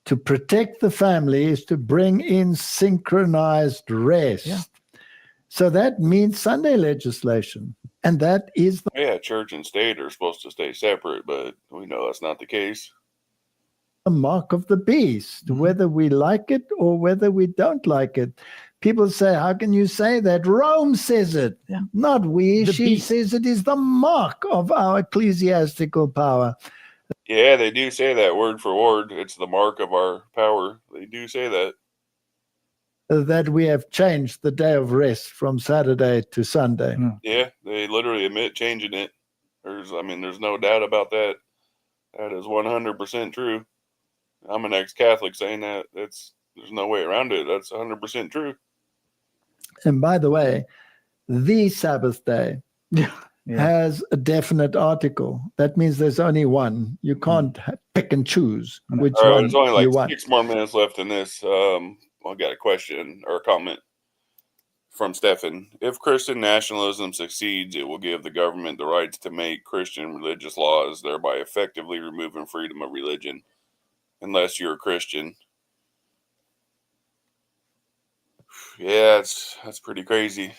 to protect the family is to bring in synchronized rest. Yeah. So that means Sunday legislation. And that is the church and state are supposed to stay separate, but we know that's not the case. The mark of the beast, whether we like it or whether we don't like it. People say, how can you say that? Rome says it, not we. She says it is the mark of our ecclesiastical power. Yeah, they do say that word for word. It's the mark of our power. They do say that. that we have changed the day of rest from Saturday to Sunday. Yeah, they literally admit changing it. There's no doubt about that. That is 100% true. I'm an ex-Catholic saying that. There's no way around it. That's 100% true. And by the way, the Sabbath day has a definite article. That means there's only one. You can't pick and choose which All right, one there's only you like want. 6 more minutes left in this. I got a question or a comment from Stefan. If Christian nationalism succeeds, it will give the government the rights to make Christian religious laws, thereby effectively removing freedom of religion, unless you're a Christian. Yeah, that's pretty crazy.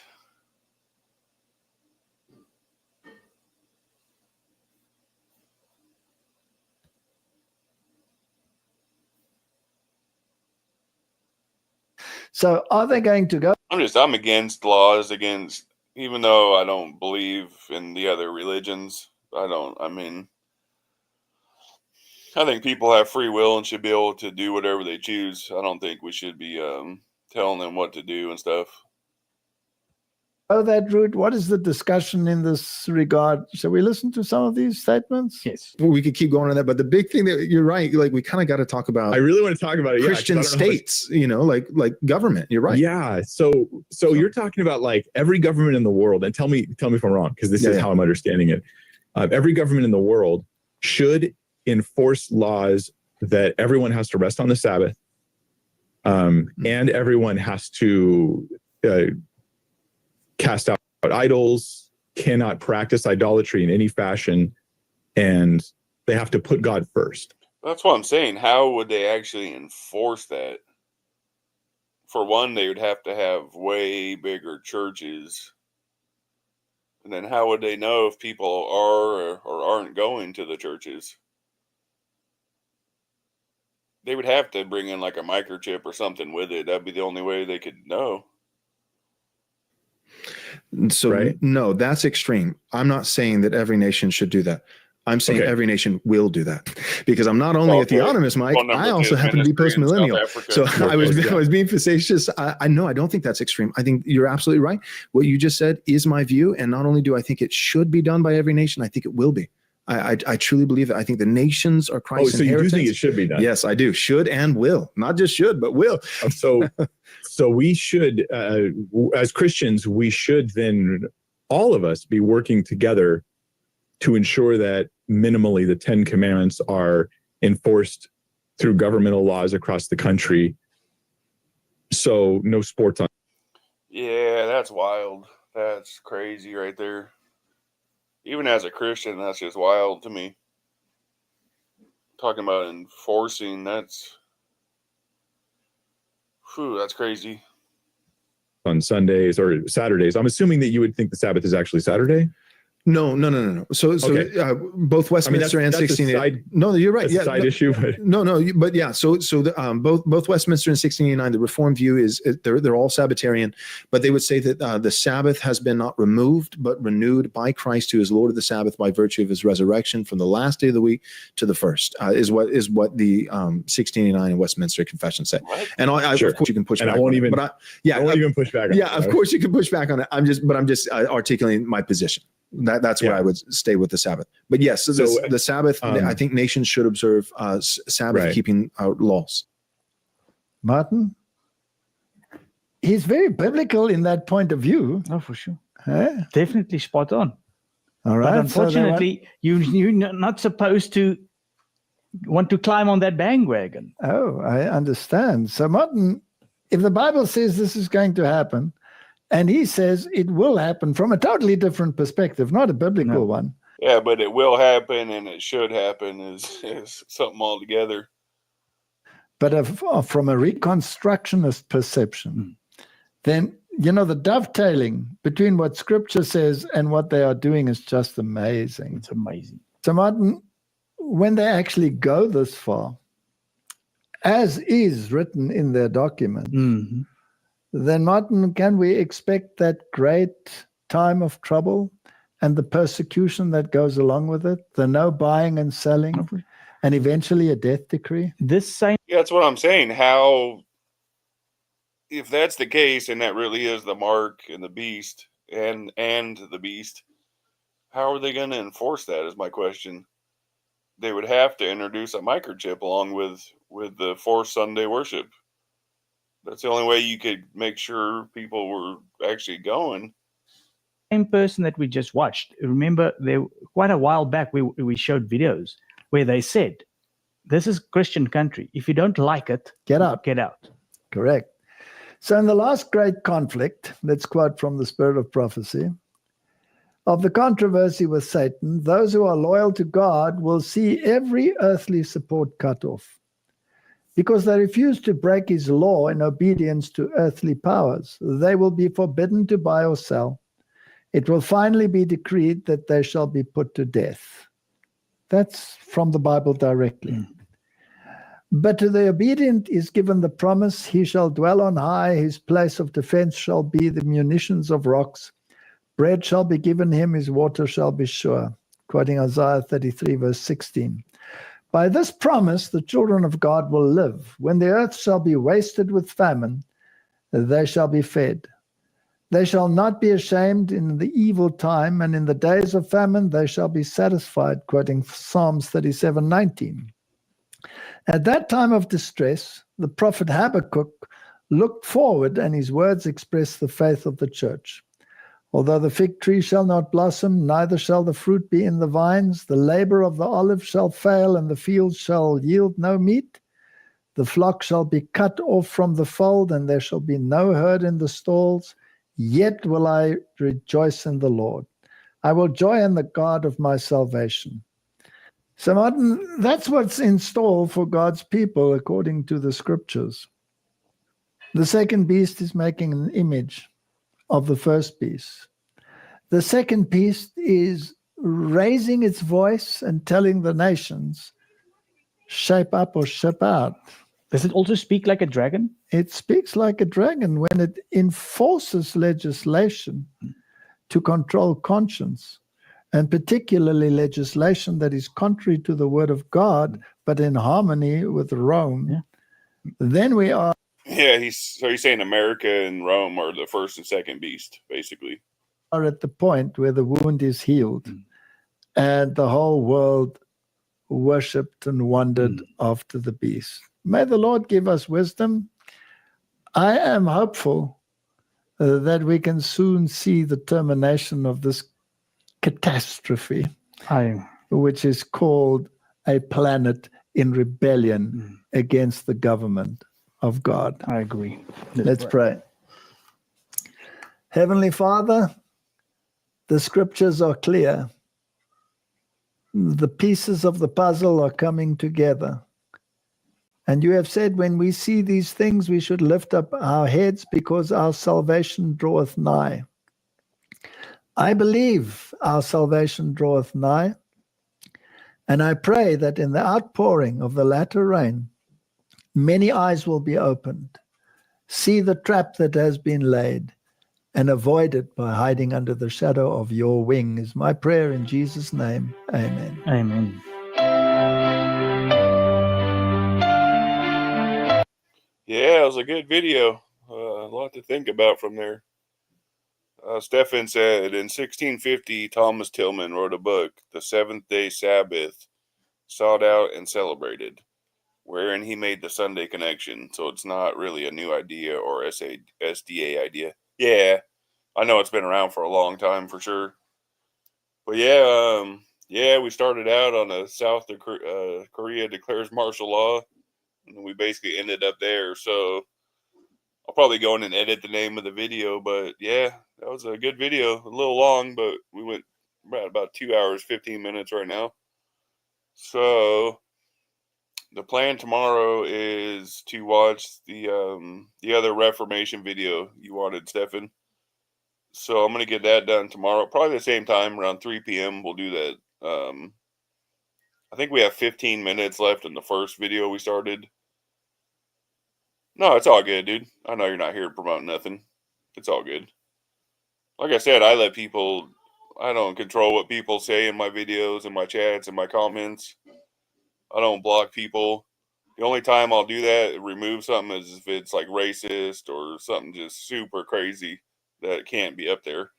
So are they going to go? I'm against laws against, even though I don't believe in the other religions. I think people have free will and should be able to do whatever they choose. I don't think we should be telling them what to do and stuff. Oh, that route. What is the discussion in this regard? Shall we listen to some of these statements? Yes. Well, we could keep going on that, but the big thing that you're right, like we kind of got to talk about. I really want to talk about it. Christian states, like government. You're right. Yeah. So you're talking about like every government in the world, and tell me if I'm wrong, because this is how I'm understanding it. Every government in the world should enforce laws that everyone has to rest on the Sabbath, and everyone has to cast out idols, cannot practice idolatry in any fashion, and they have to put God first. That's what I'm saying. How would they actually enforce that? For one, they would have to have way bigger churches. And then how would they know if people are or aren't going to the churches? They would have to bring in like a microchip or something with it. That'd be the only way they could know. So no, that's extreme. I'm not saying that every nation should do that. I'm saying every nation will do that, because I'm not only a theonomist, Mike. I also happen to be post-millennial. So I was being facetious. I don't think that's extreme. I think you're absolutely right. What you just said is my view, and not only do I think it should be done by every nation, I think it will be. I truly believe that. I think the nations are Christ's inheritance. You do think it should be done? Yes, I do. Should and will. Not just should, but will. So we should, as Christians, we should then, all of us, be working together to ensure that minimally the 10 commandments are enforced through governmental laws across the country. So no sports on. Yeah, that's wild. That's crazy right there. Even as a Christian, that's just wild to me. Talking about enforcing, that's crazy. On Sundays or Saturdays. I'm assuming that you would think the Sabbath is actually Saturday. No. So both Westminster and 1689. No, you're right. That's a side issue, but but yeah. So both Westminster and 1689, the Reformed view is they're all Sabbatarian, but they would say that the Sabbath has been not removed but renewed by Christ, who is Lord of the Sabbath by virtue of his resurrection from the last day of the week to the first. Is what the 1689 and Westminster Confession say. And of course you can push back. I won't even push back. Of course you can push back on it. I'm just articulating my position. That's where I would stay with the Sabbath. But yes, the Sabbath, I think nations should observe Sabbath keeping laws. Martin? He's very biblical in that point of view. Oh, for sure. Definitely spot on. All right. But unfortunately, you're not supposed to want to climb on that bandwagon. Oh, I understand. So, Martin, if the Bible says this is going to happen, and he says it will happen from a totally different perspective, not a biblical one. Yeah, but it will happen and it should happen is something altogether. But from a reconstructionist perception, then, the dovetailing between what Scripture says and what they are doing is just amazing. It's amazing. So, Martin, when they actually go this far, as is written in their document, then, Martin, can we expect that great time of trouble and the persecution that goes along with it, the no buying and selling, and eventually a death decree? This same. Yeah, that's what I'm saying. How if that's the case, and that really is the mark and the beast and the beast, how are they going to enforce that is my question. They would have to introduce a microchip along with the forced Sunday worship. That's the only way you could make sure people were actually going. Same person that we just watched. Remember, there quite a while back we showed videos where they said, "This is Christian country. If you don't like it, get out." Get out. Correct. So in the last great conflict, let's quote from the Spirit of Prophecy, of the controversy with Satan, those who are loyal to God will see every earthly support cut off. Because they refuse to break his law in obedience to earthly powers, they will be forbidden to buy or sell. It will finally be decreed that they shall be put to death. That's from the Bible directly. But to the obedient is given the promise, he shall dwell on high, his place of defense shall be the munitions of rocks. Bread shall be given him, his water shall be sure. Quoting Isaiah 33, verse 16. By this promise, the children of God will live. When the earth shall be wasted with famine, they shall be fed. They shall not be ashamed in the evil time, and in the days of famine they shall be satisfied. Quoting Psalms 37:19. At that time of distress, the prophet Habakkuk looked forward, and his words express the faith of the church. Although the fig tree shall not blossom, neither shall the fruit be in the vines, the labor of the olive shall fail, and the fields shall yield no meat. The flock shall be cut off from the fold, and there shall be no herd in the stalls. Yet will I rejoice in the Lord. I will joy in the God of my salvation. So, Martin, that's what's in store for God's people according to the scriptures. The second beast is making an image of the first beast. The second beast is raising its voice and telling the nations, shape up or shape out. Does it also speak like a dragon? It speaks like a dragon when it enforces legislation to control conscience, and particularly legislation that is contrary to the word of God, but in harmony with Rome. Yeah. Then we are. Yeah, he's saying America and Rome are the first and second beast, basically. Are at the point where the wound is healed, and the whole world worshipped and wondered after the beast. May the Lord give us wisdom. I am hopeful that we can soon see the termination of this catastrophe, which is called a planet in rebellion against the government of God. I agree. Let's pray. Heavenly Father, the scriptures are clear. The pieces of the puzzle are coming together. And you have said, when we see these things, we should lift up our heads because our salvation draweth nigh. I believe our salvation draweth nigh. And I pray that in the outpouring of the latter rain, many eyes will be opened, see the trap that has been laid, and avoid it by hiding under the shadow of your wing, is my prayer in Jesus' name. Amen. Amen. Yeah, it was a good video. A lot to think about from there. Stephan said, in 1650, Thomas Tillman wrote a book, The Seventh-Day Sabbath, Sought Out and Celebrated, wherein he made the Sunday connection. So it's not really a new idea or SDA idea. Yeah, I know it's been around for a long time for sure. But yeah, we started out on a South Korea declares martial law. And we basically ended up there. So I'll probably go in and edit the name of the video. But yeah, that was a good video. A little long, but we went about 2 hours, 15 minutes right now. So the plan tomorrow is to watch the other Reformation video you wanted, Stephan. So I'm going to get that done tomorrow. Probably the same time, around 3 p.m. We'll do that. I think we have 15 minutes left in the first video we started. No, it's all good, dude. I know you're not here to promote nothing. It's all good. Like I said, I don't control what people say in my videos and my chats and my comments. I don't block people. The only time I'll do that, remove something, is if it's like racist or something just super crazy that can't be up there.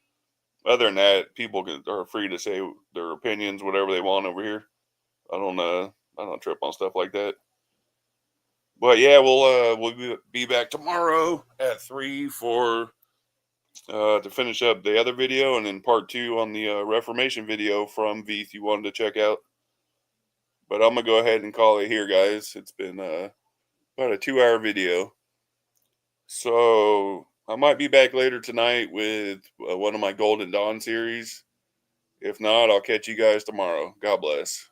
Other than that, people are free to say their opinions, whatever they want over here. I don't trip on stuff like that. But yeah, we'll be back tomorrow at 3 for to finish up the other video, and then part 2 on the Reformation video from Veith you wanted to check out. But I'm gonna go ahead and call it here, guys. It's been about a 2-hour video, so I might be back later tonight with one of my Golden Dawn series. If not, I'll catch you guys tomorrow. God bless.